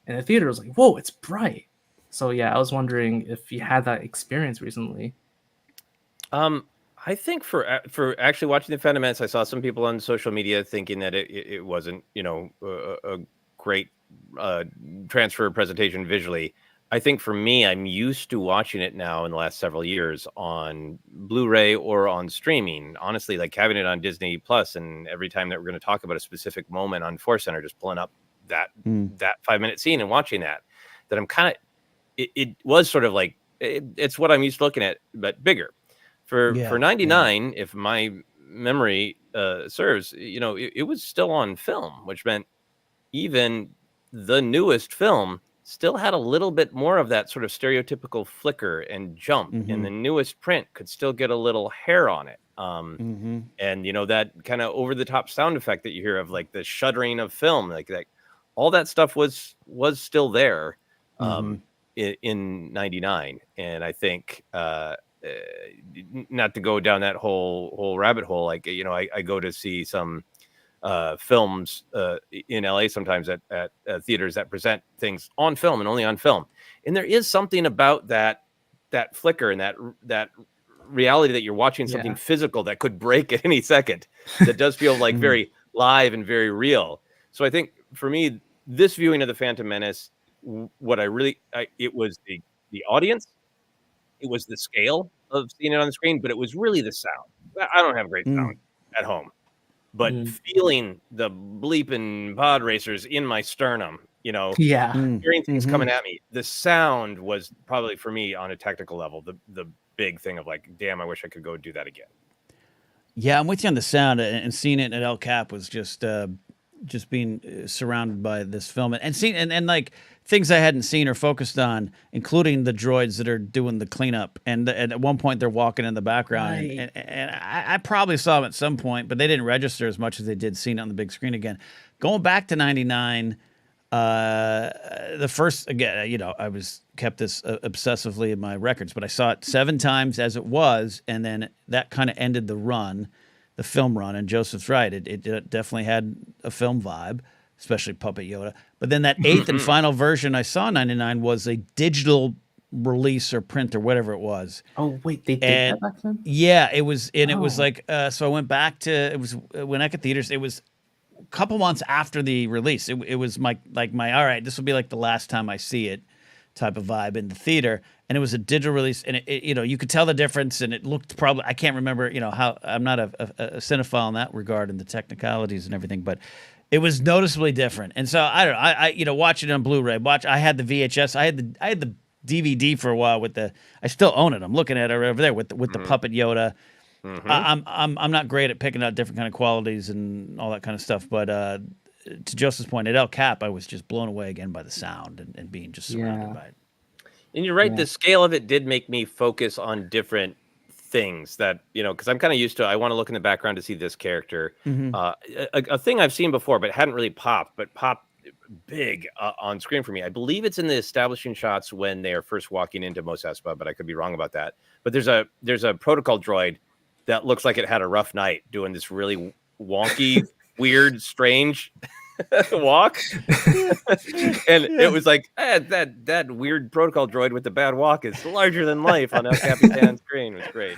Speaker 7: in the theater, it was like, whoa, it's bright. So yeah, I was wondering if you had that experience recently.
Speaker 2: I think for actually watching the Phantom Menace, I saw some people on social media thinking that it wasn't, a great transfer presentation visually. I think for me, I'm used to watching it now in the last several years on Blu-ray or on streaming. Honestly, like having it on Disney Plus, and every time that we're going to talk about a specific moment on ForceCenter, just pulling up that 5-minute scene and watching that I'm kind of. It was sort of like it's what I'm used to looking at, but bigger. For 99, if my memory serves, it was still on film, which meant even the newest film still had a little bit more of that sort of stereotypical flicker and jump, and the newest print could still get a little hair on it. And that kind of over the top sound effect that you hear of like the shuddering of film, like that, all that stuff was still there. In 99, and I think not to go down that whole rabbit hole, like I go to see some films in LA sometimes at theaters that present things on film and only on film, and there is something about that flicker and that reality that you're watching something physical that could break at any second that does feel like very live and very real. So I think for me, this viewing of the Phantom Menace, what it was the audience, it was the scale of seeing it on the screen, but it was really the sound. I don't have great sound at home, but feeling the bleeping pod racers in my sternum, hearing things coming at me, the sound was probably for me on a technical level the big thing of like, damn, I wish I could go do that again.
Speaker 1: Yeah, I'm with you on the sound, and seeing it at El Cap was just being surrounded by this film and seeing and like things I hadn't seen or focused on, including the droids that are doing the cleanup. And at one point they're walking in the background,
Speaker 7: Right.
Speaker 1: and I probably saw them at some point, but they didn't register as much as they did seeing it on the big screen again. Going back to 99, the first, again, I was kept this obsessively in my records, but I saw it 7 times as it was, and then that kind of ended the film run. And Joseph's right; it definitely had a film vibe, especially Puppet Yoda. But then that 8th and final version I saw in 99 was a digital release or print or whatever it was.
Speaker 7: Oh wait, they did that back then?
Speaker 1: Yeah, it was, and it was like so I went back to it was when I could theaters. It was a couple months after the release. It was my all right, this will be like the last time I see it type of vibe in the theater. And it was a digital release, and it you could tell the difference, and it looked probably, I can't remember, how, I'm not a cinephile in that regard and the technicalities and everything, but it was noticeably different. And so I don't know, I watch it on Blu-ray, I had the VHS, I had the DVD for a while with I still own it. I'm looking at it over there with the puppet Yoda. I'm not great at picking out different kind of qualities and all that kind of stuff, but to Joseph's point, at El Cap, I was just blown away again by the sound and being just surrounded by it. And
Speaker 2: you're right. The scale of it did make me focus on different things that, because I'm kind of used to, I want to look in the background to see this character. A thing I've seen before, but hadn't really popped big on screen for me. I believe it's in the establishing shots when they are first walking into Mos Espa, but I could be wrong about that. But there's a protocol droid that looks like it had a rough night doing this really wonky, weird, strange walk. And it was like, that weird protocol droid with the bad walk is larger than life on El Capitan's screen. It was great.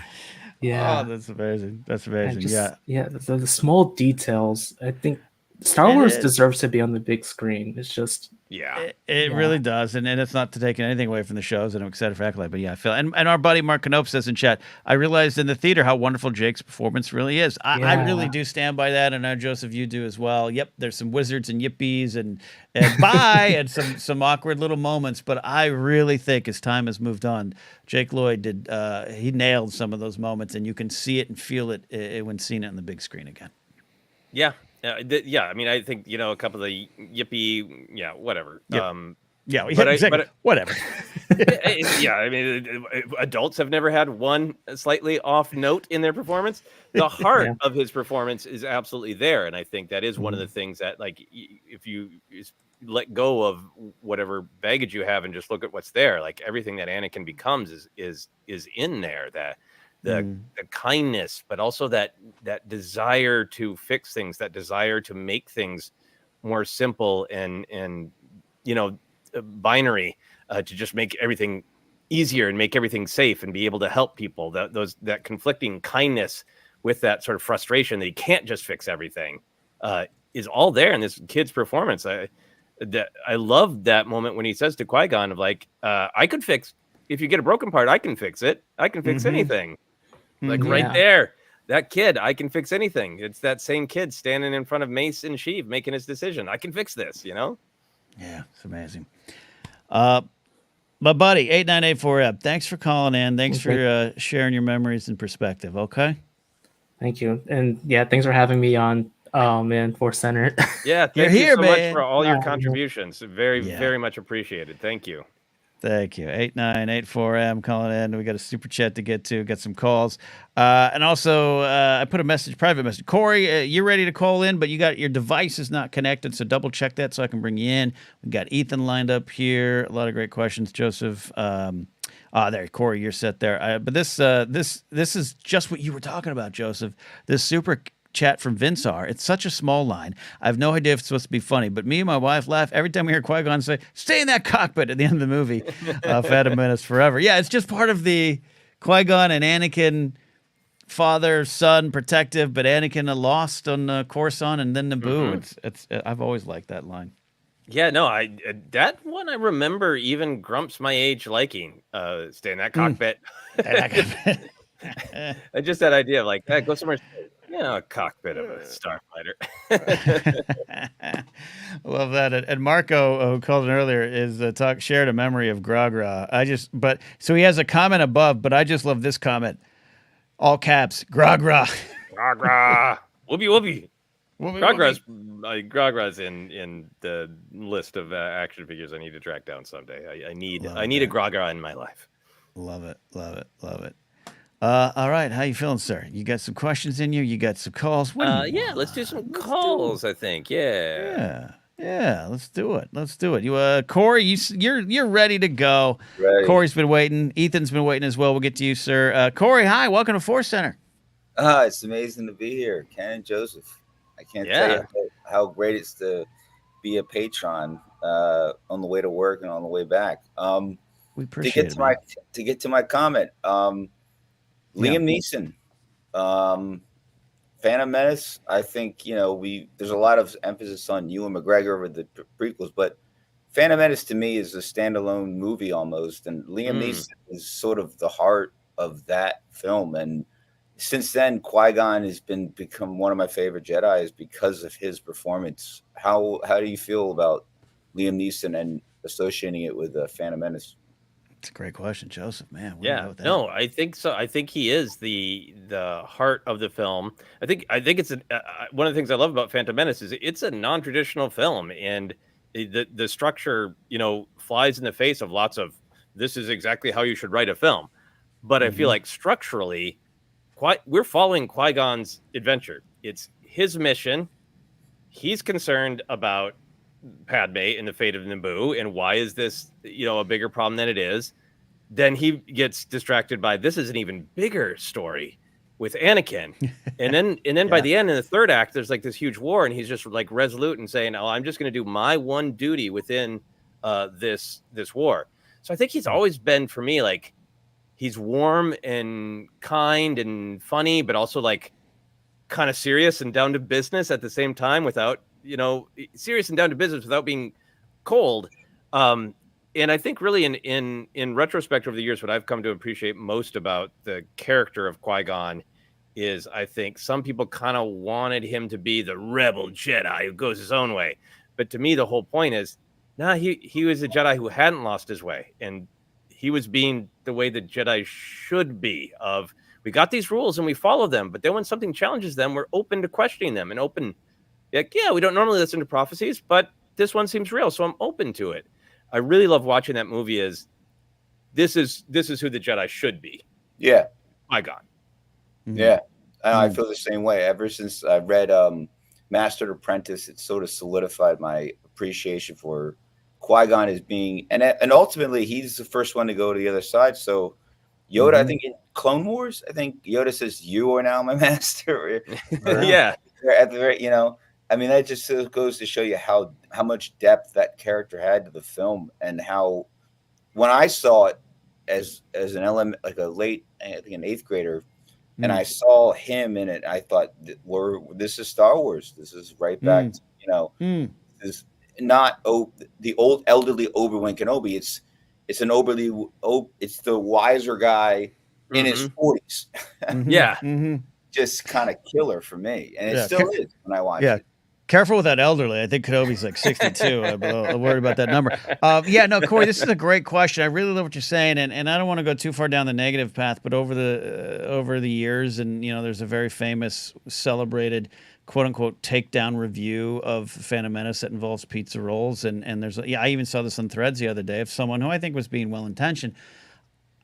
Speaker 7: Yeah.
Speaker 1: Oh, that's amazing. That's amazing.
Speaker 7: Yeah. The small details, I think Star Wars deserves to be on the big screen. It's just
Speaker 1: it really does, and it's not to take anything away from the shows, and I'm excited for Acolyte, but I feel and our buddy Mark Knope says in chat, I realized in the theater how wonderful Jake's performance really is. I really do stand by that, and I know Joseph, you do as well. Yep, there's some wizards and yippies and bye and some awkward little moments, but I really think as time has moved on, Jake Lloyd did he nailed some of those moments, and you can see it and feel it when seeing it on the big screen again.
Speaker 2: Yeah. I mean, I think, a couple of the yippee, whatever.
Speaker 1: Yep. Exactly. Whatever.
Speaker 2: I mean, adults have never had one slightly off note in their performance. The heart of his performance is absolutely there. And I think that is one of the things that, like, if you let go of whatever baggage you have and just look at what's there, like everything that Anakin becomes is in there. The kindness, but also that desire to fix things, that desire to make things more simple and binary, to just make everything easier and make everything safe and be able to help people. That conflicting kindness with that sort of frustration that he can't just fix everything is all there in this kid's performance. I love that moment when he says to Qui-Gon of like, I could fix, if you get a broken part, I can fix it. I can fix anything. Like right there, that kid, I can fix anything. It's that same kid standing in front of Mace and Sheev making his decision. I can fix this, Yeah,
Speaker 1: it's amazing. My buddy, 8984Eb, thanks for calling in. Thanks for sharing your memories and perspective, okay?
Speaker 7: Thank you. And thanks for having me on, ForceCenter.
Speaker 2: Yeah, thank you so much for all your contributions. Very, very much appreciated. Thank you.
Speaker 1: Thank you. 8984M calling in. We got a super chat to get to. Got some calls. And also, I put a private message. Corey, you're ready to call in, but your device is not connected, so double check that so I can bring you in. We got Ethan lined up here. A lot of great questions. Joseph. There, Corey, you're set there. But this is just what you were talking about, Joseph. This super chat from Vinsar. It's such a small line. I have no idea if it's supposed to be funny, but me and my wife laugh every time we hear Qui-Gon say, "Stay in that cockpit" at the end of the movie. Phantom Menace forever. Yeah, it's just part of the Qui-Gon and Anakin, father, son, protective, but Anakin lost on Coruscant and then Naboo. It's I've always liked that line.
Speaker 2: Yeah, no, that one I remember even Grumps my age liking. Stay in that cockpit. I just that idea of like, go somewhere. A cockpit of a starfighter.
Speaker 1: Love that. And Marco, who called in earlier, is shared a memory of Gragra. So he has a comment above, but I just love this comment. All caps, Gragra.
Speaker 2: Gragra. Whoopee. Gragra's in the list of action figures I need to track down someday. I need a Gragra in my life.
Speaker 1: Love it. All right, how you feeling, sir? You got some questions in you? You got some calls?
Speaker 2: Let's do some calls. I think,
Speaker 1: yeah. Let's do it. You, Corey, you're ready to go.
Speaker 8: Ready.
Speaker 1: Corey's been waiting. Ethan's been waiting as well. We'll get to you, sir. Corey, hi. Welcome to ForceCenter.
Speaker 8: It's amazing to be here, Ken and Joseph. I can't tell you how great it's to be a patron on the way to work and on the way back.
Speaker 1: We appreciate it.
Speaker 8: To get to my comment. Liam Neeson, Phantom Menace. I think there's a lot of emphasis on Ewan McGregor with the prequels, but Phantom Menace to me is a standalone movie almost, and Liam Neeson is sort of the heart of that film. And since then, Qui-Gon has become one of my favorite Jedis because of his performance. How do you feel about Liam Neeson and associating it with Phantom Menace?
Speaker 1: It's a great question, Joseph. Man, where do you
Speaker 2: Yeah,
Speaker 1: go with that?
Speaker 2: no, I think so. I think he is the heart of the film. I think it's one of the things I love about Phantom Menace is it's a non-traditional film, and the structure, flies in the face of lots of this is exactly how you should write a film. But I feel like structurally, we're following Qui-Gon's adventure. It's his mission. He's concerned about Padme and the fate of Naboo, and why is this, a bigger problem than it is. Then he gets distracted by this is an even bigger story with Anakin. And then by the end, in the third act, there's like this huge war, and he's just like resolute and saying, "Oh, I'm just going to do my one duty within this war." So I think he's always been, for me, like, he's warm and kind and funny, but also like kind of serious and down to business at the same time, without, serious and down to business without being cold. And I think really in retrospect over the years, what I've come to appreciate most about the character of Qui-Gon is, I think some people kind of wanted him to be the rebel Jedi who goes his own way. But to me, the whole point is, he was a Jedi who hadn't lost his way. And he was being the way the Jedi should be, of we got these rules and we follow them. But then when something challenges them, we're open to questioning them and open. Like, yeah, we don't normally listen to prophecies, but this one seems real, so I'm open to it. I really love watching that movie. This is who the Jedi should be.
Speaker 8: Yeah.
Speaker 2: Qui-Gon.
Speaker 8: Yeah. I feel the same way. Ever since I read Master and Apprentice, it sort of solidified my appreciation for Qui-Gon as being, and ultimately he's the first one to go to the other side. So Yoda, I think in Clone Wars, I think Yoda says, "You are now my master."
Speaker 2: Yeah.
Speaker 8: At the very, I mean, that just goes to show you how much depth that character had to the film, and how, when I saw it as an element, like a late, I think an 8th grader, and I saw him in it, I thought, this is Star Wars. This is right back to, this is not the old elderly Obi-Wan Kenobi. It's an it's the wiser guy in his 40s.
Speaker 2: Yeah.
Speaker 8: Just kind of killer for me, and it still is when I watch it.
Speaker 1: Careful with that elderly. I think Kenobi's like 62. I'm worried about that number. Corey, this is a great question. I really love what you're saying, and I don't want to go too far down the negative path, but over the years, and there's a very famous, celebrated, quote unquote, takedown review of Phantom Menace that involves pizza rolls, and there's I even saw this on Threads the other day of someone who I think was being well intentioned.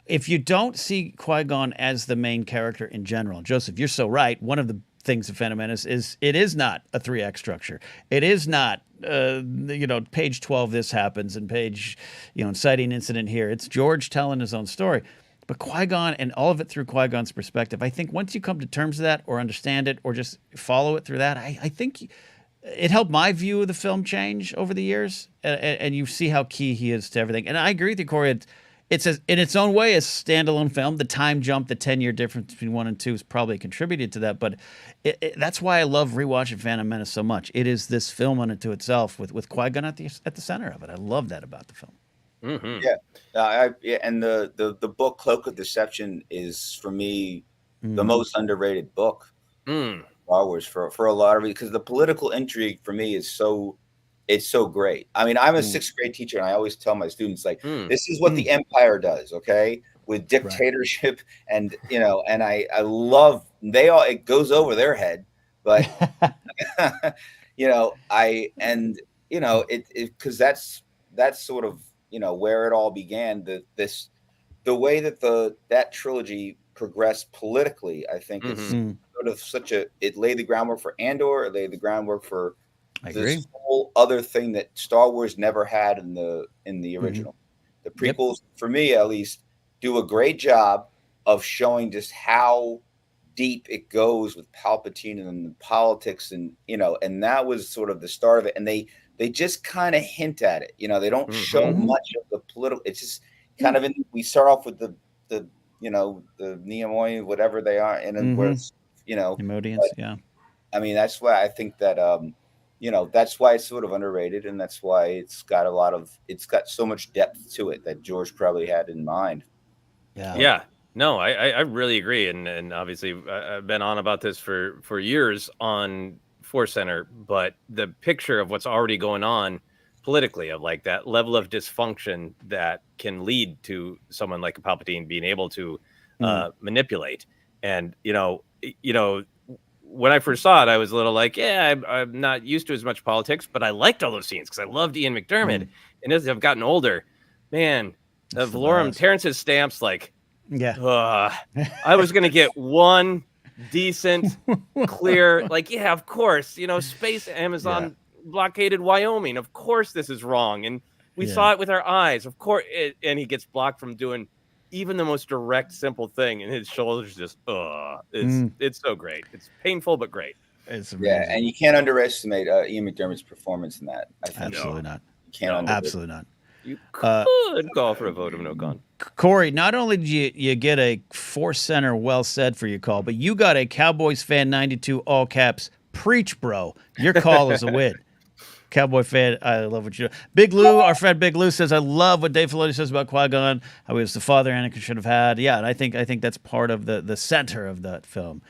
Speaker 1: If you don't see Qui-Gon as the main character in general, Joseph, you're so right. One of the things of Phantom Menace is it is not a 3-act structure. It is not, page 12 this happens, and page, inciting incident here. It's George telling his own story. But Qui-Gon, and all of it through Qui-Gon's perspective, I think once you come to terms with that, or understand it, or just follow it through that, I think it helped my view of the film change over the years, and you see how key he is to everything. And I agree with you, Corey. It's in its own way a standalone film. The time jump, the 10-year difference between 1 and 2 has probably contributed to that. But that's why I love rewatching Phantom Menace so much. It is this film unto itself with Qui-Gon at the center of it. I love that about the film.
Speaker 8: Yeah, and the book Cloak of Deception is, for me, the most underrated book. Star Wars for a lot of reasons, because the political intrigue for me is so great. I mean, I'm a 6th grade teacher, and I always tell my students, like, this is what the Empire does, okay, with dictatorship, and and I love it goes over their head, but because that's sort of where it all began. The way that that trilogy progressed politically, I think, is sort of it laid the groundwork for Andor. It laid the groundwork for this whole other thing that Star Wars never had in the original. The prequels, for me at least, do a great job of showing just how deep it goes with Palpatine and the politics, and and that was sort of the start of it. And they just kind of hint at it. They don't show much of the political. It's just kind of we start off with the Nimoy, whatever they are, and then where it's,
Speaker 1: Emodians,
Speaker 8: I mean, that's why I think that that's why it's sort of underrated, and that's why it's got so much depth to it that George probably had in mind.
Speaker 2: Yeah. No, I really agree, and obviously I've been on about this for years on ForceCenter, but the picture of what's already going on politically, of like that level of dysfunction that can lead to someone like a Palpatine being able to manipulate. And when I first saw it, I was a little like, yeah, I'm not used to as much politics, but I liked all those scenes because I loved Ian McDiarmid. And as I've gotten older, man, Valorum, Terrence's stamps, like, I was gonna get one decent, clear, like, yeah, of course, space Amazon blockaded Wyoming. Of course, this is wrong, and we saw it with our eyes. Of course, and he gets blocked from doing even the most direct, simple thing, and his shoulders just, it's so great. It's painful but great.
Speaker 1: It's amazing.
Speaker 8: Yeah, and you can't underestimate Ian McDiarmid's performance in that. I think
Speaker 1: absolutely not.
Speaker 8: You can't.
Speaker 1: Absolutely not.
Speaker 2: You could call for a vote of no con.
Speaker 1: Corey, not only did you get a ForceCenter well said for your call, but you got a Cowboys fan 92 all caps preach, bro. Your call is a win. Cowboy fan, I love what you do. Big Lou, our friend Big Lou says, I love what Dave Filoni says about Qui-Gon, how he was the father Anakin should have had. Yeah, and I think that's part of the center of that film.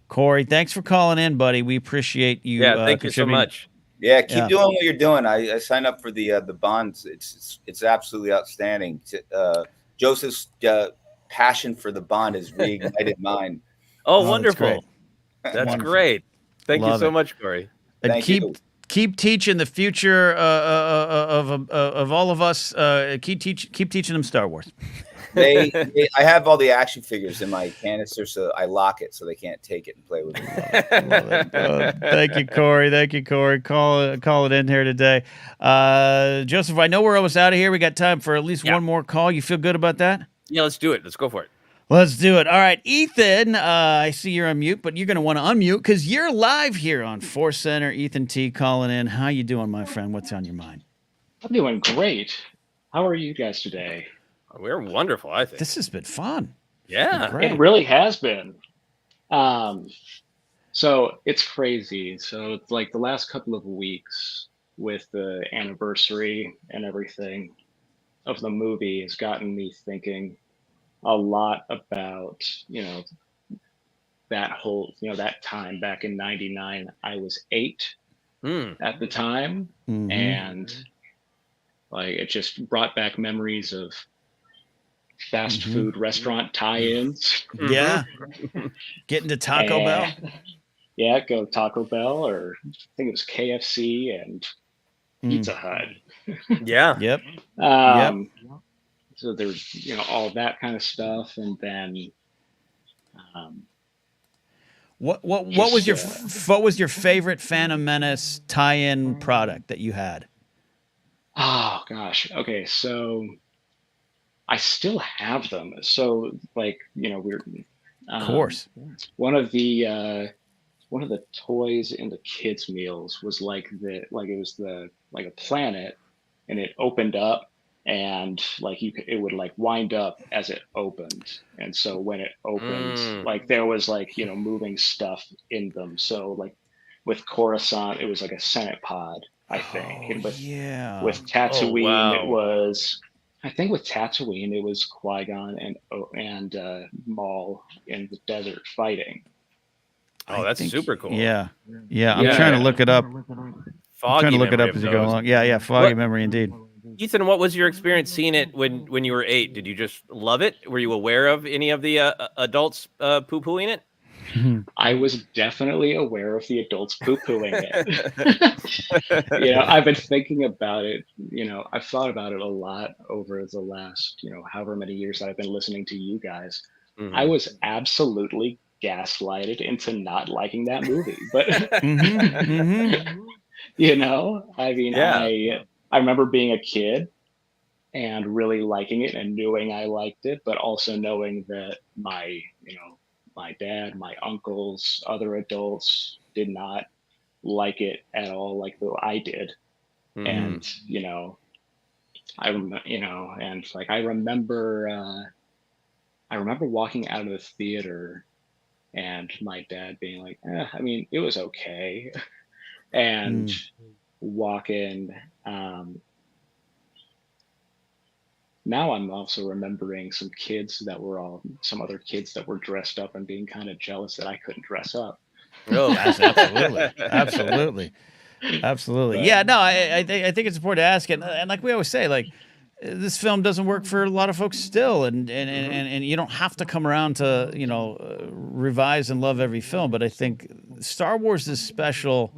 Speaker 1: Corey, thanks for calling in, buddy. We appreciate you.
Speaker 2: Yeah, thank you so much.
Speaker 8: Yeah, keep doing what you're doing. I signed up for the bonds. It's absolutely outstanding. Joseph's passion for the bond has reignited mine.
Speaker 2: Oh, wonderful! That's great. Thank you so much, Corey.
Speaker 1: And keep teaching the future of all of us. Keep teaching them Star Wars.
Speaker 8: I have all the action figures in my canister, so I lock it so they can't take it and play with it.
Speaker 1: Thank you, Corey. Thank you, Corey. Call it in here today. Joseph, I know we're almost out of here. We got time for at least one more call. You feel good about that?
Speaker 2: Yeah, let's do it. Let's go for it.
Speaker 1: Let's do it. All right, Ethan, I see you're on mute, but you're going to want to unmute because you're live here on ForceCenter. Ethan T calling in. How you doing, my friend? What's on your mind?
Speaker 9: I'm doing great. How are you guys today?
Speaker 2: We're wonderful, I think.
Speaker 1: This has been fun.
Speaker 2: Yeah.
Speaker 9: It really has been. So it's crazy. So it's like the last couple of weeks with the anniversary and everything of the movie has gotten me thinking a lot about, that whole, that time back in 99. I was 8 at the time. Mm-hmm. And like, it just brought back memories of fast food restaurant tie-ins.
Speaker 1: Yeah. Getting to Taco Bell.
Speaker 9: Yeah, go Taco Bell, or I think it was KFC and Pizza Hut.
Speaker 2: Yeah.
Speaker 1: Yep.
Speaker 9: So there's, all that kind of stuff, and then
Speaker 1: what was your favorite Phantom Menace tie-in product that you had?
Speaker 9: Oh gosh. Okay, so I still have them. So like, we're
Speaker 1: of course.
Speaker 9: One of the toys in the kids' meals was it was a planet, and it opened up, and it would wind up as it opened. And so when it opened, there was moving stuff in them. So with Coruscant, it was like a Senate pod, I think. And with Tatooine, it was. I think with Tatooine, it was Qui-Gon and Maul in the desert fighting.
Speaker 2: Oh, that's super cool.
Speaker 1: Yeah. I'm trying to look it up. As you go along. Yeah. Foggy memory indeed.
Speaker 2: Ethan, what was your experience seeing it when you were 8? Did you just love it? Were you aware of any of the adults poo-pooing it?
Speaker 9: I was definitely aware of the adults poo-pooing it. I've been thinking about it. I've thought about it a lot over the last, however many years that I've been listening to you guys. Mm-hmm. I was absolutely gaslighted into not liking that movie. But, I remember being a kid and really liking it and knowing I liked it, but also knowing that my dad, my uncles, other adults did not like it at all like I did. Mm-hmm. And, I remember walking out of the theater and my dad being like, it was okay. And walking, now I'm also remembering some other kids that were dressed up and being kind of jealous that I couldn't dress up.
Speaker 1: Oh, absolutely. Absolutely. Yeah, no, I think it's important to ask. And like we always say, like, this film doesn't work for a lot of folks still, and you don't have to come around to revise and love every film. But I think Star Wars is special.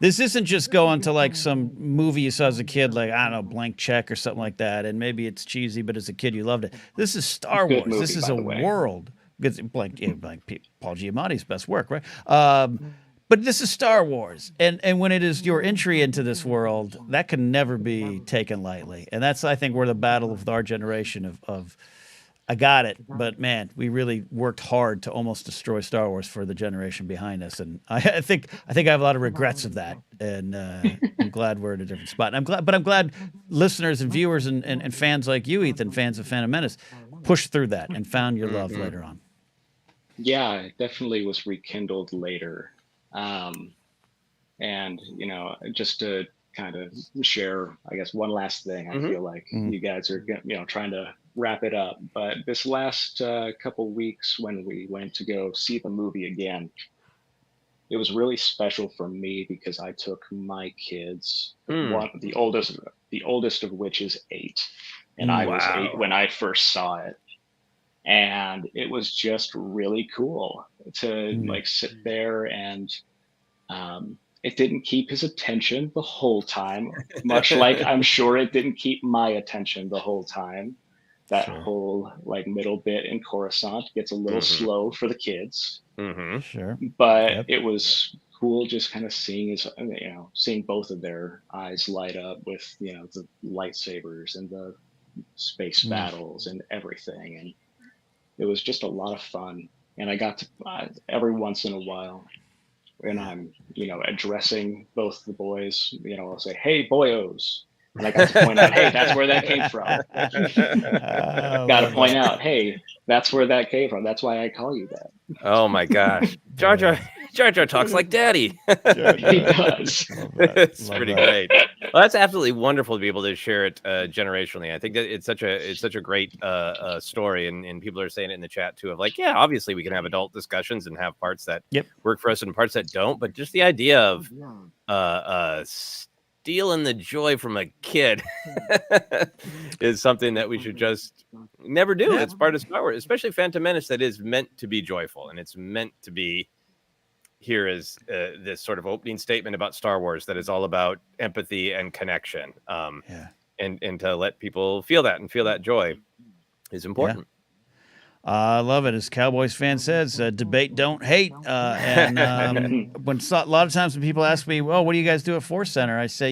Speaker 1: This isn't just going to like some movie you saw as a kid, like I don't know, Blank Check or something like that, and maybe it's cheesy, but as a kid you loved it. This is Star Wars.
Speaker 9: Movie,
Speaker 1: this is a world. Paul Giamatti's best work, right? But this is Star Wars, and when it is your entry into this world, that can never be taken lightly. And that's, I think, where the battle of our generation of I got it, but man, we really worked hard to almost destroy Star Wars for the generation behind us, and I think I have a lot of regrets of that, and I'm glad we're in a different spot. And I'm glad listeners and viewers and fans like you, Ethan, fans of Phantom Menace, pushed through that and found your love later on.
Speaker 9: Yeah, it definitely was rekindled later. And just to kind of share, I guess, one last thing, I feel like you guys are trying to wrap it up, but this last couple weeks when we went to go see the movie again, it was really special for me because I took my kids, the oldest of which is 8, and I was 8 when I first saw it. And it was just really cool to like sit there, and it didn't keep his attention the whole time, much like I'm sure it didn't keep my attention the whole time. That whole like middle bit in Coruscant gets a little slow for the kids. But it was cool just kind of seeing seeing both of their eyes light up with the lightsabers and the space battles and everything, and it was just a lot of fun. And I got to every once in a while, when I'm addressing both the boys, I'll say, "Hey, boyos," and I got to point out, "Hey, that's where that came from." Got to point out, "Hey, that's where that came from. That's why I call you that."
Speaker 2: Oh my gosh, Jar Jar talks like daddy.
Speaker 9: He does.
Speaker 2: It's pretty great. Well, that's absolutely wonderful to be able to share it generationally. I think that it's such a great story, and people are saying it in the chat too, of like, yeah, obviously we can have adult discussions and have parts that work for us and parts that don't, but just the idea of stealing the joy from a kid is something that we should just never do. It's part of Star Wars, especially Phantom Menace, that is meant to be joyful, and it's meant to be. Here is this sort of opening statement about Star Wars that is all about empathy and connection. And to let people feel that and feel that joy is important.
Speaker 1: I love it. As Cowboys fan says, debate, don't hate. And a lot of times when people ask me, well, what do you guys do at ForceCenter? I say,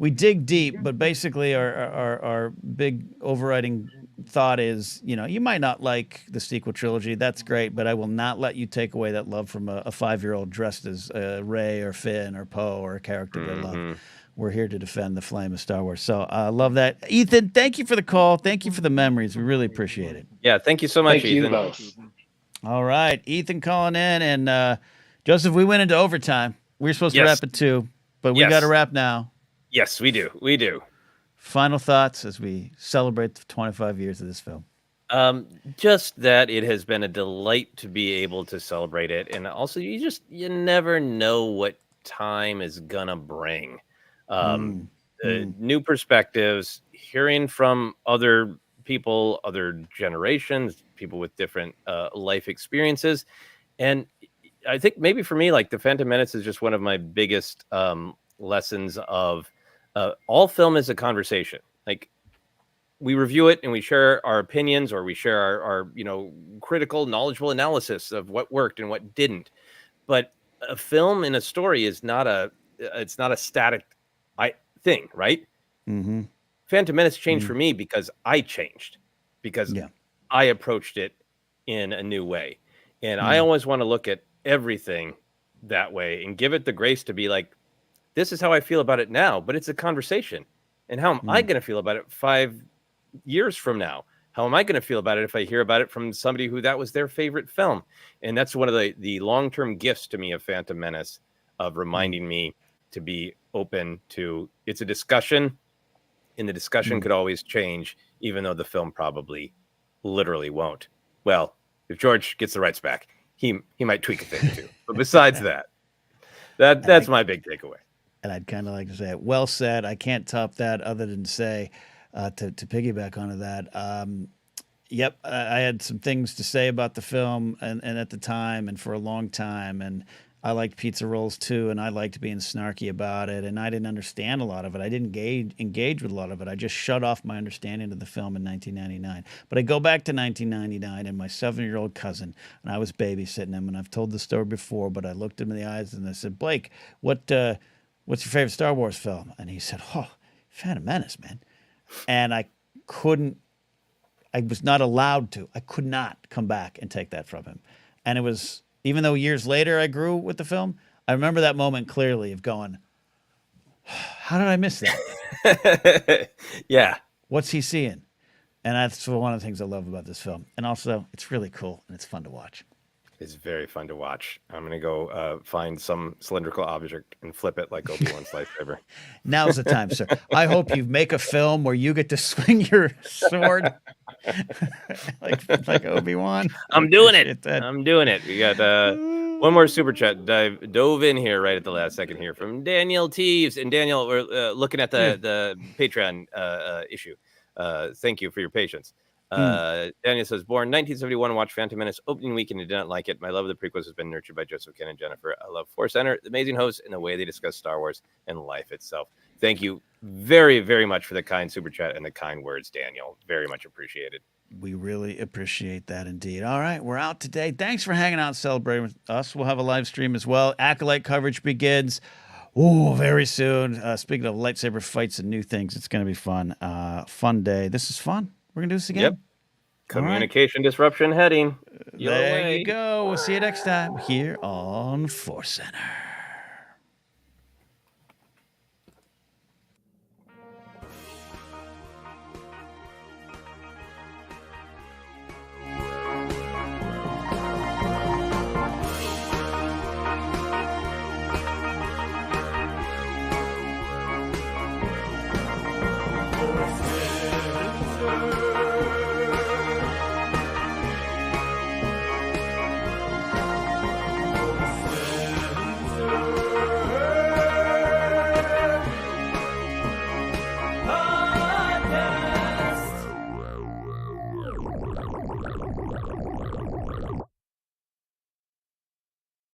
Speaker 1: we dig deep, but basically our big overriding thought is, you might not like the sequel trilogy. That's great, but I will not let you take away that love from a 5-year-old dressed as Rey or Finn or Poe or a character they love. We're here to defend the flame of Star Wars. So I love that. Ethan, thank you for the call. Thank you for the memories. We really appreciate it.
Speaker 2: Yeah, thank you so much,
Speaker 9: Ethan.
Speaker 2: You
Speaker 9: both.
Speaker 1: All right, Ethan calling in. And Joseph, we went into overtime. We were supposed to wrap at 2, but we got to wrap now.
Speaker 2: Yes, we do. We do.
Speaker 1: Final thoughts as we celebrate the 25 years of this film.
Speaker 2: Just that it has been a delight to be able to celebrate it. And also, you never know what time is going to bring. New perspectives, hearing from other people, other generations, people with different life experiences. And I think maybe for me, like the Phantom Menace is just one of my biggest lessons of all film is a conversation. Like we review it and we share our opinions, or we share our critical, knowledgeable analysis of what worked and what didn't. But a film and a story is not a static thing, right? Phantom Menace changed for me because I changed, because I approached it in a new way. And I always want to look at everything that way and give it the grace to be like, this is how I feel about it now, but it's a conversation. And how am I going to feel about it 5 years from now? How am I going to feel about it if I hear about it from somebody who that was their favorite film? And that's one of the long-term gifts to me of Phantom Menace, of reminding me to be open to, it's a discussion, and the discussion could always change, even though the film probably literally won't. Well, if George gets the rights back, he might tweak a thing or two. But besides that's my big takeaway.
Speaker 1: And I'd kind of like to say, well said. I can't top that other than say, to piggyback onto that. Yep, I had some things to say about the film and at the time and for a long time. And I liked pizza rolls too, and I liked being snarky about it. And I didn't understand a lot of it. I didn't engage with a lot of it. I just shut off my understanding of the film in 1999. But I go back to 1999 and my 7-year-old cousin, and I was babysitting him. And I've told the story before, but I looked him in the eyes and I said, Blake, what's your favorite Star Wars film? And he said, oh, Phantom Menace, man. And I was not allowed to. I could not come back and take that from him. And it was, even though years later I grew with the film, I remember that moment clearly of going, how did I miss that?
Speaker 2: Yeah.
Speaker 1: What's he seeing? And that's one of the things I love about this film. And also, it's really cool and it's fun to watch.
Speaker 2: It's very fun to watch. I'm going to go find some cylindrical object and flip it like Obi-Wan's lightsaber.
Speaker 1: Now's the time, sir. I hope you make a film where you get to swing your sword like Obi-Wan.
Speaker 2: I'm doing it. I'm doing it. We got one more super chat dove in here right at the last second here from Daniel Teves. And Daniel, we're looking at the Patreon issue. Thank you for your patience. Daniel says, born 1971, watched Phantom Menace opening weekend and did not like it. My love of the prequels has been nurtured by Joseph Ken and Jennifer. I love ForceCenter, the amazing hosts, and the way they discuss Star Wars and life itself. Thank you very, very much for the kind super chat and the kind words, Daniel. Very much appreciated.
Speaker 1: We really appreciate that indeed. All right, we're out today. Thanks for hanging out and celebrating with us. We'll have a live stream as well. Acolyte coverage begins very soon. Speaking of lightsaber fights and new things, it's going to be fun. Fun day. This is fun. We're going to do this again.
Speaker 2: Yep. Communication disruption heading.
Speaker 1: There you go. We'll see you next time here on ForceCenter.